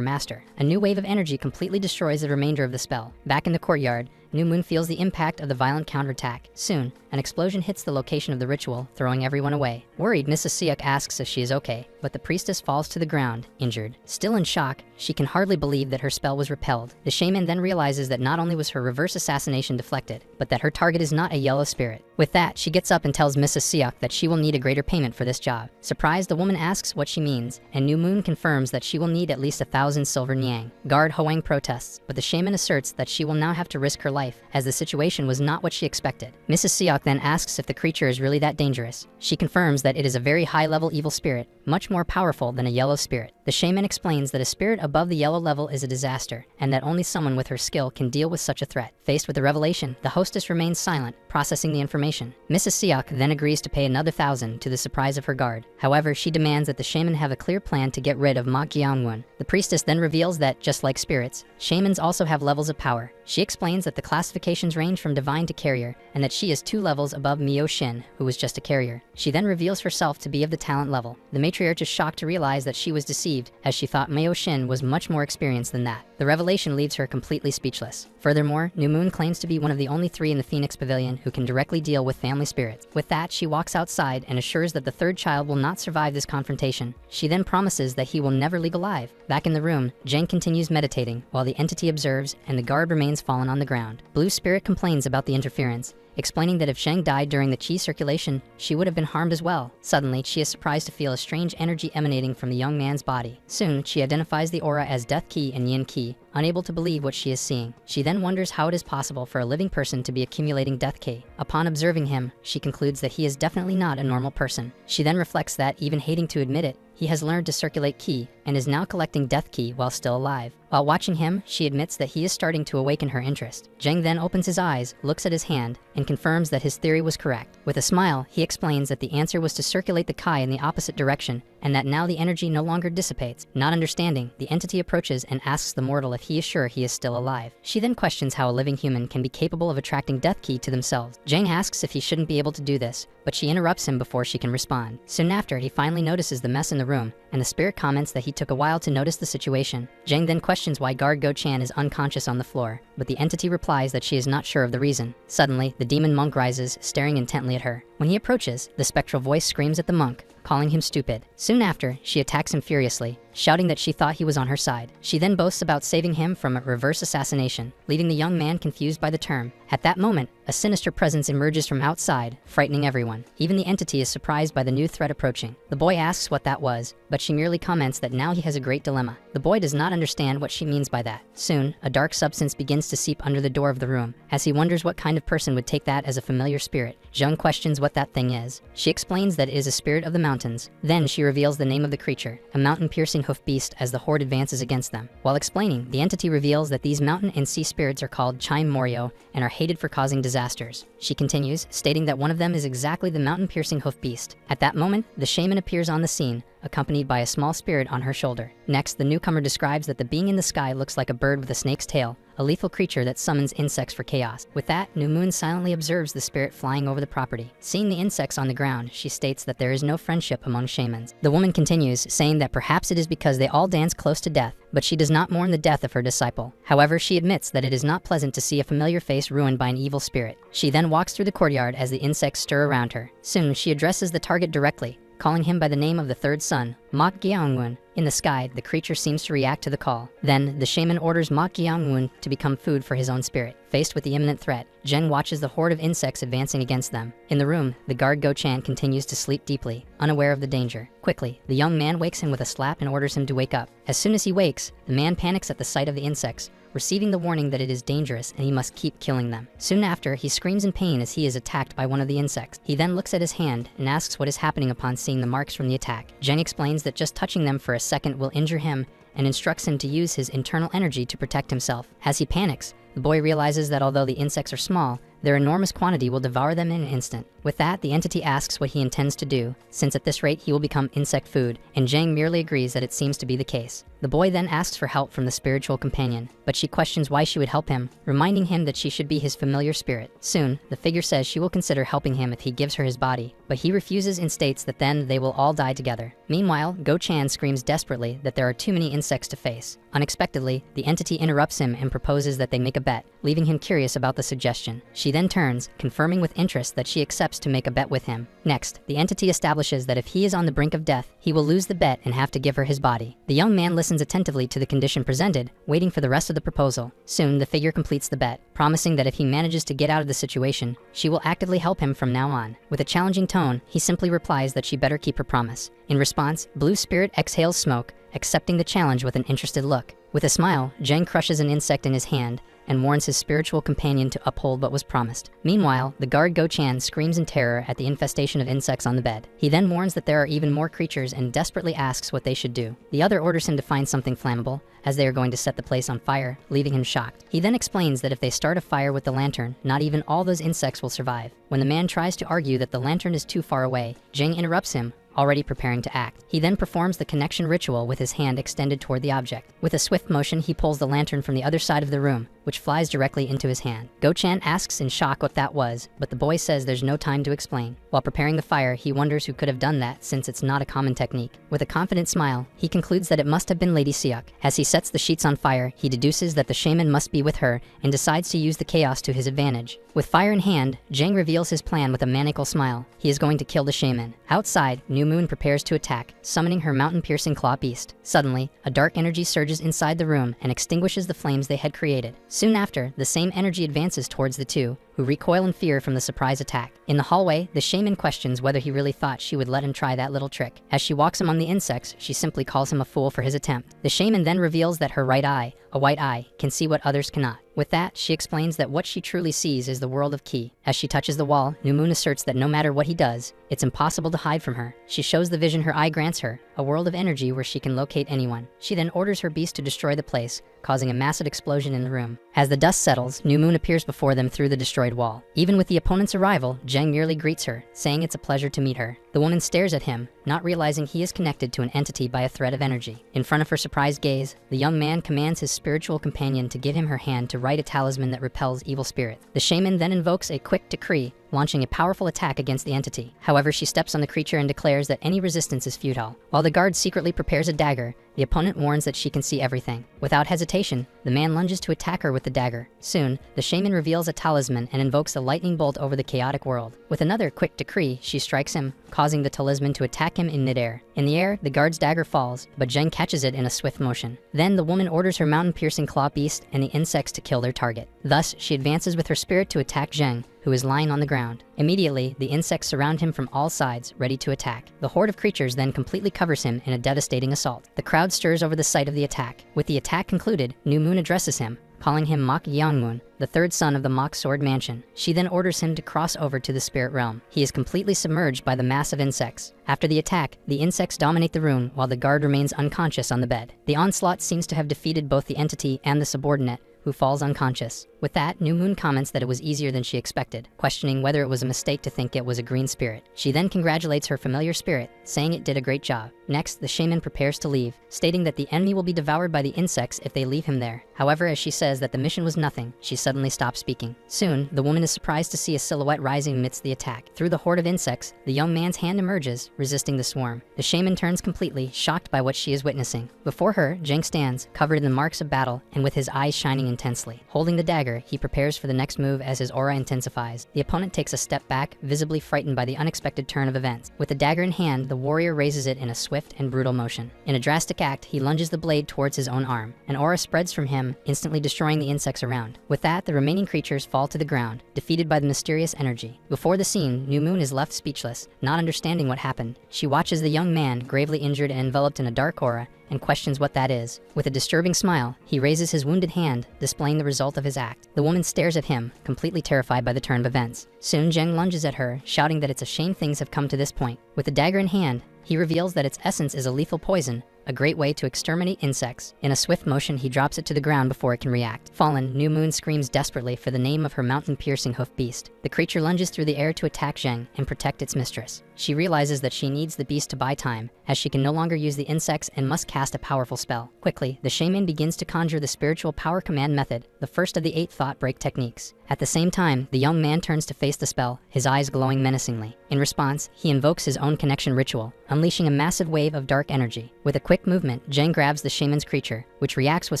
master. A new wave of energy completely destroys the remainder of the spell. Back in the courtyard, New Moon feels the impact of the violent counterattack. Soon, an explosion hits the location of the ritual, throwing everyone away. Worried, Mrs. Seok asks if she is okay, but the priestess falls to the ground, injured. Still in shock, she can hardly believe that her spell was repelled. The shaman then realizes that not only was her reverse assassination deflected, but that her target is not a yellow spirit. With that, she gets up and tells Mrs. Seok that she will need a greater payment for this job. Surprised, the woman asks what she means, and New Moon confirms that she will need at least 1,000 silver niang. Guard Hoang protests, but the shaman asserts that she will now have to risk her life, as the situation was not what she expected. Mrs. Seok then asks if the creature is really that dangerous. She confirms that it is a very high-level evil spirit, much more powerful than a yellow spirit. The shaman explains that a spirit above the yellow level is a disaster, and that only someone with her skill can deal with such a threat. Faced with the revelation, the hostess remains silent, processing the information. Mrs. Seok then agrees to pay another 1,000 to the surprise of her guard. However, she demands that the shaman have a clear plan to get rid of Ma Gyeongwon. The priestess then reveals that, just like spirits, shamans also have levels of power. She explains that the classifications range from divine to carrier, and that she is 2 levels above Mio Shin, who was just a carrier. She then reveals herself to be of the talent level. The matriarch is shocked to realize that she was deceived, as she thought Mio Shin was much more experienced than that. The revelation leaves her completely speechless. Furthermore, New Moon claims to be one of the only 3 in the Phoenix Pavilion who can directly deal with family spirits. With that, she walks outside and assures that the 3rd child will not survive this confrontation. She then promises that he will never leave alive. Back in the room, Jang continues meditating while the entity observes and the guard remains fallen on the ground. Blue Spirit complains about the interference, explaining that if Zheng died during the qi circulation, she would have been harmed as well. Suddenly, she is surprised to feel a strange energy emanating from the young man's body. Soon, she identifies the aura as Death Qi and Yin Qi, unable to believe what she is seeing. She then wonders how it is possible for a living person to be accumulating Death Qi. Upon observing him, she concludes that he is definitely not a normal person. She then reflects that, even hating to admit it, he has learned to circulate Qi and is now collecting Death Qi while still alive. While watching him, she admits that he is starting to awaken her interest. Zheng then opens his eyes, looks at his hand, and confirms that his theory was correct. With a smile, he explains that the answer was to circulate the Qi in the opposite direction, and that now the energy no longer dissipates. Not understanding, the entity approaches and asks the mortal if he is sure he is still alive. She then questions how a living human can be capable of attracting Death Qi to themselves. Zheng asks if he shouldn't be able to do this, but she interrupts him before she can respond. Soon after, he finally notices the mess in the room, and the spirit comments that he took a while to notice the situation. Zheng then questions why guard Go-chan is unconscious on the floor, but the entity replies that she is not sure of the reason. Suddenly, the demon monk rises, staring intently at her. When he approaches, the spectral voice screams at the monk, calling him stupid. Soon after, she attacks him furiously, shouting that she thought he was on her side. She then boasts about saving him from a reverse assassination, leaving the young man confused by the term. At that moment, a sinister presence emerges from outside, frightening everyone. Even the entity is surprised by the new threat approaching. The boy asks what that was, but she merely comments that now he has a great dilemma. The boy does not understand what she means by that. Soon, a dark substance begins to seep under the door of the room. As he wonders what kind of person would take that as a familiar spirit, Zheng questions what that thing is. She explains that it is a spirit of the mountains. Then she reveals the name of the creature, a mountain-piercing hoof beast, as the horde advances against them. While explaining, the entity reveals that these mountain and sea spirits are called Chime Morio and are hated for causing disasters. She continues, stating that one of them is exactly the mountain-piercing hoof beast. At that moment, the shaman appears on the scene, accompanied by a small spirit on her shoulder. Next, the newcomer describes that the being in the sky looks like a bird with a snake's tail, a lethal creature that summons insects for chaos. With that, New Moon silently observes the spirit flying over the property. Seeing the insects on the ground, she states that there is no friendship among shamans. The woman continues, saying that perhaps it is because they all dance close to death, but she does not mourn the death of her disciple. However, she admits that it is not pleasant to see a familiar face ruined by an evil spirit. She then walks through the courtyard as the insects stir around her. Soon, she addresses the target directly, calling him by the name of the 3rd son, Mok Gyeongwon. In the sky, the creature seems to react to the call. Then, the shaman orders Mok Gyeongwon to become food for his own spirit. Faced with the imminent threat, Zheng watches the horde of insects advancing against them. In the room, the guard Go-chan continues to sleep deeply, unaware of the danger. Quickly, the young man wakes him with a slap and orders him to wake up. As soon as he wakes, the man panics at the sight of the insects, receiving the warning that it is dangerous and he must keep killing them. Soon after, he screams in pain as he is attacked by one of the insects. He then looks at his hand and asks what is happening upon seeing the marks from the attack. Zheng explains that just touching them for a second will injure him and instructs him to use his internal energy to protect himself. As he panics, the boy realizes that although the insects are small, their enormous quantity will devour them in an instant. With that, the entity asks what he intends to do, since at this rate he will become insect food, and Zhang merely agrees that it seems to be the case. The boy then asks for help from the spiritual companion, but she questions why she would help him, reminding him that she should be his familiar spirit. Soon, the figure says she will consider helping him if he gives her his body, but he refuses and states that then they will all die together. Meanwhile, Go-chan screams desperately that there are too many insects to face. Unexpectedly, the entity interrupts him and proposes that they make a bet, leaving him curious about the suggestion. She then turns, confirming with interest that she accepts to make a bet with him. Next, the entity establishes that if he is on the brink of death, he will lose the bet and have to give her his body. The young man listens attentively to the condition presented, waiting for the rest of the proposal. Soon, the figure completes the bet, promising that if he manages to get out of the situation, she will actively help him from now on. With a challenging tone, he simply replies that she better keep her promise. In response, Blue Spirit exhales smoke, accepting the challenge with an interested look. With a smile, Zhang crushes an insect in his hand and warns his spiritual companion to uphold what was promised. Meanwhile, the guard Go-chan screams in terror at the infestation of insects on the bed. He then warns that there are even more creatures and desperately asks what they should do. The other orders him to find something flammable, as they are going to set the place on fire, leaving him shocked. He then explains that if they start a fire with the lantern, not even all those insects will survive. When the man tries to argue that the lantern is too far away, Zhang interrupts him, already preparing to act. He then performs the connection ritual with his hand extended toward the object. With a swift motion, he pulls the lantern from the other side of the room, which flies directly into his hand. Go-chan asks in shock what that was, but the boy says there's no time to explain. While preparing the fire, he wonders who could have done that since it's not a common technique. With a confident smile, he concludes that it must have been Lady Seok. As he sets the sheets on fire, he deduces that the shaman must be with her and decides to use the chaos to his advantage. With fire in hand, Jang reveals his plan with a maniacal smile. He is going to kill the shaman. Outside, New Moon prepares to attack, summoning her mountain-piercing claw beast. Suddenly, a dark energy surges inside the room and extinguishes the flames they had created. Soon after, the same energy advances towards the two, who recoil in fear from the surprise attack. In the hallway, the shaman questions whether he really thought she would let him try that little trick. As she walks among the insects, she simply calls him a fool for his attempt. The shaman then reveals that her right eye, a white eye, can see what others cannot. With that, she explains that what she truly sees is the world of Ki. As she touches the wall, New Moon asserts that no matter what he does, it's impossible to hide from her. She shows the vision her eye grants her, a world of energy where she can locate anyone. She then orders her beast to destroy the place, causing a massive explosion in the room. As the dust settles, New Moon appears before them through the destroyed wall. Even with the opponent's arrival, Jang merely greets her, saying it's a pleasure to meet her. The woman stares at him, not realizing he is connected to an entity by a thread of energy. In front of her surprised gaze, the young man commands his spiritual companion to give him her hand to write a talisman that repels evil spirits. The shaman then invokes a quick decree, launching a powerful attack against the entity. However, she steps on the creature and declares that any resistance is futile. While the guard secretly prepares a dagger, the opponent warns that she can see everything. Without hesitation, the man lunges to attack her with the dagger. Soon, the shaman reveals a talisman and invokes a lightning bolt over the chaotic world. With another quick decree, she strikes him, causing the talisman to attack him in midair. In the air, the guard's dagger falls, but Jeng catches it in a swift motion. Then the woman orders her mountain-piercing claw beast and the insects to kill their target. Thus, she advances with her spirit to attack Zheng, who is lying on the ground. Immediately, the insects surround him from all sides, ready to attack. The horde of creatures then completely covers him in a devastating assault. The crowd stirs over the sight of the attack. With the attack concluded, New Moon addresses him, calling him Mok Yeongmoon, the third son of the Mok Sword Mansion. She then orders him to cross over to the spirit realm. He is completely submerged by the mass of insects. After the attack, the insects dominate the room while the guard remains unconscious on the bed. The onslaught seems to have defeated both the entity and the subordinate, who falls unconscious. With that, New Moon comments that it was easier than she expected, questioning whether it was a mistake to think it was a green spirit. She then congratulates her familiar spirit, saying it did a great job. Next, the shaman prepares to leave, stating that the enemy will be devoured by the insects if they leave him there. However, as she says that the mission was nothing, she suddenly stops speaking. Soon, the woman is surprised to see a silhouette rising amidst the attack. Through the horde of insects, the young man's hand emerges, resisting the swarm. The shaman turns completely, shocked by what she is witnessing. Before her, Jeng stands, covered in the marks of battle, and with his eyes shining intensely. Holding the dagger, he prepares for the next move as his aura intensifies. The opponent takes a step back, visibly frightened by the unexpected turn of events. With the dagger in hand, the warrior raises it in a swift and brutal motion. In a drastic act, he lunges the blade towards his own arm. An aura spreads from him, instantly destroying the insects around. With that, the remaining creatures fall to the ground, defeated by the mysterious energy. Before the scene, New Moon is left speechless, not understanding what happened. She watches the young man, gravely injured and enveloped in a dark aura, and questions what that is. With a disturbing smile, he raises his wounded hand, displaying the result of his act. The woman stares at him, completely terrified by the turn of events. Soon, Jeng lunges at her, shouting that it's a shame things have come to this point. With the dagger in hand, he reveals that its essence is a lethal poison, a great way to exterminate insects. In a swift motion, he drops it to the ground before it can react. Fallen, New Moon screams desperately for the name of her mountain-piercing hoof beast. The creature lunges through the air to attack Zheng and protect its mistress. She realizes that she needs the beast to buy time, as she can no longer use the insects and must cast a powerful spell. Quickly, the shaman begins to conjure the spiritual power command method, the first of the 8 thought break techniques. At the same time, the young man turns to face the spell, his eyes glowing menacingly. In response, he invokes his own connection ritual, unleashing a massive wave of dark energy. With a quick movement, Jeng grabs the shaman's creature, which reacts with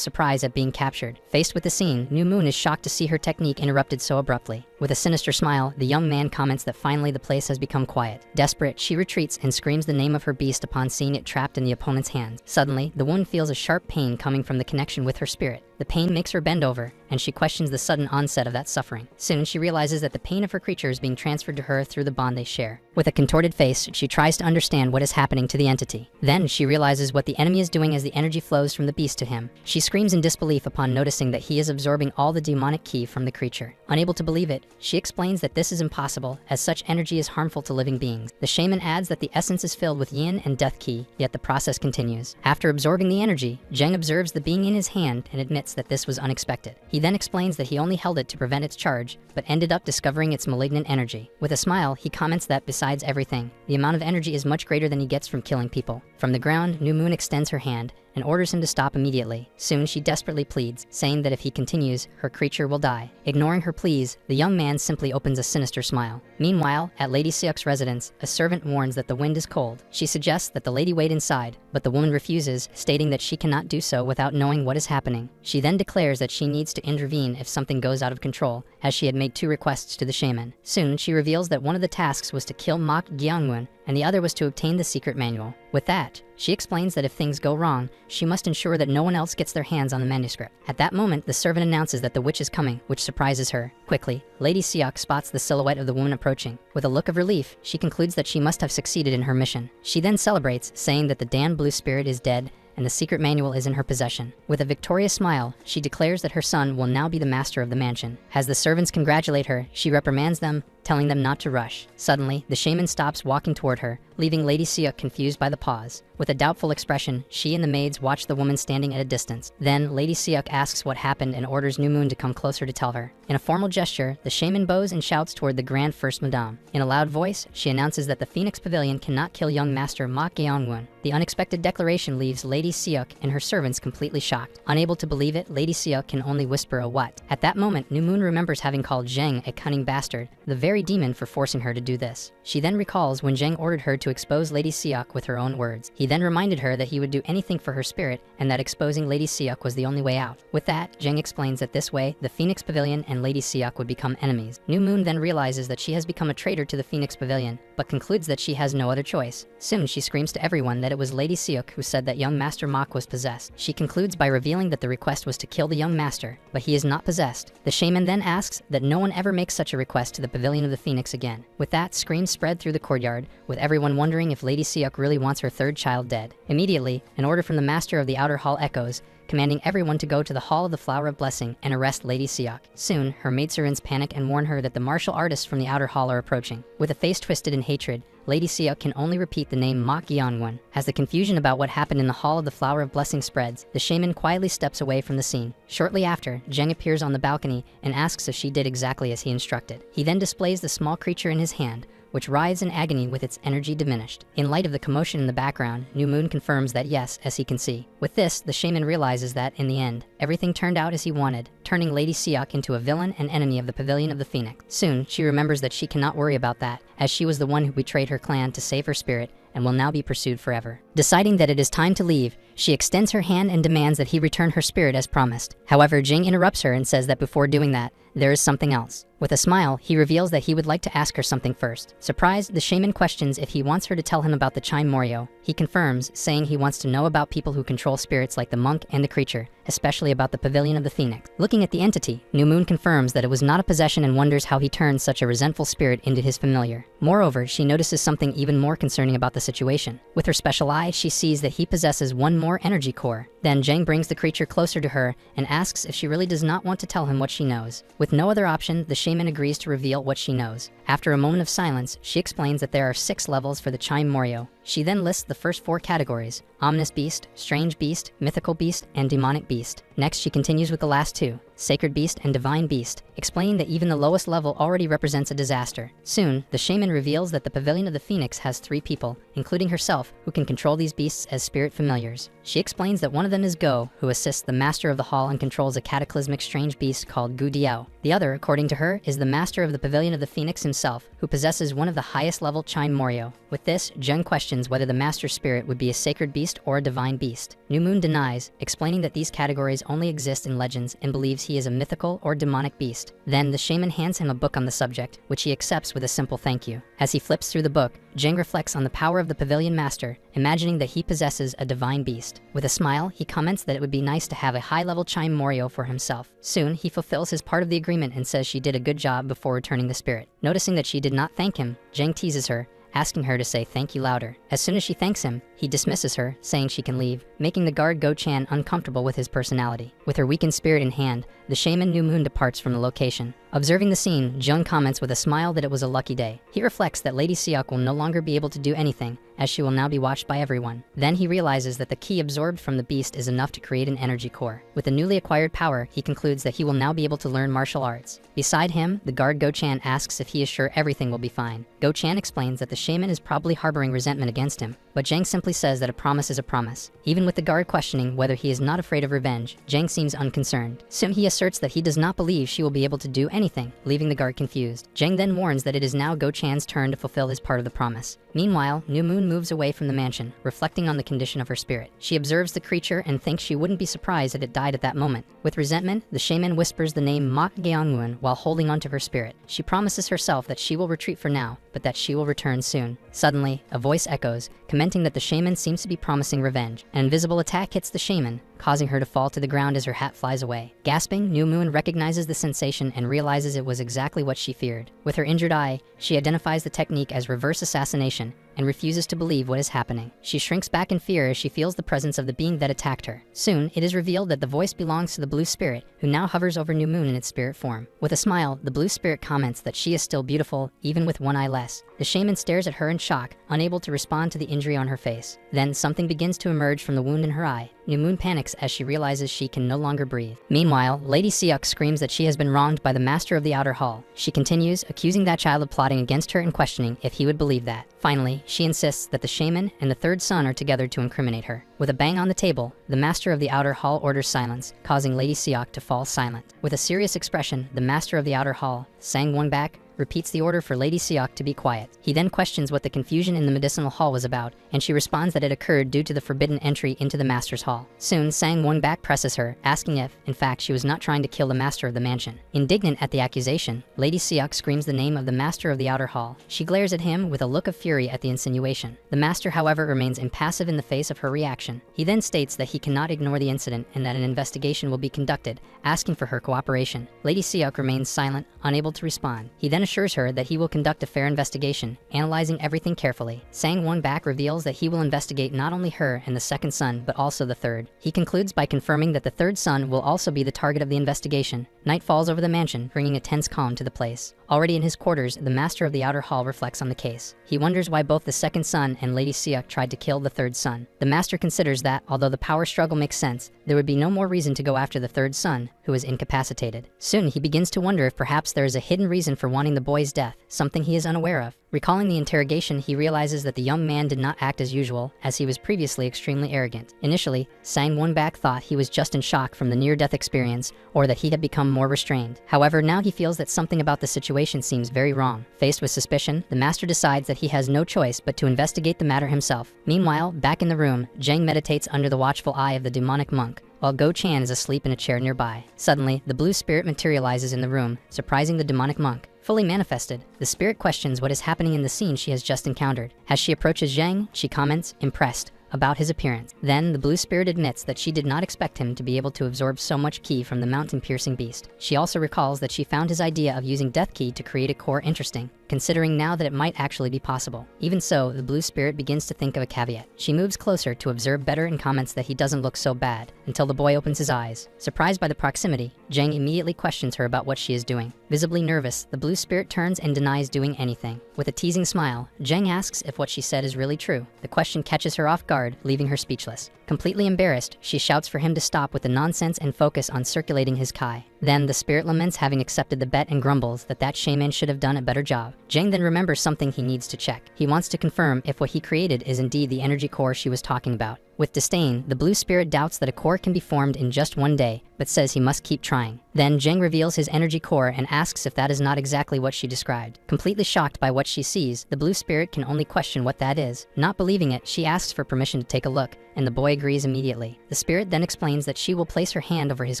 surprise at being captured. Faced with the scene, New Moon is shocked to see her technique interrupted so abruptly. With a sinister smile, the young man comments that finally the place has become quiet. Desperate, she retreats and screams the name of her beast upon seeing it trapped in the opponent's hands. Suddenly, the woman feels a sharp pain coming from the connection with her spirit. The pain makes her bend over, and she questions the sudden onset of that suffering. Soon, she realizes that the pain of her creature is being transferred to her through the bond they share. With a contorted face, she tries to understand what is happening to the entity. Then, she realizes what the enemy is doing as the energy flows from the beast to him. She screams in disbelief upon noticing that he is absorbing all the demonic ki from the creature. Unable to believe it, she explains that this is impossible, as such energy is harmful to living beings. The shaman adds that the essence is filled with yin and death ki, yet the process continues. After absorbing the energy, Jeng observes the being in his hand and admits that this was unexpected. He then explains that he only held it to prevent its charge, but ended up discovering its malignant energy. With a smile, he comments that besides everything, the amount of energy is much greater than he gets from killing people. From the ground, New Moon extends her hand, and orders him to stop immediately. Soon she desperately pleads, saying that if he continues, her creature will die. Ignoring her pleas, the young man simply opens a sinister smile. Meanwhile, at Lady Seok's residence, a servant warns that the wind is cold. She suggests that the lady wait inside, but the woman refuses, stating that she cannot do so without knowing what is happening. She then declares that she needs to intervene if something goes out of control, as she had made 2 requests to the shaman. Soon, she reveals that one of the tasks was to kill Mak Gyeongwon, and the other was to obtain the secret manual. With that, she explains that if things go wrong, she must ensure that no one else gets their hands on the manuscript. At that moment, the servant announces that the witch is coming, which surprises her. Quickly, Lady Seok spots the silhouette of the woman approaching. With a look of relief, she concludes that she must have succeeded in her mission. She then celebrates, saying that the Dan Blue spirit is dead and the secret manual is in her possession. With a victorious smile, she declares that her son will now be the master of the mansion. As the servants congratulate her, she reprimands them, telling them not to rush. Suddenly, the shaman stops walking toward her, leaving Lady Seok confused by the pause. With a doubtful expression, she and the maids watch the woman standing at a distance. Then, Lady Seok asks what happened and orders New Moon to come closer to tell her. In a formal gesture, the shaman bows and shouts toward the Grand First Madame. In a loud voice, she announces that the Phoenix Pavilion cannot kill young Master Mak Gyeongwon. The unexpected declaration leaves Lady Seok and her servants completely shocked. Unable to believe it, Lady Seok can only whisper a what. At that moment, New Moon remembers having called Zheng a cunning bastard, the very demon for forcing her to do this. She then recalls when Zheng ordered her to expose Lady Seok with her own words. He then reminded her that he would do anything for her spirit and that exposing Lady Seok was the only way out. With that, Zheng explains that this way, the Phoenix Pavilion and Lady Seok would become enemies. New Moon then realizes that she has become a traitor to the Phoenix Pavilion, but concludes that she has no other choice. Soon, she screams to everyone that it was Lady Seok who said that young Master Mak was possessed. She concludes by revealing that the request was to kill the young master, but he is not possessed. The shaman then asks that no one ever makes such a request to the Pavilion of the Phoenix again. With that, screams spread through the courtyard, with everyone wondering if Lady Seok really wants her 3rd child dead. Immediately, an order from the master of the outer hall echoes, commanding everyone to go to the Hall of the Flower of Blessing and arrest Lady Seok. Soon, her maidservants panic and warn her that the martial artists from the outer hall are approaching. With a face twisted in hatred, Lady Seok can only repeat the name Mak Gyeongwon. As the confusion about what happened in the Hall of the Flower of Blessing spreads, the shaman quietly steps away from the scene. Shortly after, Zheng appears on the balcony and asks if she did exactly as he instructed. He then displays the small creature in his hand, which writhes in agony with its energy diminished. In light of the commotion in the background, New Moon confirms that yes, as he can see. With this, the shaman realizes that, in the end, everything turned out as he wanted, turning Lady Seok into a villain and enemy of the Pavilion of the Phoenix. Soon, she remembers that she cannot worry about that, as she was the one who betrayed her clan to save her spirit and will now be pursued forever. Deciding that it is time to leave, she extends her hand and demands that he return her spirit as promised. However, Jing interrupts her and says that before doing that, there is something else. With a smile, he reveals that he would like to ask her something first. Surprised, the shaman questions if he wants her to tell him about the Chime Morio. He confirms, saying he wants to know about people who control spirits like the monk and the creature, especially about the Pavilion of the Phoenix. Looking at the entity, New Moon confirms that it was not a possession and wonders how he turned such a resentful spirit into his familiar. Moreover, she notices something even more concerning about the situation. With her special eye, she sees that he possesses one more energy core. Then Zhang brings the creature closer to her and asks if she really does not want to tell him what she knows. With no other option, the shaman agrees to reveal what she knows. After a moment of silence, she explains that there are 6 levels for the Chime Morio. She then lists the first 4 categories: Ominous Beast, Strange Beast, Mythical Beast, and Demonic Beast. Next, she continues with the last 2, Sacred Beast and Divine Beast, explaining that even the lowest level already represents a disaster. Soon, the shaman reveals that the Pavilion of the Phoenix has 3 people, including herself, who can control these beasts as spirit familiars. She explains that one of them is Go, who assists the master of the hall and controls a cataclysmic strange beast called Gu Diao. The other, according to her, is the master of the Pavilion of the Phoenix himself, who possesses one of the highest level Chime Morio. With this, Jung questions whether the master spirit would be a sacred beast or a divine beast. New Moon denies, explaining that these categories only exist in legends and believes he is a mythical or demonic beast. Then the shaman hands him a book on the subject, which he accepts with a simple thank you. As he flips through the book, Jing reflects on the power of the Pavilion Master, imagining that he possesses a divine beast. With a smile, he comments that it would be nice to have a high-level Chime Morio for himself. Soon, he fulfills his part of the agreement and says she did a good job before returning the spirit. Noticing that she did not thank him, Jing teases her, asking her to say thank you louder. As soon as she thanks him, he dismisses her, saying she can leave, making the guard Go-chan uncomfortable with his personality. With her weakened spirit in hand, the shaman New Moon departs from the location. Observing the scene, Jung comments with a smile that it was a lucky day. He reflects that Lady Seok will no longer be able to do anything, as she will now be watched by everyone. Then he realizes that the ki absorbed from the beast is enough to create an energy core. With the newly acquired power, he concludes that he will now be able to learn martial arts. Beside him, the guard Go-chan asks if he is sure everything will be fine. Go-chan explains that the shaman is probably harboring resentment against him, but Jang simply says that a promise is a promise. Even with the guard questioning whether he is not afraid of revenge, Jang seems unconcerned. Soon he asserts that he does not believe she will be able to do anything, leaving the guard confused. Jang then warns that it is now Go-chan's turn to fulfill his part of the promise. Meanwhile, New Moon moves away from the mansion, reflecting on the condition of her spirit. She observes the creature and thinks she wouldn't be surprised that it died at that moment. With resentment, the shaman whispers the name Mak Geongun while holding onto her spirit. She promises herself that she will retreat for now, but that she will return soon. Suddenly, a voice echoes, commenting that the shaman seems to be promising revenge. An invisible attack hits the shaman, causing her to fall to the ground as her hat flies away. Gasping, New Moon recognizes the sensation and realizes it was exactly what she feared. With her injured eye, she identifies the technique as reverse assassination and refuses to believe what is happening. She shrinks back in fear as she feels the presence of the being that attacked her. Soon, it is revealed that the voice belongs to the blue spirit, who now hovers over New Moon in its spirit form. With a smile, the blue spirit comments that she is still beautiful, even with one eye less. The shaman stares at her in shock, unable to respond to the injury on her face. Then, something begins to emerge from the wound in her eye. New Moon panics as she realizes she can no longer breathe. Meanwhile, Lady Seok screams that she has been wronged by the master of the outer hall. She continues, accusing that child of plotting against her and questioning if he would believe that. Finally, she insists that the shaman and the third son are together to incriminate her. With a bang on the table, the master of the outer hall orders silence, causing Lady Seok to fall silent. With a serious expression, the master of the outer hall, Sang Won-bak, repeats the order for Lady Seok to be quiet. He then questions what the confusion in the medicinal hall was about, and she responds that it occurred due to the forbidden entry into the master's hall. Soon, Sang Won-bak presses her, asking if, in fact, she was not trying to kill the master of the mansion. Indignant at the accusation, Lady Seok screams the name of the master of the outer hall. She glares at him with a look of fury at the insinuation. The master, however, remains impassive in the face of her reaction. He then states that he cannot ignore the incident and that an investigation will be conducted, asking for her cooperation. Lady Seok remains silent, unable to respond. He then assures her that he will conduct a fair investigation, analyzing everything carefully. Sang Won-bak reveals that he will investigate not only her and the second son, but also the third. He concludes by confirming that the third son will also be the target of the investigation. Night falls over the mansion, bringing a tense calm to the place. Already in his quarters, the master of the outer hall reflects on the case. He wonders why both the second son and Lady Seok tried to kill the third son. The master considers that, although the power struggle makes sense, there would be no more reason to go after the third son, who is incapacitated. Soon, he begins to wonder if perhaps there is a hidden reason for wanting the boy's death, something he is unaware of. Recalling the interrogation, he realizes that the young man did not act as usual, as he was previously extremely arrogant. Initially, Sang Won-bak thought he was just in shock from the near-death experience, or that he had become more restrained. However, now he feels that something about the situation seems very wrong. Faced with suspicion, the master decides that he has no choice but to investigate the matter himself. Meanwhile, back in the room, Jang meditates under the watchful eye of the demonic monk, while Go-chan is asleep in a chair nearby. Suddenly, the blue spirit materializes in the room, surprising the demonic monk. Fully manifested, the spirit questions what is happening in the scene she has just encountered. As she approaches Zhang, she comments, impressed, about his appearance. Then, the blue spirit admits that she did not expect him to be able to absorb so much ki from the mountain-piercing beast. She also recalls that she found his idea of using death ki to create a core interesting, considering now that it might actually be possible. Even so, the blue spirit begins to think of a caveat. She moves closer to observe better and comments that he doesn't look so bad, until the boy opens his eyes. Surprised by the proximity, Jang immediately questions her about what she is doing. Visibly nervous, the blue spirit turns and denies doing anything. With a teasing smile, Jang asks if what she said is really true. The question catches her off guard, leaving her speechless. Completely embarrassed, she shouts for him to stop with the nonsense and focus on circulating his kai. Then, the spirit laments having accepted the bet and grumbles that shaman should have done a better job. Jang then remembers something he needs to check. He wants to confirm if what he created is indeed the energy core she was talking about. With disdain, the blue spirit doubts that a core can be formed in just one day, but says he must keep trying. Then Jang reveals his energy core and asks if that is not exactly what she described. Completely shocked by what she sees, the blue spirit can only question what that is. Not believing it, she asks for permission to take a look, and the boy agrees immediately. The spirit then explains that she will place her hand over his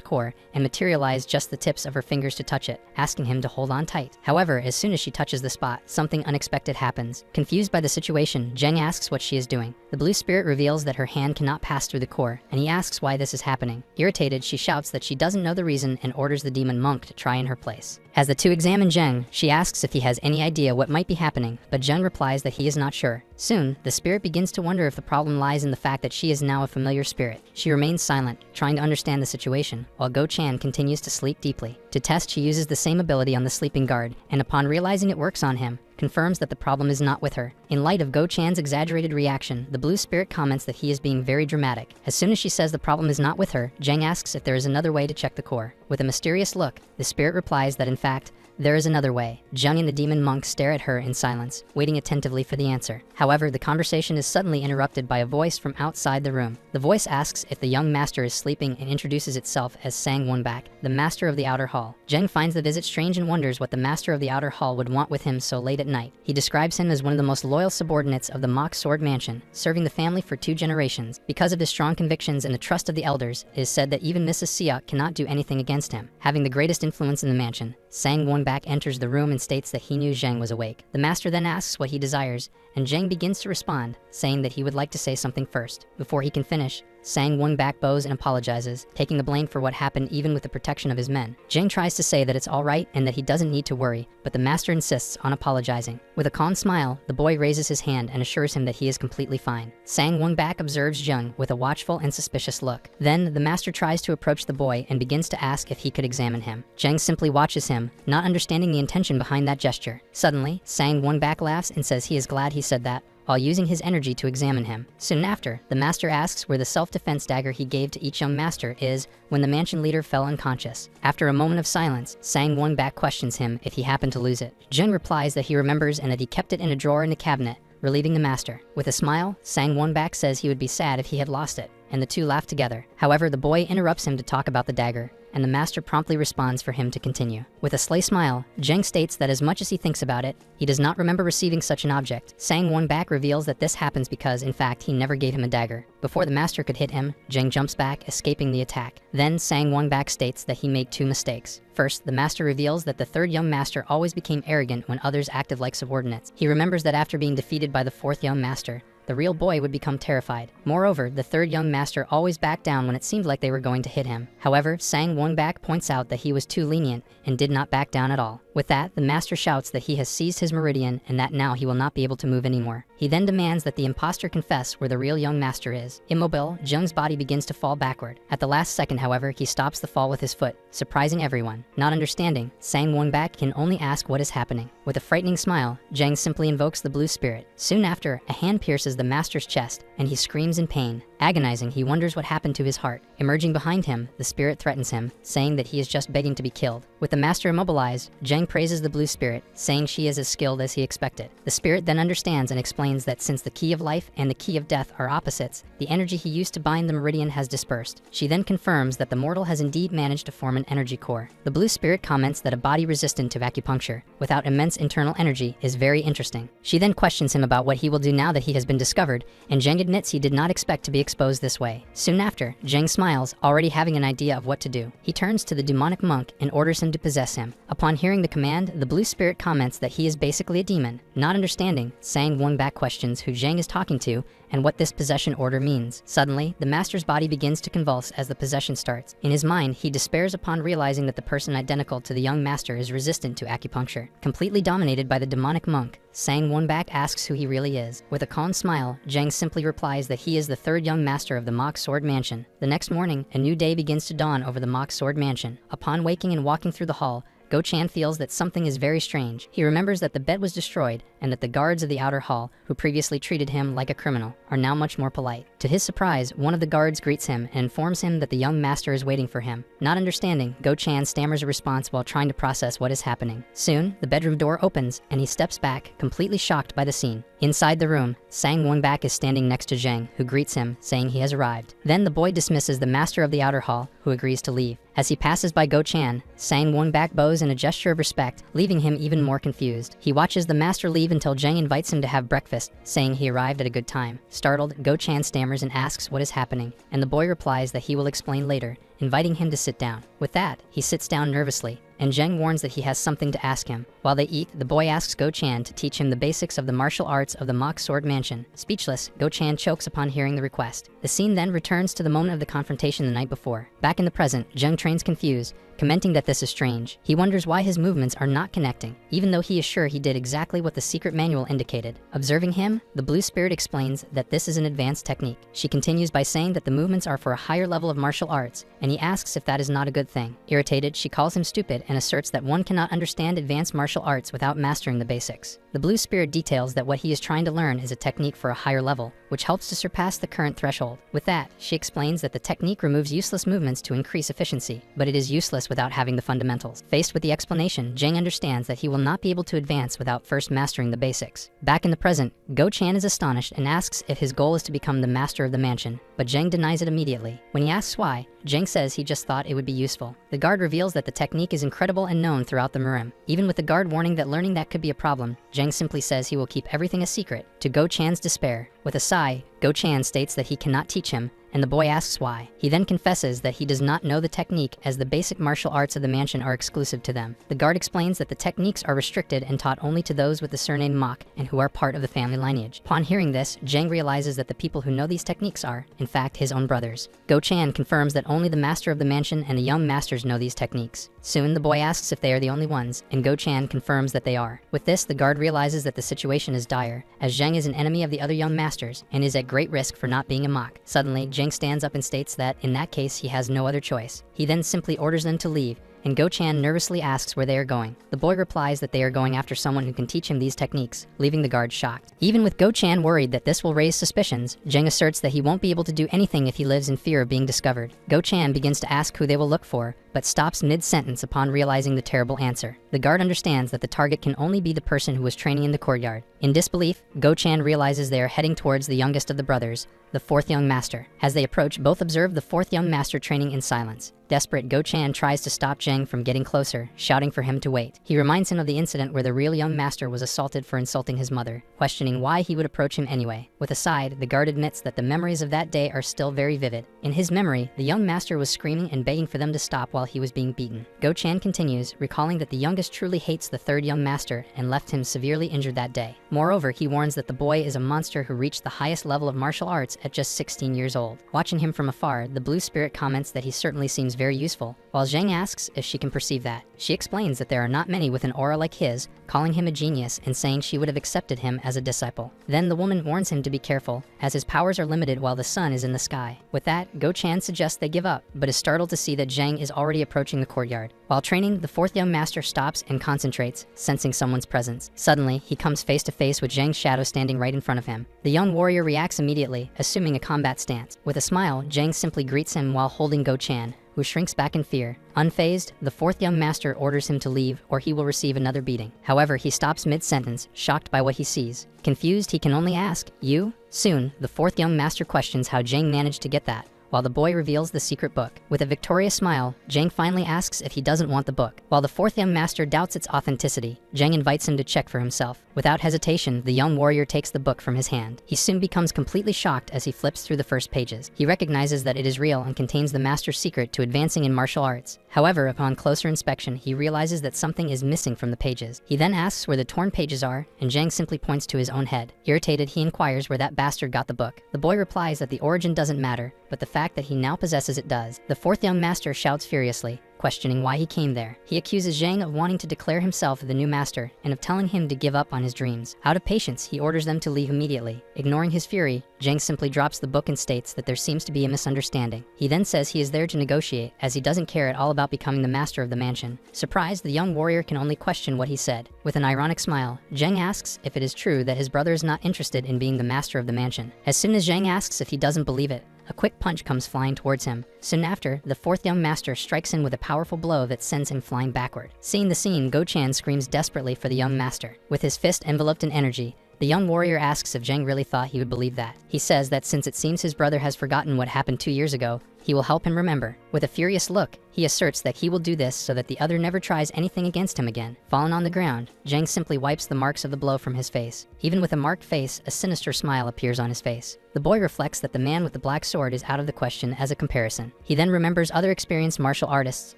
core and materialize just the tips of her fingers to touch it, asking him to hold on tight. However, as soon as she touches the spot, something unexpected happens. Confused by the situation, Jang asks what she is doing. The blue spirit reveals that her hand Chan cannot pass through the core, and he asks why this is happening. Irritated, she shouts that she doesn't know the reason and orders the demon monk to try in her place. As the two examine Zheng, she asks if he has any idea what might be happening, but Zheng replies that he is not sure. Soon, the spirit begins to wonder if the problem lies in the fact that she is now a familiar spirit. She remains silent, trying to understand the situation, while Go Chan continues to sleep deeply. To test, she uses the same ability on the sleeping guard, and upon realizing it works on him, confirms that the problem is not with her. In light of Go Chan's exaggerated reaction, the blue spirit comments that he is being very dramatic. As soon as she says the problem is not with her, Zheng asks if there is another way to check the core. With a mysterious look, the spirit replies that in fact, there is another way. Zheng and the demon monk stare at her in silence, waiting attentively for the answer. However, the conversation is suddenly interrupted by a voice from outside the room. The voice asks if the young master is sleeping and introduces itself as Sang Wonback, the master of the outer hall. Zheng finds the visit strange and wonders what the master of the outer hall would want with him so late at night. He describes him as one of the most loyal subordinates of the Mock Sword Mansion, serving the family for 2 generations. Because of his strong convictions and the trust of the elders, it is said that even Mrs. Siak cannot do anything against him. Having the greatest influence in the mansion, Sang Wonback enters the room and states that he knew Zheng was awake. The master then asks what he desires, and Zheng begins to respond, saying that he would like to say something first. Before he can finish, Sang Wonback bows and apologizes, taking the blame for what happened even with the protection of his men. Zheng tries to say that it's all right and that he doesn't need to worry, but the master insists on apologizing. With a calm smile, the boy raises his hand and assures him that he is completely fine. Sang Wonback observes Zheng with a watchful and suspicious look. Then, the master tries to approach the boy and begins to ask if he could examine him. Zheng simply watches him, not understanding the intention behind that gesture. Suddenly, Sang Wonback laughs and says he is glad he said that, while using his energy to examine him. Soon after, the master asks where the self-defense dagger he gave to each young master is when the mansion leader fell unconscious. After a moment of silence, Sang Wonback questions him if he happened to lose it. Zheng replies that he remembers and that he kept it in a drawer in the cabinet, relieving the master. With a smile, Sang Wonback says he would be sad if he had lost it, and the two laugh together. However, the boy interrupts him to talk about the dagger, and the master promptly responds for him to continue. With a sly smile, Zheng states that as much as he thinks about it, he does not remember receiving such an object. Sang Wonback reveals that this happens because, in fact, he never gave him a dagger. Before the master could hit him, Zheng jumps back, escaping the attack. Then Sang Wonback states that he made 2 mistakes. First, the master reveals that the 3rd young master always became arrogant when others acted like subordinates. He remembers that after being defeated by the 4th young master, the real boy would become terrified. Moreover, the 3rd young master always backed down when it seemed like they were going to hit him. However, Sang Wonback points out that he was too lenient and did not back down at all. With that, the master shouts that he has seized his meridian and that now he will not be able to move anymore. He then demands that the imposter confess where the real young master is. Immobile, Zheng's body begins to fall backward. At the last second, however, he stops the fall with his foot, surprising everyone. Not understanding, Sang Wonback can only ask what is happening. With a frightening smile, Zheng simply invokes the blue spirit. Soon after, a hand pierces the master's chest, and he screams in pain. Agonizing, he wonders what happened to his heart. Emerging behind him, the spirit threatens him, saying that he is just begging to be killed. With the master immobilized, Zheng praises the blue spirit, saying she is as skilled as he expected. The spirit then understands and explains that since the key of life and the key of death are opposites, the energy he used to bind the meridian has dispersed. She then confirms that the mortal has indeed managed to form an energy core. The blue spirit comments that a body resistant to acupuncture, without immense internal energy, is very interesting. She then questions him about what he will do now that he has been discovered, and Zheng admits he did not expect to be exposed this way. Soon after, Zheng smiles, already having an idea of what to do. He turns to the demonic monk and orders him to possess him. Upon hearing the command, the blue spirit comments that he is basically a demon. Not understanding, Sang Wonback questions who Zheng is talking to and what this possession order means. Suddenly, the master's body begins to convulse as the possession starts. In his mind, he despairs upon realizing that the person identical to the young master is resistant to acupuncture. Completely dominated by the demonic monk, Sang Wonback asks who he really is. With a calm smile, Zheng simply replies that he is the 3rd young master of the Mock Sword Mansion. The next morning, a new day begins to dawn over the Mock Sword Mansion. Upon waking and walking through the hall, Go Chan feels that something is very strange. He remembers that the bed was destroyed and that the guards of the outer hall, who previously treated him like a criminal, are now much more polite. To his surprise, one of the guards greets him and informs him that the young master is waiting for him. Not understanding, Go Chan stammers a response while trying to process what is happening. Soon, the bedroom door opens and he steps back, completely shocked by the scene. Inside the room, Sang Wonback is standing next to Zheng, who greets him, saying he has arrived. Then the boy dismisses the master of the outer hall, who agrees to leave. As he passes by Go Chan, Sang Wonback bows in a gesture of respect, leaving him even more confused. He watches the master leave until Zheng invites him to have breakfast, saying he arrived at a good time. Startled, Go Chan stammers and asks what is happening, and the boy replies that he will explain later, inviting him to sit down. With that, he sits down nervously, and Zheng warns that he has something to ask him. While they eat, the boy asks Go-chan to teach him the basics of the martial arts of the Mock Sword Mansion. Speechless, Go-chan chokes upon hearing the request. The scene then returns to the moment of the confrontation the night before. Back in the present, Zheng trains confused, commenting that this is strange. He wonders why his movements are not connecting, even though he is sure he did exactly what the secret manual indicated. Observing him, the blue spirit explains that this is an advanced technique. She continues by saying that the movements are for a higher level of martial arts, and he asks if that is not a good thing. Irritated, she calls him stupid and asserts that one cannot understand advanced martial arts without mastering the basics. The blue spirit details that what he is trying to learn is a technique for a higher level, which helps to surpass the current threshold. With that, she explains that the technique removes useless movements to increase efficiency, but it is useless without having the fundamentals. Faced with the explanation, Zheng understands that he will not be able to advance without first mastering the basics. Back in the present, Go-chan is astonished and asks if his goal is to become the master of the mansion, but Zheng denies it immediately. When he asks why, Zheng says he just thought it would be useful. The guard reveals that the technique is incredible and known throughout the Murim. Even with the guard warning that learning that could be a problem, Zheng simply says he will keep everything a secret, to Go-chan's despair. With a sigh, Go-chan states that he cannot teach him, and the boy asks why. He then confesses that he does not know the technique, as the basic martial arts of the mansion are exclusive to them. The guard explains that the techniques are restricted and taught only to those with the surname Mach and who are part of the family lineage. Upon hearing this, Zheng realizes that the people who know these techniques are, in fact, his own brothers. Go-chan confirms that only the master of the mansion and the young masters know these techniques. Soon, the boy asks if they are the only ones, and Go-chan confirms that they are. With this, the guard realizes that the situation is dire, as Zheng is an enemy of the other young masters and is at great risk for not being a Mach. Suddenly, Zheng stands up and states that, in that case, he has no other choice. He then simply orders them to leave, and Go-chan nervously asks where they are going. The boy replies that they are going after someone who can teach him these techniques, leaving the guard shocked. Even with Go-chan worried that this will raise suspicions, Zheng asserts that he won't be able to do anything if he lives in fear of being discovered. Go-chan begins to ask who they will look for, but stops mid-sentence upon realizing the terrible answer. The guard understands that the target can only be the person who was training in the courtyard. In disbelief, Go-chan realizes they are heading towards the youngest of the brothers, the fourth young master. As they approach, both observe the fourth young master training in silence. Desperate, Go-chan tries to stop Zheng from getting closer, shouting for him to wait. He reminds him of the incident where the real young master was assaulted for insulting his mother, questioning why he would approach him anyway. With a sigh, the guard admits that the memories of that day are still very vivid. In his memory, the young master was screaming and begging for them to stop while he was being beaten. Go-chan continues, recalling that the youngest truly hates the third young master and left him severely injured that day. Moreover, he warns that the boy is a monster who reached the highest level of martial arts at just 16 years old. Watching him from afar, the blue spirit comments that he certainly seems very useful, while Zheng asks if she can perceive that. She explains that there are not many with an aura like his, calling him a genius and saying she would have accepted him as a disciple. Then the woman warns him to be careful, as his powers are limited while the sun is in the sky. With that, Go-chan suggests they give up, but is startled to see that Zheng is already approaching the courtyard. While training, the fourth young master stops and concentrates, sensing someone's presence. Suddenly, he comes face to face with Zheng's shadow standing right in front of him. The young warrior reacts immediately, assuming a combat stance. With a smile, Zheng simply greets him while holding Go-chan, who shrinks back in fear. Unfazed, the fourth young master orders him to leave or he will receive another beating. However, he stops mid-sentence, shocked by what he sees. Confused, he can only ask, "You?" Soon, the fourth young master questions how Zheng managed to get that, while the boy reveals the secret book. With a victorious smile, Zheng finally asks if he doesn't want the book. While the fourth young master doubts its authenticity, Zheng invites him to check for himself. Without hesitation, the young warrior takes the book from his hand. He soon becomes completely shocked as he flips through the first pages. He recognizes that it is real and contains the master's secret to advancing in martial arts. However, upon closer inspection, he realizes that something is missing from the pages. He then asks where the torn pages are, and Zheng simply points to his own head. Irritated, he inquires where that bastard got the book. The boy replies that the origin doesn't matter, but the fact that he now possesses it does. The fourth young master shouts furiously, questioning why he came there. He accuses Zheng of wanting to declare himself the new master and of telling him to give up on his dreams. Out of patience, he orders them to leave immediately. Ignoring his fury, Zheng simply drops the book and states that there seems to be a misunderstanding. He then says he is there to negotiate, as he doesn't care at all about becoming the master of the mansion. Surprised, the young warrior can only question what he said. With an ironic smile, Zheng asks if it is true that his brother is not interested in being the master of the mansion. As soon as Zheng asks if he doesn't believe it, a quick punch comes flying towards him. Soon after, the fourth young master strikes him with a powerful blow that sends him flying backward. Seeing the scene, Go-chan screams desperately for the young master. With his fist enveloped in energy, the young warrior asks if Zheng really thought he would believe that. He says that since it seems his brother has forgotten what happened 2 years ago, he will help him remember. With a furious look, He asserts that he will do this so that the other never tries anything against him again. Fallen on the ground, Zhang simply wipes the marks of the blow from his face. Even with a marked face, a sinister smile appears on his face. The boy reflects that the man with the black sword is out of the question as a comparison. He then remembers other experienced martial artists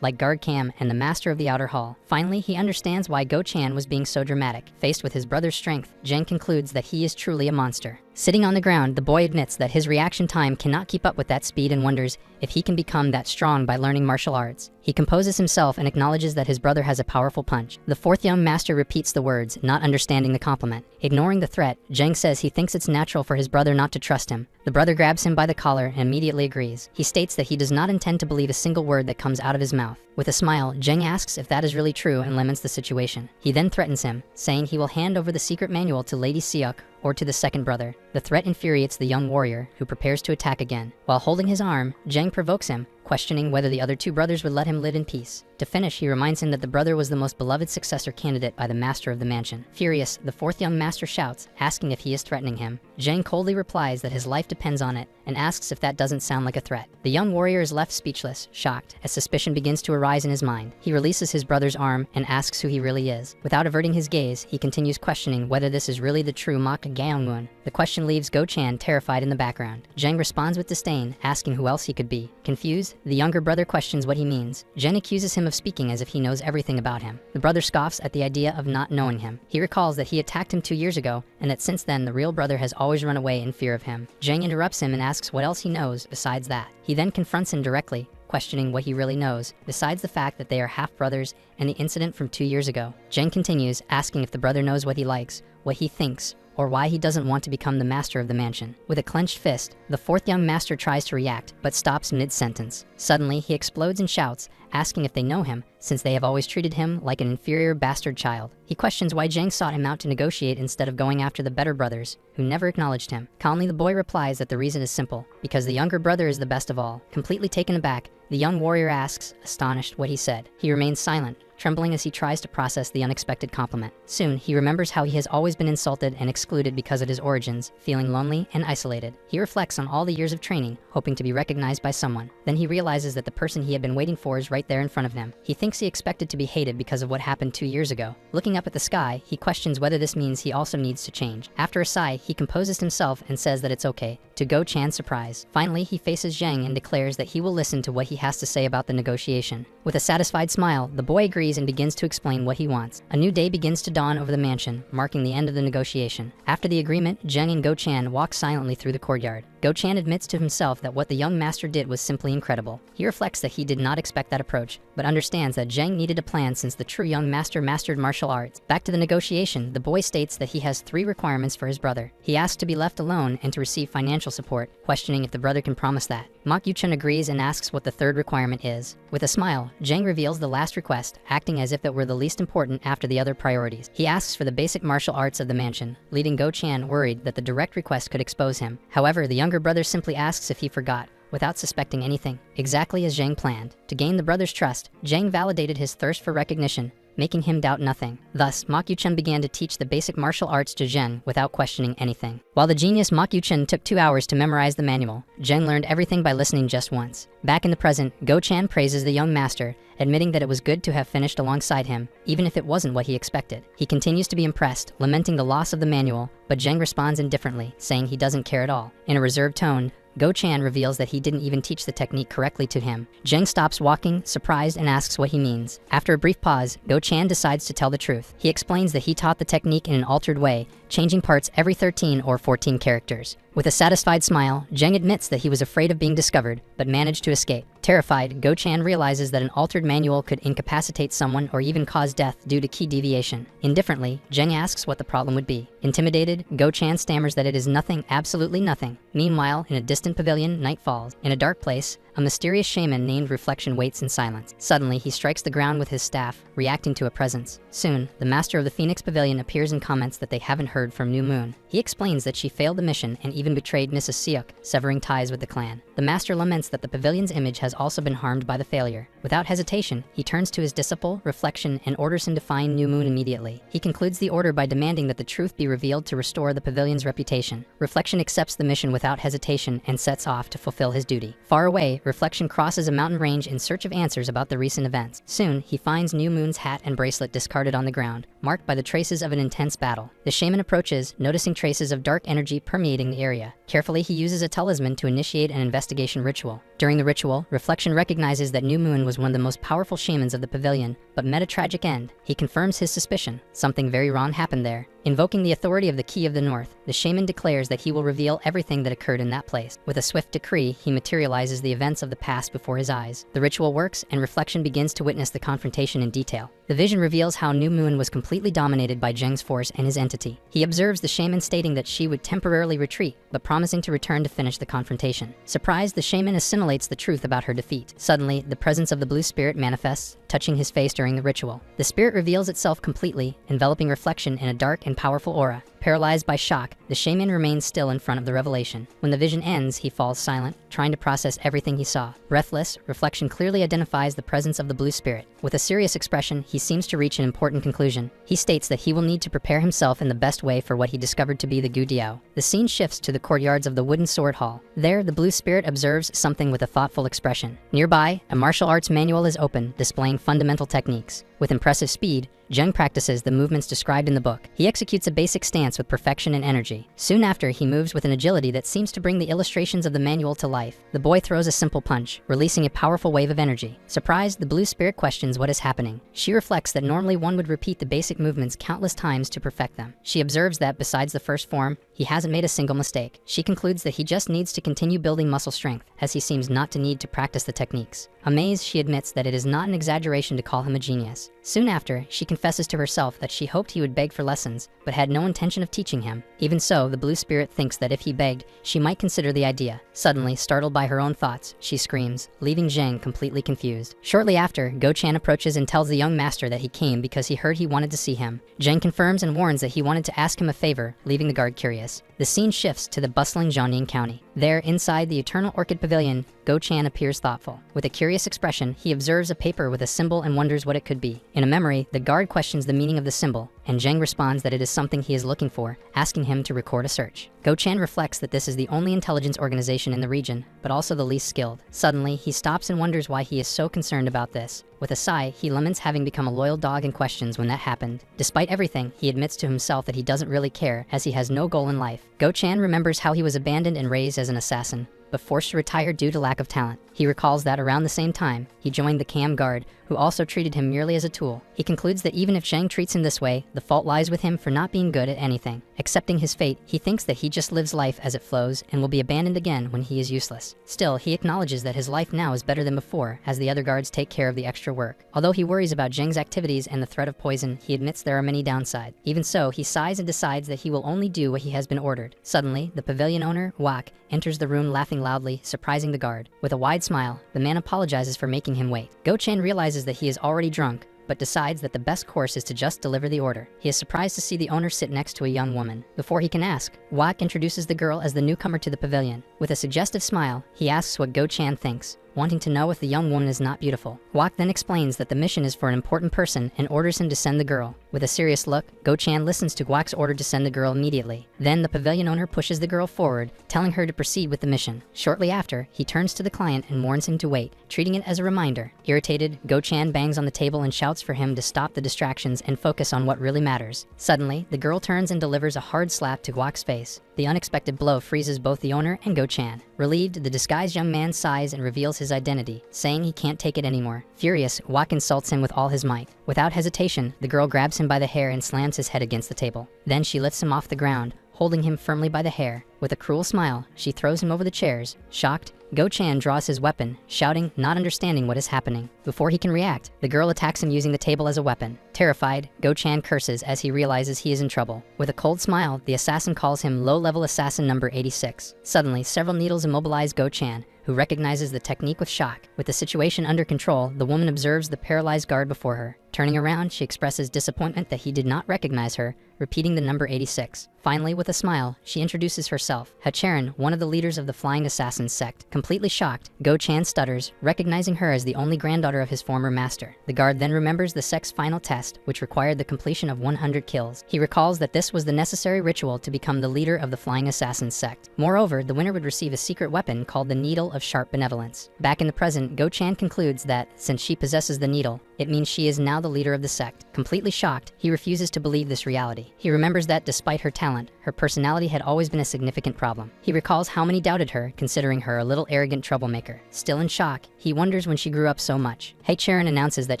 like Guard Cam and the Master of the Outer Hall. Finally, he understands why Go Chan was being so dramatic. Faced with his brother's strength, Zhang concludes that he is truly a monster. Sitting on the ground, the boy admits that his reaction time cannot keep up with that speed and wonders if he can become that strong by learning martial arts. He composes himself and acknowledges that his brother has a powerful punch. The fourth young master repeats the words, not understanding the compliment. Ignoring the threat, Zhang says he thinks it's natural for his brother not to trust him. The brother grabs him by the collar and immediately agrees. He states that he does not intend to believe a single word that comes out of his mouth. With a smile, Zhang asks if that is really true and laments the situation. He then threatens him, saying he will hand over the secret manual to Lady Seok or to the second brother. The threat infuriates the young warrior, who prepares to attack again. While holding his arm, Zhang provokes him, questioning whether the other two brothers would let him live in peace. To finish, he reminds him that the brother was the most beloved successor candidate by the master of the mansion. Furious, the fourth young master shouts, asking if he is threatening him. Zhang coldly replies that his life depends on it, and asks if that doesn't sound like a threat. The young warrior is left speechless, shocked, as suspicion begins to arise in his mind. He releases his brother's arm and asks who he really is. Without averting his gaze, he continues questioning whether this is really the true Mak Gaeongwon. The question leaves Go Chan terrified in the background. Zhang responds with disdain, asking who else he could be. Confused, the younger brother questions what he means. Zhang accuses him of speaking as if he knows everything about him. The brother scoffs at the idea of not knowing him. He recalls that he attacked him 2 years ago, and that since then the real brother has always run away in fear of him. Zhang interrupts him and asks what else he knows besides that. He then confronts him directly, questioning what he really knows, besides the fact that they are half-brothers and the incident from 2 years ago. Zhang continues, asking if the brother knows what he likes, what he thinks, or why he doesn't want to become the master of the mansion. With a clenched fist, the fourth young master tries to react, but stops mid-sentence. Suddenly, he explodes and shouts, asking if they know him, since they have always treated him like an inferior bastard child. He questions why Zhang sought him out to negotiate instead of going after the better brothers, who never acknowledged him. Calmly, the boy replies that the reason is simple, because the younger brother is the best of all. Completely taken aback, the young warrior asks, astonished, what he said. He remains silent, trembling as he tries to process the unexpected compliment. Soon, he remembers how he has always been insulted and excluded because of his origins, feeling lonely and isolated. He reflects on all the years of training, hoping to be recognized by someone. Then he realizes that the person he had been waiting for is right there in front of him. He thinks he expected to be hated because of what happened 2 years ago. Looking up at the sky, he questions whether this means he also needs to change. After a sigh, he composes himself and says that it's okay, to Go Chan's surprise. Finally, he faces Zhang and declares that he will listen to what he has to say about the negotiation. With a satisfied smile, the boy agrees and begins to explain what he wants. A new day begins to dawn over the mansion, marking the end of the negotiation. After the agreement, Zhang and Go Chan walk silently through the courtyard. Go Chan admits to himself that what the young master did was simply incredible. He reflects that he did not expect that approach, but understands that Zhang needed a plan since the true young master mastered martial arts. Back to the negotiation, the boy states that he has 3 requirements for his brother. He asks to be left alone and to receive financial support, questioning if the brother can promise that. Mak Yuchun agrees and asks what the 3rd requirement is. With a smile, Zhang reveals the last request, acting as if it were the least important after the other priorities. He asks for the basic martial arts of the mansion, leaving Go Chan worried that the direct request could expose him. However, the younger brother simply asks if he forgot, without suspecting anything, exactly as Zhang planned. To gain the brother's trust, Zhang validated his thirst for recognition, making him doubt nothing. Thus, Mak Yuchun began to teach the basic martial arts to Zheng without questioning anything. While the genius Mak Yuchun took 2 hours to memorize the manual, Zheng learned everything by listening just once. Back in the present, Go Chan praises the young master, admitting that it was good to have finished alongside him, even if it wasn't what he expected. He continues to be impressed, lamenting the loss of the manual, but Zheng responds indifferently, saying he doesn't care at all. In a reserved tone, Go Chan reveals that he didn't even teach the technique correctly to him. Zheng stops walking, surprised, and asks what he means. After a brief pause, Go Chan decides to tell the truth. He explains that he taught the technique in an altered way, changing parts every 13 or 14 characters. With a satisfied smile, Zheng admits that he was afraid of being discovered, but managed to escape. Terrified, Go Chan realizes that an altered manual could incapacitate someone or even cause death due to key deviation. Indifferently, Zheng asks what the problem would be. Intimidated, Go Chan stammers that it is nothing, absolutely nothing. Meanwhile, in a distant pavilion, night falls. In a dark place, a mysterious shaman named Reflection waits in silence. Suddenly, he strikes the ground with his staff, reacting to a presence. Soon, the master of the Phoenix Pavilion appears and comments that they haven't heard from New Moon. He explains that she failed the mission and even betrayed Mrs. Seok, severing ties with the clan. The master laments that the pavilion's image has also been harmed by the failure. Without hesitation, he turns to his disciple, Reflection, and orders him to find New Moon immediately. He concludes the order by demanding that the truth be revealed to restore the pavilion's reputation. Reflection accepts the mission without hesitation and sets off to fulfill his duty. Far away, Reflection crosses a mountain range in search of answers about the recent events. Soon, he finds New Moon's hat and bracelet discarded on the ground, marked by the traces of an intense battle. The shaman approaches, noticing traces of dark energy permeating the area. Carefully, he uses a talisman to initiate an investigation ritual. During the ritual, Reflection recognizes that New Moon was one of the most powerful shamans of the pavilion, but met a tragic end. He confirms his suspicion. Something very wrong happened there. Invoking the authority of the Key of the North, the shaman declares that he will reveal everything that occurred in that place. With a swift decree, he materializes the events of the past before his eyes. The ritual works, and Reflection begins to witness the confrontation in detail. The vision reveals how New Moon was completely dominated by Zheng's force and his entity. He observes the shaman stating that she would temporarily retreat, but promising to return to finish the confrontation. Surprised, the shaman assimilates the truth about her defeat. Suddenly, the presence of the blue spirit manifests, touching his face during the ritual. The spirit reveals itself completely, enveloping Reflection in a dark and powerful aura. Paralyzed by shock, the shaman remains still in front of the revelation. When the vision ends, he falls silent, trying to process everything he saw. Breathless, Reflection clearly identifies the presence of the blue spirit. With a serious expression, he seems to reach an important conclusion. He states that he will need to prepare himself in the best way for what he discovered to be the Gu Diao. The scene shifts to the courtyards of the Wooden Sword Hall. There, the blue spirit observes something with a thoughtful expression. Nearby, a martial arts manual is open, displaying fundamental techniques. With impressive speed, Zheng practices the movements described in the book. He executes a basic stance with perfection and energy. Soon after, he moves with an agility that seems to bring the illustrations of the manual to life. The boy throws a simple punch, releasing a powerful wave of energy. Surprised, the blue spirit questions what is happening. She reflects that normally one would repeat the basic movements countless times to perfect them. She observes that besides the first form, he hasn't made a single mistake. She concludes that he just needs to continue building muscle strength, as he seems not to need to practice the techniques. Amazed, she admits that it is not an exaggeration to call him a genius. Soon after, she confesses to herself that she hoped he would beg for lessons, but had no intention of teaching him. Even so, the blue spirit thinks that if he begged, she might consider the idea. Suddenly, startled by her own thoughts, she screams, leaving Zheng completely confused. Shortly after, Go-chan approaches and tells the young master that he came because he heard he wanted to see him. Zheng confirms and warns that he wanted to ask him a favor, leaving the guard curious. The scene shifts to the bustling Jiangning County. There, inside the Eternal Orchid Pavilion, Go-chan appears thoughtful. With a curious expression, he observes a paper with a symbol and wonders what it could be. In a memory, the guard questions the meaning of the symbol, and Zheng responds that it is something he is looking for, asking him to record a search. Go-chan reflects that this is the only intelligence organization in the region, but also the least skilled. Suddenly, he stops and wonders why he is so concerned about this. With a sigh, he laments having become a loyal dog and questions when that happened. Despite everything, he admits to himself that he doesn't really care, as he has no goal in life. Go-chan remembers how he was abandoned and raised as an assassin, but forced to retire due to lack of talent. He recalls that around the same time, he joined the Cam Guard, who also treated him merely as a tool. He concludes that even if Zheng treats him this way, the fault lies with him for not being good at anything. Accepting his fate, he thinks that he just lives life as it flows and will be abandoned again when he is useless. Still, he acknowledges that his life now is better than before, as the other guards take care of the extra work. Although he worries about Zheng's activities and the threat of poison, he admits there are many downsides. Even so, he sighs and decides that he will only do what he has been ordered. Suddenly, the pavilion owner, Wak, enters the room laughing loudly, surprising the guard. With a wide smile, the man apologizes for making him wait. Go-chan realizes that he is already drunk, but decides that the best course is to just deliver the order. He is surprised to see the owner sit next to a young woman. Before he can ask, Wak introduces the girl as the newcomer to the pavilion. With a suggestive smile, he asks what Go-chan thinks, wanting to know if the young woman is not beautiful. Wak then explains that the mission is for an important person and orders him to send the girl. With a serious look, Go-chan listens to Wak's order to send the girl immediately. Then the pavilion owner pushes the girl forward, telling her to proceed with the mission. Shortly after, he turns to the client and warns him to wait, treating it as a reminder. Irritated, Go-chan bangs on the table and shouts for him to stop the distractions and focus on what really matters. Suddenly, the girl turns and delivers a hard slap to Wak's face. The unexpected blow freezes both the owner and Go-chan. Relieved, the disguised young man sighs and reveals his identity, saying he can't take it anymore. Furious, Wak insults him with all his might. Without hesitation, the girl grabs him by the hair and slams his head against the table. Then she lifts him off the ground, holding him firmly by the hair. With a cruel smile, she throws him over the chairs. Shocked, Go-chan draws his weapon, shouting, not understanding what is happening. Before he can react, the girl attacks him using the table as a weapon. Terrified, Go-chan curses as he realizes he is in trouble. With a cold smile, the assassin calls him low-level assassin number 86. Suddenly, several needles immobilize Go-chan, who recognizes the technique with shock. With the situation under control, the woman observes the paralyzed guard before her. Turning around, she expresses disappointment that he did not recognize her, repeating the number 86. Finally, with a smile, she introduces herself, Hacharan, one of the leaders of the Flying Assassins sect. Completely shocked, Go-chan stutters, recognizing her as the only granddaughter of his former master. The guard then remembers the sect's final test, which required the completion of 100 kills. He recalls that this was the necessary ritual to become the leader of the Flying Assassins sect. Moreover, the winner would receive a secret weapon called the Needle full of sharp benevolence. Back in the present, Go-chan concludes that, since she possesses the needle, it means she is now the leader of the sect. Completely shocked, he refuses to believe this reality. He remembers that despite her talent, her personality had always been a significant problem. He recalls how many doubted her, considering her a little arrogant troublemaker. Still in shock, he wonders when she grew up so much. Hae-charon announces that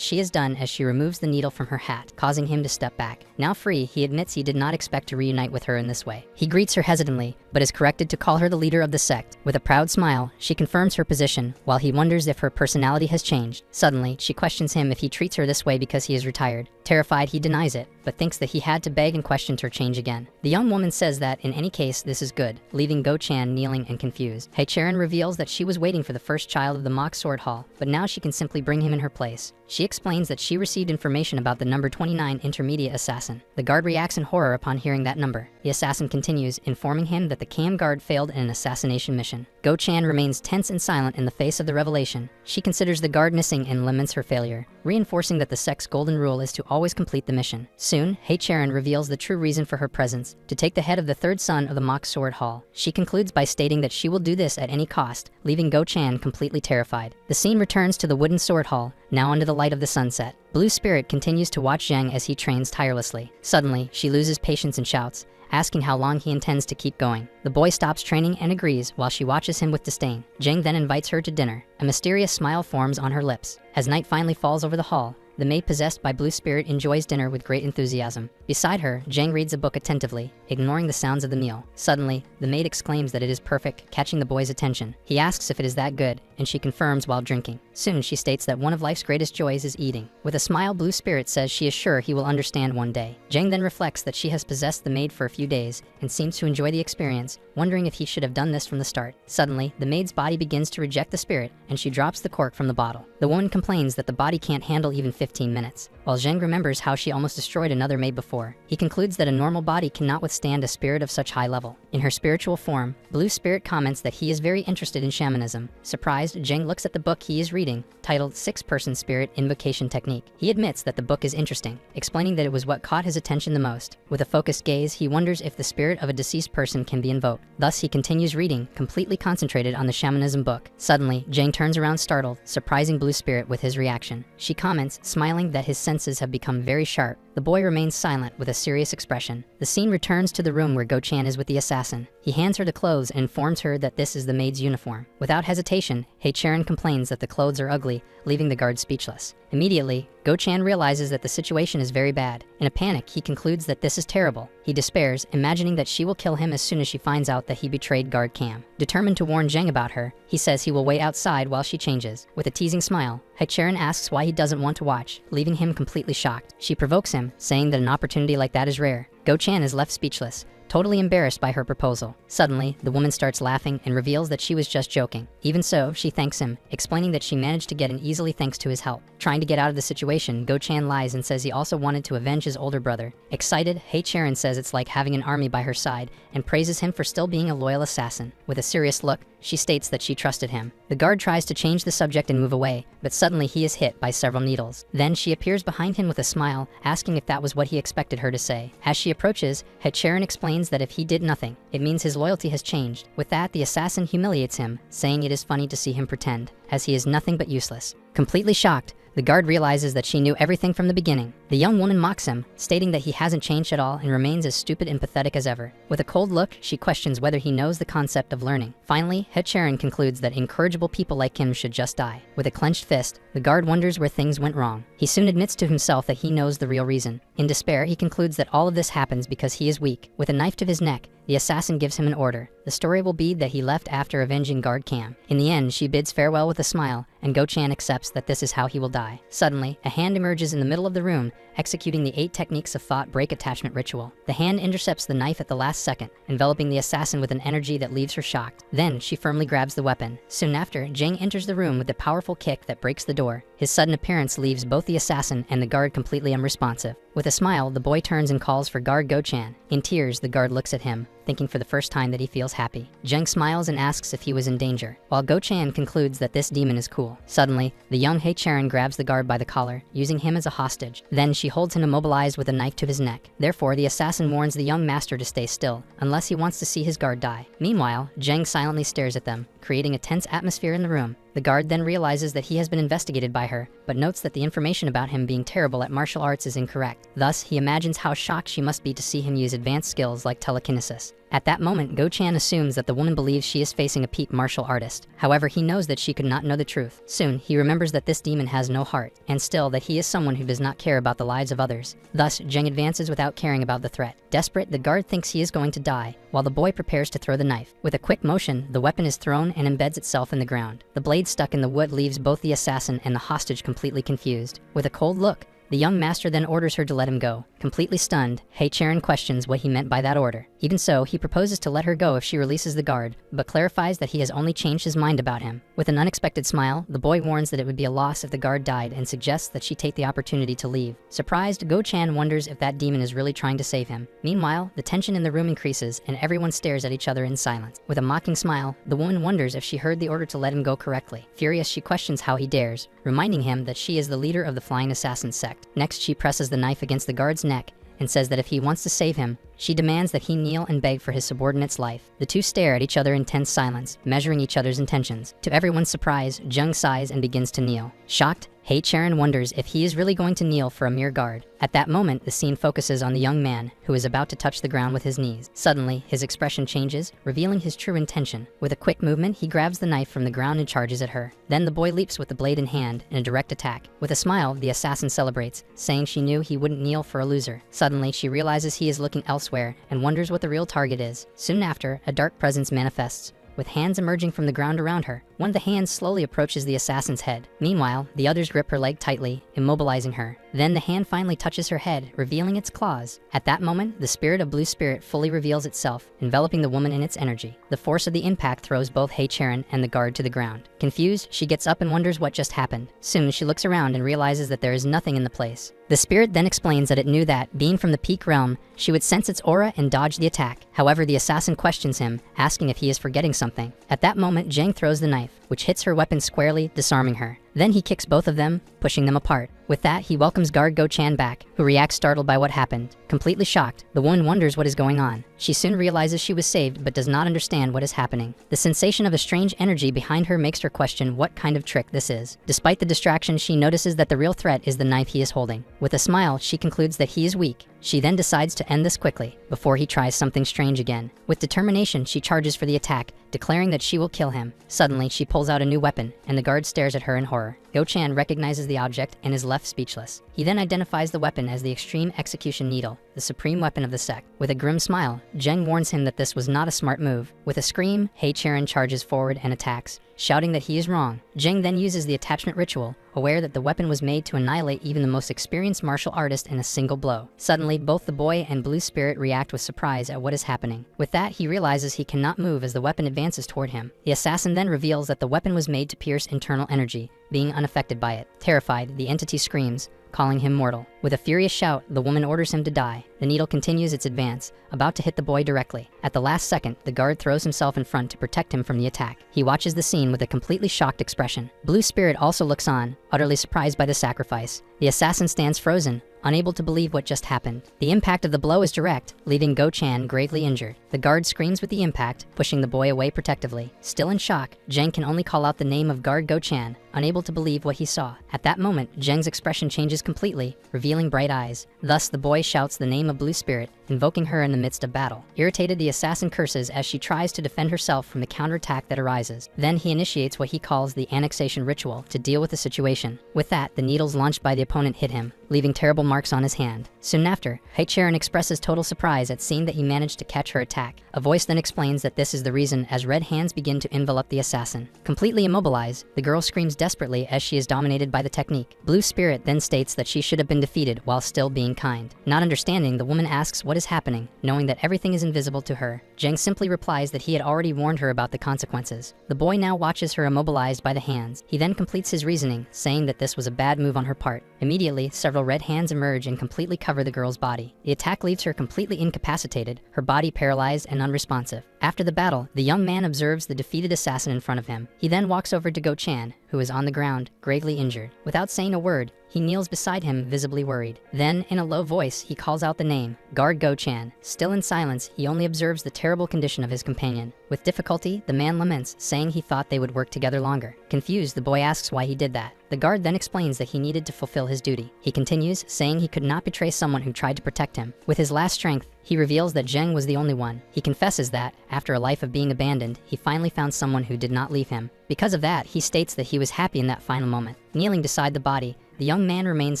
she is done as she removes the needle from her hat, causing him to step back. Now free, he admits he did not expect to reunite with her in this way. He greets her hesitantly, but is corrected to call her the leader of the sect. With a proud smile, she confirms her position, while he wonders if her personality has changed. Suddenly, she questions him if he treats her this way because he is retired. Terrified, he denies it, but thinks that he had to beg and question her change again. The young woman says that, in any case, this is good, leaving Go-chan kneeling and confused. Hae-charon reveals that she was waiting for the first child of the mock sword hall, but now she can simply bring him in her place. She explains that she received information about the number 29 intermediate assassin. The guard reacts in horror upon hearing that number. The assassin continues, informing him that the cam guard failed in an assassination mission. Go-chan remains tense and silent in the face of the revelation. She considers the guard missing and laments her failure, reinforcing that the sect's golden rule is to always complete the mission. Soon, Hae-charon reveals the true reason for her presence, to take the head of the third son of the mock sword hall. She concludes by stating that she will do this at any cost, leaving Go-chan completely terrified. The scene returns to the wooden sword hall, now under the light of the sunset. Blue Spirit continues to watch Zhang as he trains tirelessly. Suddenly, she loses patience and shouts, asking how long he intends to keep going. The boy stops training and agrees while she watches him with disdain. Zhang then invites her to dinner. A mysterious smile forms on her lips. As night finally falls over the hall, the maid possessed by Blue Spirit enjoys dinner with great enthusiasm. Beside her, Zhang reads a book attentively, ignoring the sounds of the meal. Suddenly, the maid exclaims that it is perfect, catching the boy's attention. He asks if it is that good, and she confirms while drinking. Soon, she states that one of life's greatest joys is eating. With a smile, Blue Spirit says she is sure he will understand one day. Zhang then reflects that she has possessed the maid for a few days and seems to enjoy the experience, wondering if he should have done this from the start. Suddenly, the maid's body begins to reject the spirit, and she drops the cork from the bottle. The woman complains that the body can't handle even 15 minutes, while Zhang remembers how she almost destroyed another maid before. He concludes that a normal body cannot withstand a spirit of such high level. In her spiritual form, Blue Spirit comments that he is very interested in shamanism. Surprised, Zhang looks at the book he is reading, titled Six-Person Spirit Invocation Technique. He admits that the book is interesting, explaining that it was what caught his attention the most. With a focused gaze, he wonders if the spirit of a deceased person can be invoked. Thus, he continues reading, completely concentrated on the shamanism book. Suddenly, Zhang turns around startled, surprising Blue Spirit with his reaction. She comments, smiling, that his senses have become very sharp. The boy remains silent with a serious expression. The scene returns to the room where Go-chan is with the assassin. He hands her the clothes and informs her that this is the maid's uniform. Without hesitation, Hae-charon complains that the clothes are ugly, leaving the guard speechless. Immediately, Go-chan realizes that the situation is very bad. In a panic, he concludes that this is terrible. He despairs, imagining that she will kill him as soon as she finds out that he betrayed guard Cam. Determined to warn Zhang about her, he says he will wait outside while she changes. With a teasing smile, Hae-charon asks why he doesn't want to watch, leaving him completely shocked. She provokes him, saying that an opportunity like that is rare. Go-chan is left speechless, totally embarrassed by her proposal. Suddenly, the woman starts laughing and reveals that she was just joking. Even so, she thanks him, explaining that she managed to get in easily thanks to his help. Trying to get out of the situation, Go-chan lies and says he also wanted to avenge his older brother. Excited, Hae-charon says it's like having an army by her side and praises him for still being a loyal assassin. With a serious look, she states that she trusted him. The guard tries to change the subject and move away, but suddenly he is hit by several needles. Then she appears behind him with a smile, asking if that was what he expected her to say. As she approaches, Hae-charon explains that if he did nothing, it means his loyalty has changed. With that, the assassin humiliates him, saying it is funny to see him pretend, as he is nothing but useless. Completely shocked, the guard realizes that she knew everything from the beginning. The young woman mocks him, stating that he hasn't changed at all and remains as stupid and pathetic as ever. With a cold look, she questions whether he knows the concept of learning. Finally, Hae-charon concludes that incorrigible people like him should just die. With a clenched fist, the guard wonders where things went wrong. He soon admits to himself that he knows the real reason. In despair, he concludes that all of this happens because he is weak. With a knife to his neck, the assassin gives him an order. The story will be that he left after avenging guard Cam. In the end, she bids farewell with a smile, and Go-chan accepts that this is how he will die. Suddenly, a hand emerges in the middle of the room, executing the 8 techniques of thought break attachment ritual. The hand intercepts the knife at the last second, enveloping the assassin with an energy that leaves her shocked. Then, she firmly grabs the weapon. Soon after, Zhang enters the room with a powerful kick that breaks the door. His sudden appearance leaves both the assassin and the guard completely unresponsive. With a smile, the boy turns and calls for guard Go-chan. In tears, the guard looks at him, thinking for the first time that he feels happy. Jeng smiles and asks if he was in danger, while Go-chan concludes that this demon is cool. Suddenly, the young Hei-charon grabs the guard by the collar, using him as a hostage. Then she holds him immobilized with a knife to his neck. Therefore, the assassin warns the young master to stay still, unless he wants to see his guard die. Meanwhile, Jeng silently stares at them, creating a tense atmosphere in the room. The guard then realizes that he has been investigated by her, but notes that the information about him being terrible at martial arts is incorrect. Thus, he imagines how shocked she must be to see him use advanced skills like telekinesis. At that moment, Go-chan assumes that the woman believes she is facing a peak martial artist. However, he knows that she could not know the truth. Soon, he remembers that this demon has no heart, and still that he is someone who does not care about the lives of others. Thus, Jeng advances without caring about the threat. Desperate, the guard thinks he is going to die, while the boy prepares to throw the knife. With a quick motion, the weapon is thrown and embeds itself in the ground. The blade stuck in the wood leaves both the assassin and the hostage completely confused. With a cold look, the young master then orders her to let him go. Completely stunned, Hei-charon questions what he meant by that order. Even so, he proposes to let her go if she releases the guard, but clarifies that he has only changed his mind about him. With an unexpected smile, the boy warns that it would be a loss if the guard died and suggests that she take the opportunity to leave. Surprised, Go-chan wonders if that demon is really trying to save him. Meanwhile, the tension in the room increases and everyone stares at each other in silence. With a mocking smile, the woman wonders if she heard the order to let him go correctly. Furious, she questions how he dares, reminding him that she is the leader of the Flying Assassin sect. Next, she presses the knife against the guard's neck and says that if he wants to save him, she demands that he kneel and beg for his subordinate's life. The two stare at each other in tense silence, measuring each other's intentions. To everyone's surprise, Jung sighs and begins to kneel. Shocked, Hei-charon wonders if he is really going to kneel for a mere guard. At that moment, the scene focuses on the young man, who is about to touch the ground with his knees. Suddenly, his expression changes, revealing his true intention. With a quick movement, he grabs the knife from the ground and charges at her. Then the boy leaps with the blade in hand in a direct attack. With a smile, the assassin celebrates, saying she knew he wouldn't kneel for a loser. Suddenly, she realizes he is looking elsewhere and wonders what the real target is. Soon after, a dark presence manifests, with hands emerging from the ground around her. One of the hands slowly approaches the assassin's head. Meanwhile, the others grip her leg tightly, immobilizing her. Then the hand finally touches her head, revealing its claws. At that moment, the spirit of Blue Spirit fully reveals itself, enveloping the woman in its energy. The force of the impact throws both Hei-charon and the guard to the ground. Confused, she gets up and wonders what just happened. Soon, she looks around and realizes that there is nothing in the place. The spirit then explains that it knew that, being from the peak realm, she would sense its aura and dodge the attack. However, the assassin questions him, asking if he is forgetting something. At that moment, Jeng throws the knife, which hits her weapon squarely, disarming her. Then he kicks both of them, pushing them apart. With that, he welcomes guard Go-chan back, who reacts startled by what happened. Completely shocked, the woman wonders what is going on. She soon realizes she was saved but does not understand what is happening. The sensation of a strange energy behind her makes her question what kind of trick this is. Despite the distraction, she notices that the real threat is the knife he is holding. With a smile, she concludes that he is weak. She then decides to end this quickly, before he tries something strange again. With determination, she charges for the attack, declaring that she will kill him. Suddenly, she pulls out a new weapon, and the guard stares at her in horror. Go-chan recognizes the object and is left speechless. He then identifies the weapon as the Extreme Execution Needle, the supreme weapon of the sect. With a grim smile, Jeng warns him that this was not a smart move. With a scream, Hei-charon charges forward and attacks, shouting that he is wrong. Jeng then uses the attachment ritual, aware that the weapon was made to annihilate even the most experienced martial artist in a single blow. Suddenly, both the boy and Blue Spirit react with surprise at what is happening. With that, he realizes he cannot move as the weapon advances toward him. The assassin then reveals that the weapon was made to pierce internal energy, being unaffected by it. Terrified, the entity screams, calling him mortal. With a furious shout, the woman orders him to die. The needle continues its advance, about to hit the boy directly. At the last second, the guard throws himself in front to protect him from the attack. He watches the scene with a completely shocked expression. Blue Spirit also looks on, utterly surprised by the sacrifice. The assassin stands frozen, unable to believe what just happened. The impact of the blow is direct, leaving Go-chan gravely injured. The guard screams with the impact, pushing the boy away protectively. Still in shock, Jeng can only call out the name of guard Go-chan, unable to believe what he saw. At that moment, Jeng's expression changes completely, revealing bright eyes. Thus, the boy shouts the name of Blue Spirit, invoking her in the midst of battle. Irritated, the assassin curses as she tries to defend herself from the counterattack that arises. Then he initiates what he calls the annexation ritual to deal with the situation. With that, the needles launched by the opponent hit him, leaving terrible marks on his hand. Soon after, Hei-charon expresses total surprise at seeing that he managed to catch her attack. A voice then explains that this is the reason as red hands begin to envelop the assassin. Completely immobilized, the girl screams desperately as she is dominated by the technique. Blue Spirit then states that she should have been defeated while still being kind. Not understanding, the woman asks what is is happening, knowing that everything is invisible to her. Jeng simply replies that he had already warned her about the consequences. The boy now watches her immobilized by the hands. He then completes his reasoning, saying that this was a bad move on her part. Immediately, several red hands emerge and completely cover the girl's body. The attack leaves her completely incapacitated, her body paralyzed and unresponsive. After the battle, the young man observes the defeated assassin in front of him. He then walks over to Go-chan, who is on the ground, gravely injured. Without saying a word, he kneels beside him, visibly worried. Then, in a low voice, he calls out the name, Guard Go-chan. Still in silence, he only observes the terrible condition of his companion. With difficulty, the man laments, saying he thought they would work together longer. Confused, the boy asks why he did that. The guard then explains that he needed to fulfill his duty. He continues, saying he could not betray someone who tried to protect him. With his last strength, he reveals that Jeng was the only one. He confesses that, after a life of being abandoned, he finally found someone who did not leave him. Because of that, he states that he was happy in that final moment. Kneeling beside the body, the young man remains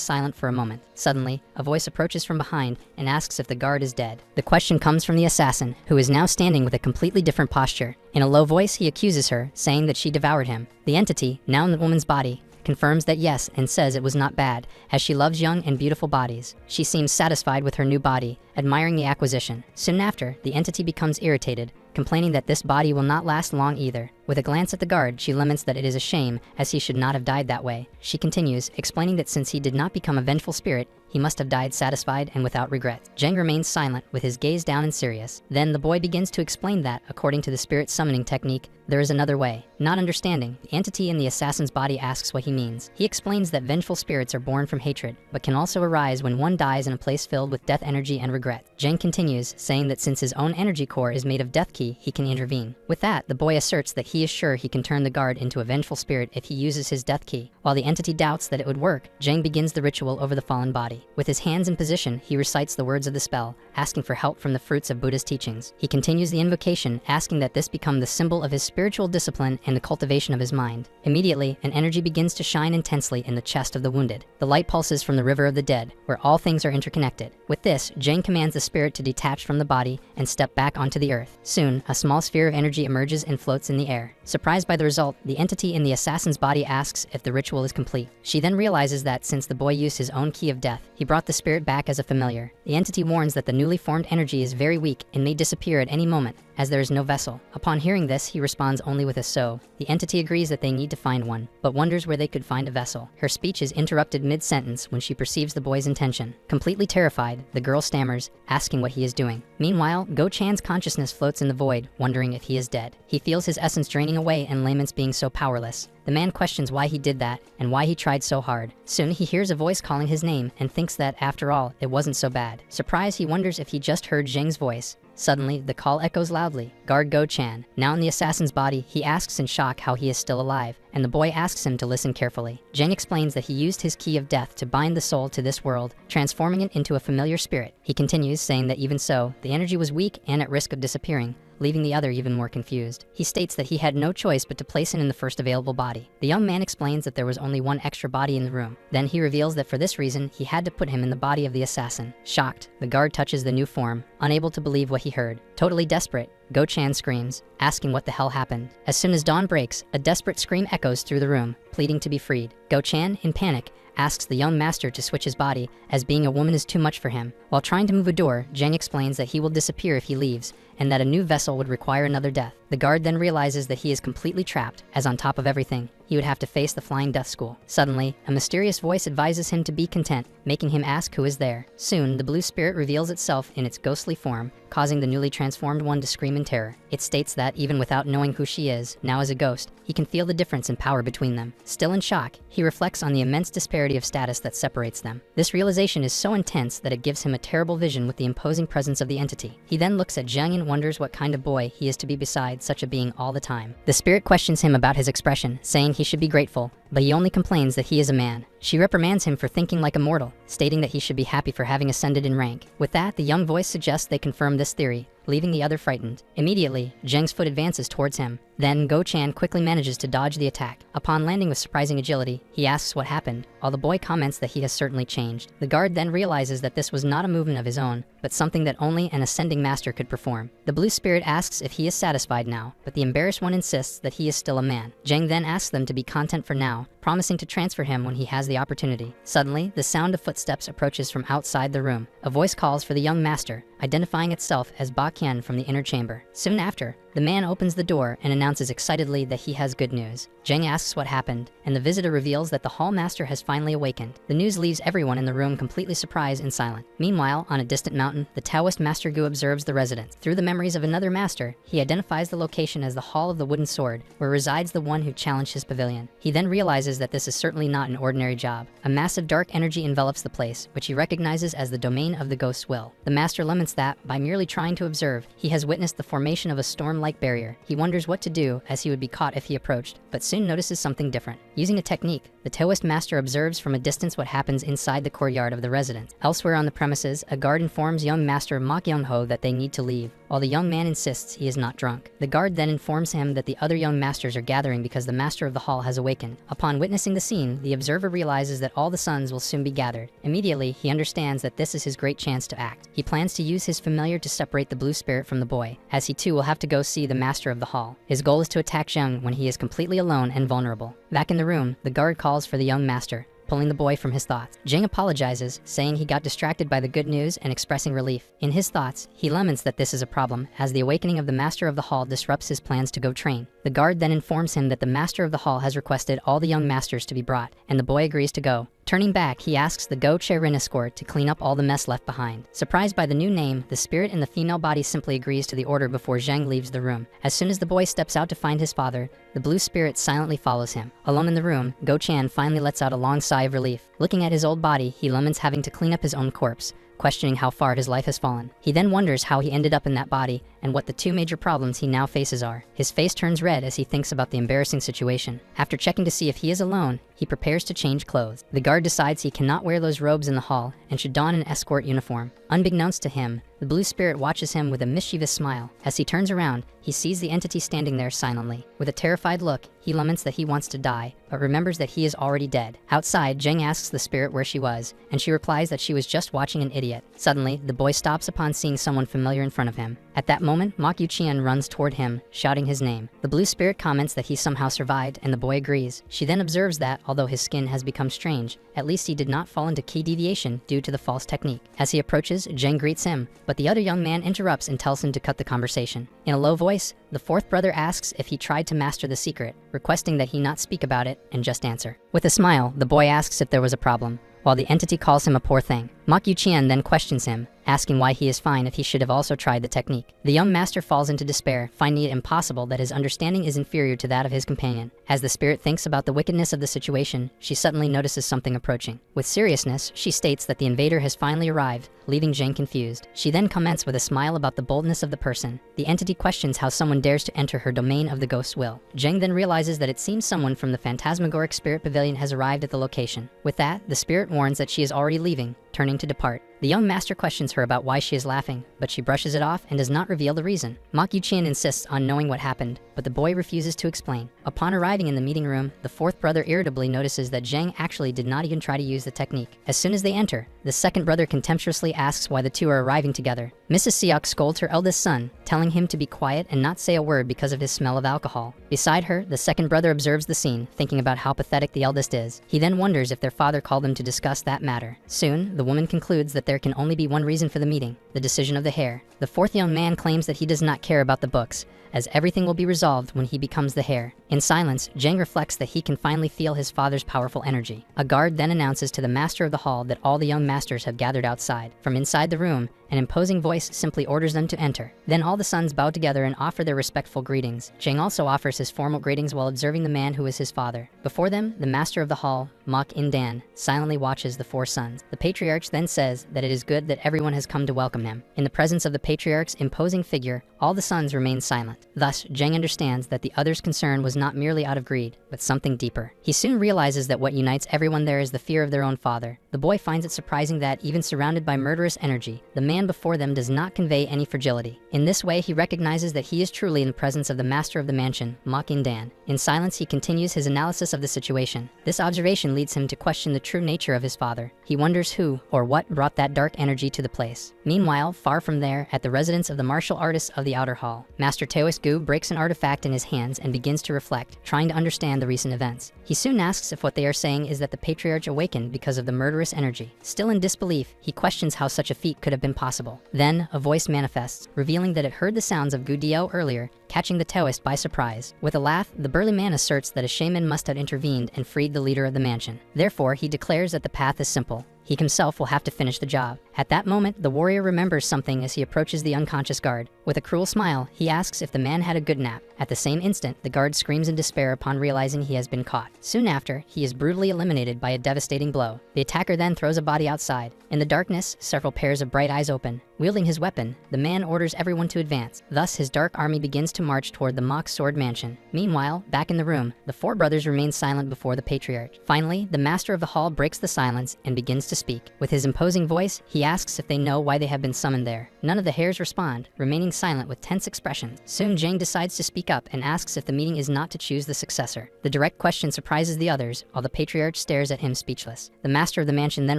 silent for a moment. Suddenly, a voice approaches from behind and asks if the guard is dead. The question comes from the assassin, who is now standing with a completely different posture. In a low voice, he accuses her, saying that she devoured him. The entity, now in the woman's body, confirms that yes and says it was not bad, as she loves young and beautiful bodies. She seems satisfied with her new body, admiring the acquisition. Soon after, the entity becomes irritated, complaining that this body will not last long either. With a glance at the guard, she laments that it is a shame, as he should not have died that way. She continues, explaining that since he did not become a vengeful spirit, he must have died satisfied and without regret. Jeng remains silent, with his gaze down and serious. Then the boy begins to explain that, according to the spirit summoning technique, there is another way. Not understanding, the entity in the assassin's body asks what he means. He explains that vengeful spirits are born from hatred, but can also arise when one dies in a place filled with death energy and regret. Jeng continues, saying that since his own energy core is made of death ki, he can intervene. With that, the boy asserts that he is sure he can turn the guard into a vengeful spirit if he uses his death ki. While the entity doubts that it would work, Jeng begins the ritual over the fallen body. With his hands in position, he recites the words of the spell, asking for help from the fruits of Buddha's teachings. He continues the invocation, asking that this become the symbol of his spiritual discipline and the cultivation of his mind. Immediately, an energy begins to shine intensely in the chest of the wounded. The light pulses from the river of the dead, where all things are interconnected. With this, Jeng commands the spirit to detach from the body and step back onto the earth. Soon, a small sphere of energy emerges and floats in the air. Surprised by the result, the entity in the assassin's body asks if the ritual is complete. She then realizes that since the boy used his own key of death, he brought the spirit back as a familiar. The entity warns that the newly formed energy is very weak and may disappear at any moment, as there is no vessel. Upon hearing this, he responds only with a so. The entity agrees that they need to find one, but wonders where they could find a vessel. Her speech is interrupted mid-sentence when she perceives the boy's intention. Completely terrified, the girl stammers, asking what he is doing. Meanwhile, Go-chan's consciousness floats in the void, wondering if he is dead. He feels his essence draining away and laments being so powerless. The man questions why he did that and why he tried so hard. Soon he hears a voice calling his name and thinks that, after all, it wasn't so bad. Surprised, he wonders if he just heard Jeng's voice. Suddenly, the call echoes loudly. Guard Go-chan. Now in the assassin's body, he asks in shock how he is still alive, and the boy asks him to listen carefully. Jeng explains that he used his key of death to bind the soul to this world, transforming it into a familiar spirit. He continues, saying that even so, the energy was weak and at risk of disappearing, leaving the other even more confused. He states that he had no choice but to place it in the first available body. The young man explains that there was only one extra body in the room. Then he reveals that for this reason, he had to put him in the body of the assassin. Shocked, the guard touches the new form, unable to believe what he heard. Totally desperate, Go-chan screams, asking what the hell happened. As soon as dawn breaks, a desperate scream echoes through the room, pleading to be freed. Go-chan, in panic, asks the young master to switch his body, as being a woman is too much for him. While trying to move a door, Jeng explains that he will disappear if he leaves, and that a new vessel would require another death. The guard then realizes that he is completely trapped, as on top of everything, he would have to face the Flying Death School. Suddenly, a mysterious voice advises him to be content, making him ask who is there. Soon, the blue spirit reveals itself in its ghostly form, causing the newly transformed one to scream in terror. It states that, even without knowing who she is, now as a ghost, he can feel the difference in power between them. Still in shock, he reflects on the immense disparity of status that separates them. This realization is so intense that it gives him a terrible vision with the imposing presence of the entity. He then looks at Jeng and wonders what kind of boy he is to be beside such a being all the time. The spirit questions him about his expression, saying he should be grateful, but he only complains that he is a man. She reprimands him for thinking like a mortal, stating that he should be happy for having ascended in rank. With that, the young voice suggests they confirm this theory, leaving the other frightened. Immediately, Jeng's foot advances towards him. Then Go-chan quickly manages to dodge the attack. Upon landing with surprising agility, he asks what happened, while the boy comments that he has certainly changed. The guard then realizes that this was not a movement of his own, but something that only an ascending master could perform. The blue spirit asks if he is satisfied now, but the embarrassed one insists that he is still a man. Jang then asks them to be content for now, promising to transfer him when he has the opportunity. Suddenly, the sound of footsteps approaches from outside the room. A voice calls for the young master, identifying itself as Ba Qian from the inner chamber. Soon after, the man opens the door and announces excitedly that he has good news. Jang asks what happened, and the visitor reveals that the hall master has finally awakened. The news leaves everyone in the room completely surprised and silent. Meanwhile, on a distant mountain, the Taoist Master Gu observes the residence. Through the memories of another master, he identifies the location as the Hall of the Wooden Sword, where resides the one who challenged his pavilion. He then realizes that this is certainly not an ordinary job. A massive dark energy envelops the place, which he recognizes as the domain of the ghost's will. The master laments that, by merely trying to observe, he has witnessed the formation of a storm-like barrier. He wonders what to do, as he would be caught if he approached, but soon notices something different. Using a technique, the Taoist master observes from a distance what happens inside the courtyard of the residence. Elsewhere on the premises, a guard informs young master Ma Kyung-ho that they need to leave, while the young man insists he is not drunk. The guard then informs him that the other young masters are gathering because the master of the hall has awakened. Upon witnessing the scene, the observer realizes that all the sons will soon be gathered. Immediately, he understands that this is his great chance to act. He plans to use his familiar to separate the blue spirit from the boy, as he too will have to go see the master of the hall. His goal is to attack Zheng when he is completely alone and vulnerable. Back in the room, the guard calls for the young master, pulling the boy from his thoughts. Jing apologizes, saying he got distracted by the good news and expressing relief. In his thoughts, he laments that this is a problem, as the awakening of the master of the hall disrupts his plans to go train. The guard then informs him that the master of the hall has requested all the young masters to be brought, and the boy agrees to go. Turning back, he asks the Go Che Rin escort to clean up all the mess left behind. Surprised by the new name, the spirit in the female body simply agrees to the order before Zhang leaves the room. As soon as the boy steps out to find his father, the blue spirit silently follows him. Alone in the room, Go Chan finally lets out a long sigh of relief. Looking at his old body, he laments having to clean up his own corpse, questioning how far his life has fallen. He then wonders how he ended up in that body and what the two major problems he now faces are. His face turns red as he thinks about the embarrassing situation. After checking to see if he is alone, he prepares to change clothes. The guard decides he cannot wear those robes in the hall and should don an escort uniform. Unbeknownst to him, the blue spirit watches him with a mischievous smile. As he turns around, he sees the entity standing there silently. With a terrified look, he laments that he wants to die, but remembers that he is already dead. Outside, Zheng asks the spirit where she was, and she replies that she was just watching an idiot. Suddenly, the boy stops upon seeing someone familiar in front of him. At that moment, Mok Yuqian runs toward him, shouting his name. The blue spirit comments that he somehow survived, and the boy agrees. She then observes that, although his skin has become strange, at least he did not fall into key deviation due to the false technique. As he approaches, Zheng greets him, but the other young man interrupts and tells him to cut the conversation. In a low voice, the fourth brother asks if he tried to master the secret, requesting that he not speak about it and just answer. With a smile, the boy asks if there was a problem, while the entity calls him a poor thing. Mok Yuqian then questions him, asking why he is fine if he should have also tried the technique. The young master falls into despair, finding it impossible that his understanding is inferior to that of his companion. As the spirit thinks about the wickedness of the situation, she suddenly notices something approaching. With seriousness, she states that the invader has finally arrived, leaving Jane confused. She then comments with a smile about the boldness of the person. The entity questions how someone dares to enter her domain of the ghost's will. Jane then realizes that it seems someone from the phantasmagoric spirit pavilion has arrived at the location. With that, the spirit warns that she is already leaving, turning to depart. The young master questions her about why she is laughing, but she brushes it off and does not reveal the reason. Mok Yuqian insists on knowing what happened, but the boy refuses to explain. Upon arriving in the meeting room, the fourth brother irritably notices that Zhang actually did not even try to use the technique. As soon as they enter, the second brother contemptuously asks why the two are arriving together. Mrs. Siok scolds her eldest son, telling him to be quiet and not say a word because of his smell of alcohol. Beside her, the second brother observes the scene, thinking about how pathetic the eldest is. He then wonders if their father called them to discuss that matter. Soon, the woman concludes that there can only be one reason for the meeting, the decision of the heir. The fourth young man claims that he does not care about the books, as everything will be resolved when he becomes the heir. In silence, Zhang reflects that he can finally feel his father's powerful energy. A guard then announces to the master of the hall that all the young masters have gathered outside. From inside the room, an imposing voice simply orders them to enter. Then all the sons bow together and offer their respectful greetings. Zhang also offers his formal greetings while observing the man who is his father. Before them, the master of the hall, Mok In-dan, silently watches the four sons. The patriarch then says that it is good that everyone has come to welcome him. In the presence of the patriarch's imposing figure, All the sons remain silent. Thus, Jang understands that the others' concern was not merely out of greed, but something deeper. He soon realizes that what unites everyone there is the fear of their own father. The boy finds it surprising that, even surrounded by murderous energy, the man before them does not convey any fragility. In this way, he recognizes that he is truly in the presence of the master of the mansion, Makin Dan. In silence, he continues his analysis of the situation. This observation leads him to question the true nature of his father. He wonders who or what brought that dark energy to the place. Meanwhile, far from there, at the residence of the martial artists of the outer hall, Master Taoist Gu breaks an artifact in his hands and begins to reflect, trying to understand the recent events. He soon asks if what they are saying is that the patriarch awakened because of the murderous energy. Still in disbelief, he questions how such a feat could have been possible. Then, a voice manifests, revealing that it heard the sounds of Gu Dio earlier, catching the Taoist by surprise. With a laugh, the burly man asserts that a shaman must have intervened and freed the leader of the mansion. Therefore, he declares that the path is simple. He himself will have to finish the job. At that moment, the warrior remembers something as he approaches the unconscious guard. With a cruel smile, he asks if the man had a good nap. At the same instant, the guard screams in despair upon realizing he has been caught. Soon after, he is brutally eliminated by a devastating blow. The attacker then throws a body outside. In the darkness, several pairs of bright eyes open. Wielding his weapon, the man orders everyone to advance. Thus, his dark army begins to march toward the mock sword mansion. Meanwhile, back in the room, the four brothers remain silent before the patriarch. Finally, the master of the hall breaks the silence and begins to speak. With his imposing voice, he asks if they know why they have been summoned there. None of the heirs respond, remaining silent with tense expressions. Soon, Jang decides to speak up and asks if the meeting is not to choose the successor. The direct question surprises the others, while the patriarch stares at him speechless. The master of the mansion then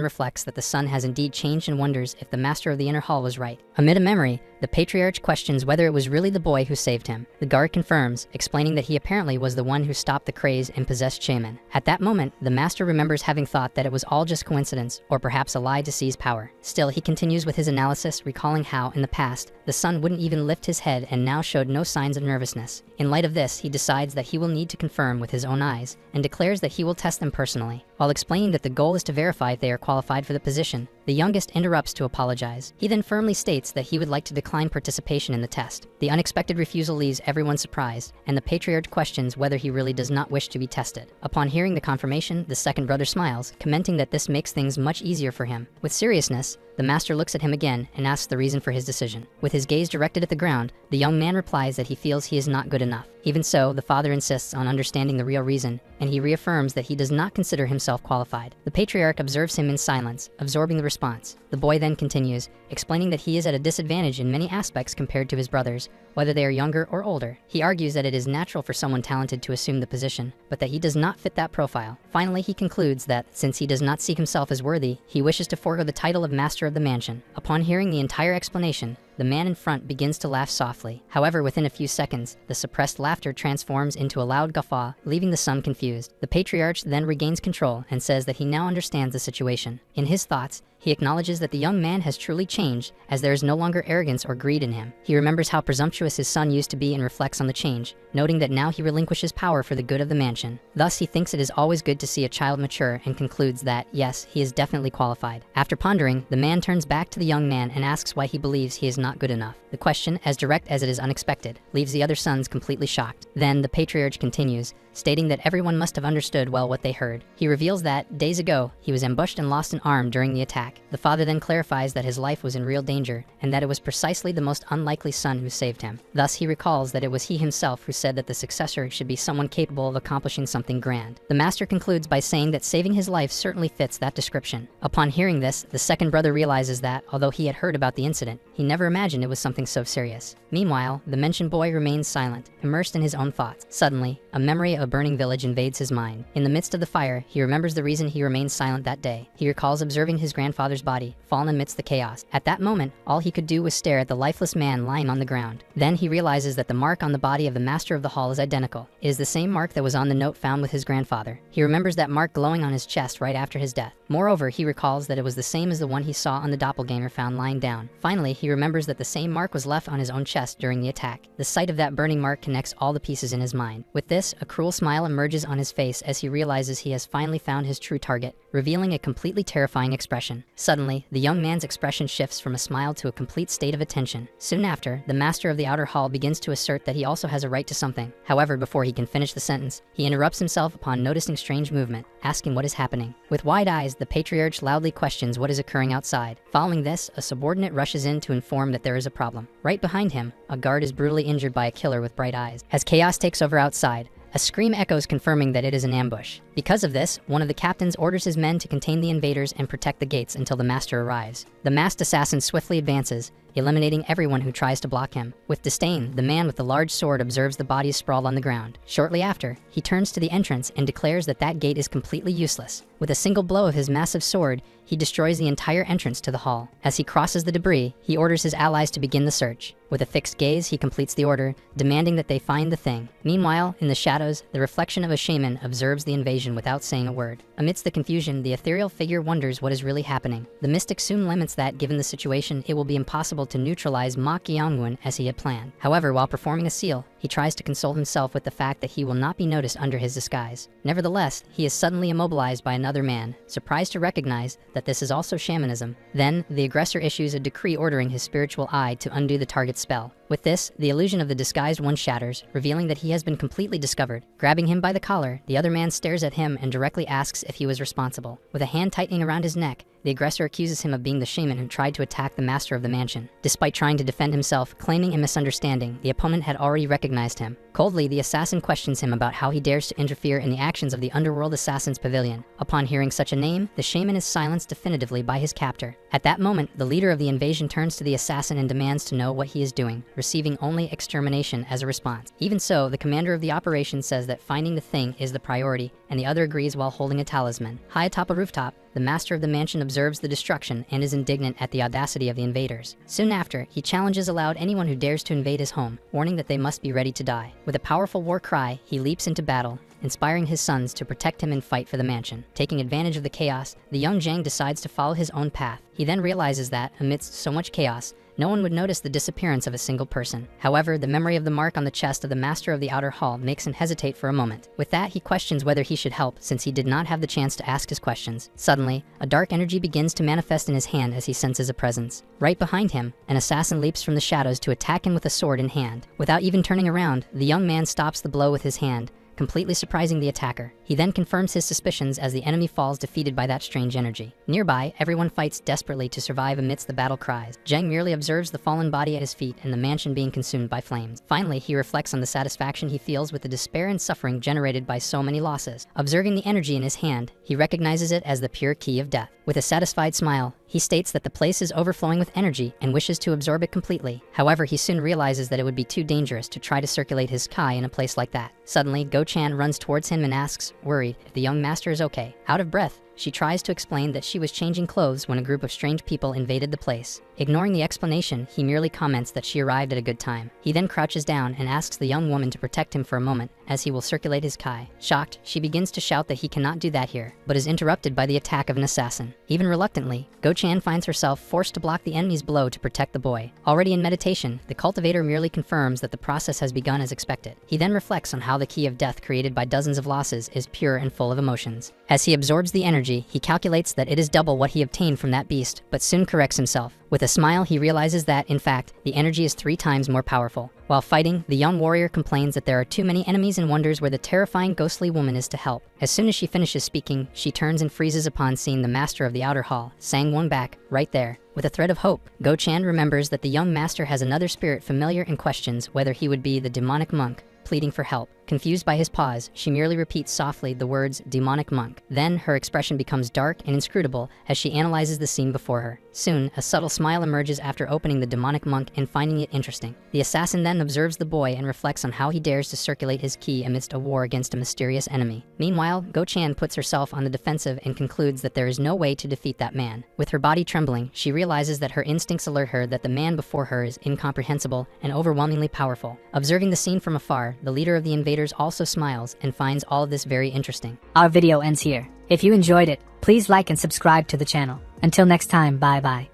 reflects that the son has indeed changed and wonders if the master of the inner hall was right. Amid a memory, the patriarch questions whether it was really the boy who saved him. The guard confirms, explaining that he apparently was the one who stopped the craze and possessed shaman. At that moment, the master remembers having thought that it was all just coincidence, or perhaps a lie to seize power. Still, he continues with his analysis, recalling how, in the past, the son wouldn't even lift his head and now showed no signs of nervousness. In light of this, he decides that he will need to confirm with his own eyes, and declares that he will test them personally. While explaining that the goal is to verify if they are qualified for the position, the youngest interrupts to apologize. He then firmly states that he would like to decline participation in the test. The unexpected refusal leaves everyone surprised, and the patriarch questions whether he really does not wish to be tested. Upon hearing the confirmation, the second brother smiles, commenting that this makes things much easier for him. With seriousness, the master looks at him again and asks the reason for his decision. With his gaze directed at the ground, the young man replies that he feels he is not good enough. Even so, the father insists on understanding the real reason, and he reaffirms that he does not consider himself qualified. The patriarch observes him in silence, absorbing the response. The boy then continues, explaining that he is at a disadvantage in many aspects compared to his brothers, whether they are younger or older. He argues that it is natural for someone talented to assume the position, but that he does not fit that profile. Finally, he concludes that, since he does not see himself as worthy, he wishes to forego the title of master of the mansion. Upon hearing the entire explanation, the man in front begins to laugh softly. However, within a few seconds, the suppressed laughter transforms into a loud guffaw, leaving the son confused. The patriarch then regains control and says that he now understands the situation. In his thoughts, he acknowledges that the young man has truly changed, as there is no longer arrogance or greed in him. He remembers how presumptuous his son used to be and reflects on the change, noting that now he relinquishes power for the good of the mansion. Thus, he thinks it is always good to see a child mature and concludes that, yes, he is definitely qualified. After pondering, the man turns back to the young man and asks why he believes he is not good enough. The question, as direct as it is unexpected, leaves the other sons completely shocked. Then, the patriarch continues, stating that everyone must have understood well what they heard. He reveals that, days ago, he was ambushed and lost an arm during the attack. The father then clarifies that his life was in real danger, and that it was precisely the most unlikely son who saved him. Thus, he recalls that it was he himself who said that the successor should be someone capable of accomplishing something grand. The master concludes by saying that saving his life certainly fits that description. Upon hearing this, the second brother realizes that, although he had heard about the incident, he never imagined it was something so serious. Meanwhile, the mentioned boy remains silent, immersed in his own thoughts. Suddenly, a memory of a burning village invades his mind. In the midst of the fire, he remembers the reason he remained silent that day. He recalls observing his grandfather's body, fallen amidst the chaos. At that moment, all he could do was stare at the lifeless man lying on the ground. Then he realizes that the mark on the body of the master of the hall is identical. It is the same mark that was on the note found with his grandfather. He remembers that mark glowing on his chest right after his death. Moreover, he recalls that it was the same as the one he saw on the doppelganger found lying down. Finally, he remembers that the same mark was left on his own chest during the attack. The sight of that burning mark connects all the pieces in his mind. With this, a cruel smile emerges on his face as he realizes he has finally found his true target, revealing a completely terrifying expression. Suddenly, the young man's expression shifts from a smile to a complete state of attention. Soon after, the master of the outer hall begins to assert that he also has a right to something. However, before he can finish the sentence, he interrupts himself upon noticing strange movement, asking what is happening. With wide eyes, the patriarch loudly questions what is occurring outside. Following this, a subordinate rushes in to inform that there is a problem. Right behind him, a guard is brutally injured by a killer with bright eyes. As chaos takes over outside, a scream echoes confirming that it is an ambush. Because of this, one of the captains orders his men to contain the invaders and protect the gates until the master arrives. The masked assassin swiftly advances, eliminating everyone who tries to block him. With disdain, the man with the large sword observes the bodies sprawled on the ground. Shortly after, he turns to the entrance and declares that that gate is completely useless. With a single blow of his massive sword, he destroys the entire entrance to the hall. As he crosses the debris, he orders his allies to begin the search. With a fixed gaze, he completes the order, demanding that they find the thing. Meanwhile, in the shadows, the reflection of a shaman observes the invasion without saying a word. Amidst the confusion, the ethereal figure wonders what is really happening. The mystic soon laments that, given the situation, it will be impossible to neutralize Ma Kyungwon as he had planned. However, while performing a seal, he tries to console himself with the fact that he will not be noticed under his disguise. Nevertheless, he is suddenly immobilized by another man, surprised to recognize that this is also shamanism. Then, the aggressor issues a decree ordering his spiritual eye to undo the target's spell. With this, the illusion of the disguised one shatters, revealing that he has been completely discovered. Grabbing him by the collar, the other man stares at him and directly asks if he was responsible. With a hand tightening around his neck, the aggressor accuses him of being the shaman who tried to attack the master of the mansion. Despite trying to defend himself, claiming a misunderstanding, the opponent had already recognized him. Coldly, the assassin questions him about how he dares to interfere in the actions of the underworld assassin's pavilion. Upon hearing such a name, the shaman is silenced definitively by his captor. At that moment, the leader of the invasion turns to the assassin and demands to know what he is doing, receiving only extermination as a response. Even so, the commander of the operation says that finding the thing is the priority, and the other agrees while holding a talisman. High atop a rooftop, the master of the mansion observes the destruction and is indignant at the audacity of the invaders. Soon after, he challenges aloud anyone who dares to invade his home, warning that they must be ready to die. With a powerful war cry, he leaps into battle, inspiring his sons to protect him and fight for the mansion. Taking advantage of the chaos, the young Zhang decides to follow his own path. He then realizes that, amidst so much chaos, no one would notice the disappearance of a single person. However, the memory of the mark on the chest of the master of the outer hall makes him hesitate for a moment. With that, he questions whether he should help since he did not have the chance to ask his questions. Suddenly, a dark energy begins to manifest in his hand as he senses a presence. Right behind him, an assassin leaps from the shadows to attack him with a sword in hand. Without even turning around, the young man stops the blow with his hand, completely surprising the attacker. He then confirms his suspicions as the enemy falls defeated by that strange energy. Nearby, everyone fights desperately to survive amidst the battle cries. Zhang merely observes the fallen body at his feet and the mansion being consumed by flames. Finally, he reflects on the satisfaction he feels with the despair and suffering generated by so many losses. Observing the energy in his hand, he recognizes it as the pure key of death. With a satisfied smile, he states that the place is overflowing with energy and wishes to absorb it completely. However, he soon realizes that it would be too dangerous to try to circulate his Kai in a place like that. Suddenly, Go Chan runs towards him and asks, worried, if the young master is okay. Out of breath, she tries to explain that she was changing clothes when a group of strange people invaded the place. Ignoring the explanation, he merely comments that she arrived at a good time. He then crouches down and asks the young woman to protect him for a moment, as he will circulate his Kai. Shocked, she begins to shout that he cannot do that here, but is interrupted by the attack of an assassin. Even reluctantly, Go Chan finds herself forced to block the enemy's blow to protect the boy. Already in meditation, the cultivator merely confirms that the process has begun as expected. He then reflects on how the key of death created by dozens of losses is pure and full of emotions. As he absorbs the energy, he calculates that it is double what he obtained from that beast, but soon corrects himself. With a smile, he realizes that, in fact, the energy is 3 times more powerful. While fighting, the young warrior complains that there are too many enemies and wonders where the terrifying ghostly woman is to help. As soon as she finishes speaking, she turns and freezes upon seeing the master of the outer hall, Sang-won back, right there. With a thread of hope, Go Chan remembers that the young master has another spirit familiar and questions whether he would be the demonic monk, pleading for help. Confused by his pause, she merely repeats softly the words demonic monk. Then her expression becomes dark and inscrutable as she analyzes the scene before her. Soon, a subtle smile emerges after opening the demonic monk and finding it interesting. The assassin then observes the boy and reflects on how he dares to circulate his ki amidst a war against a mysterious enemy. Meanwhile, Go Chan puts herself on the defensive and concludes that there is no way to defeat that man. With her body trembling, she realizes that her instincts alert her that the man before her is incomprehensible and overwhelmingly powerful. Observing the scene from afar, the leader of the invaders also smiles and finds all of this very interesting. Our video ends here. If you enjoyed it, please like and subscribe to the channel. Until next time, bye bye.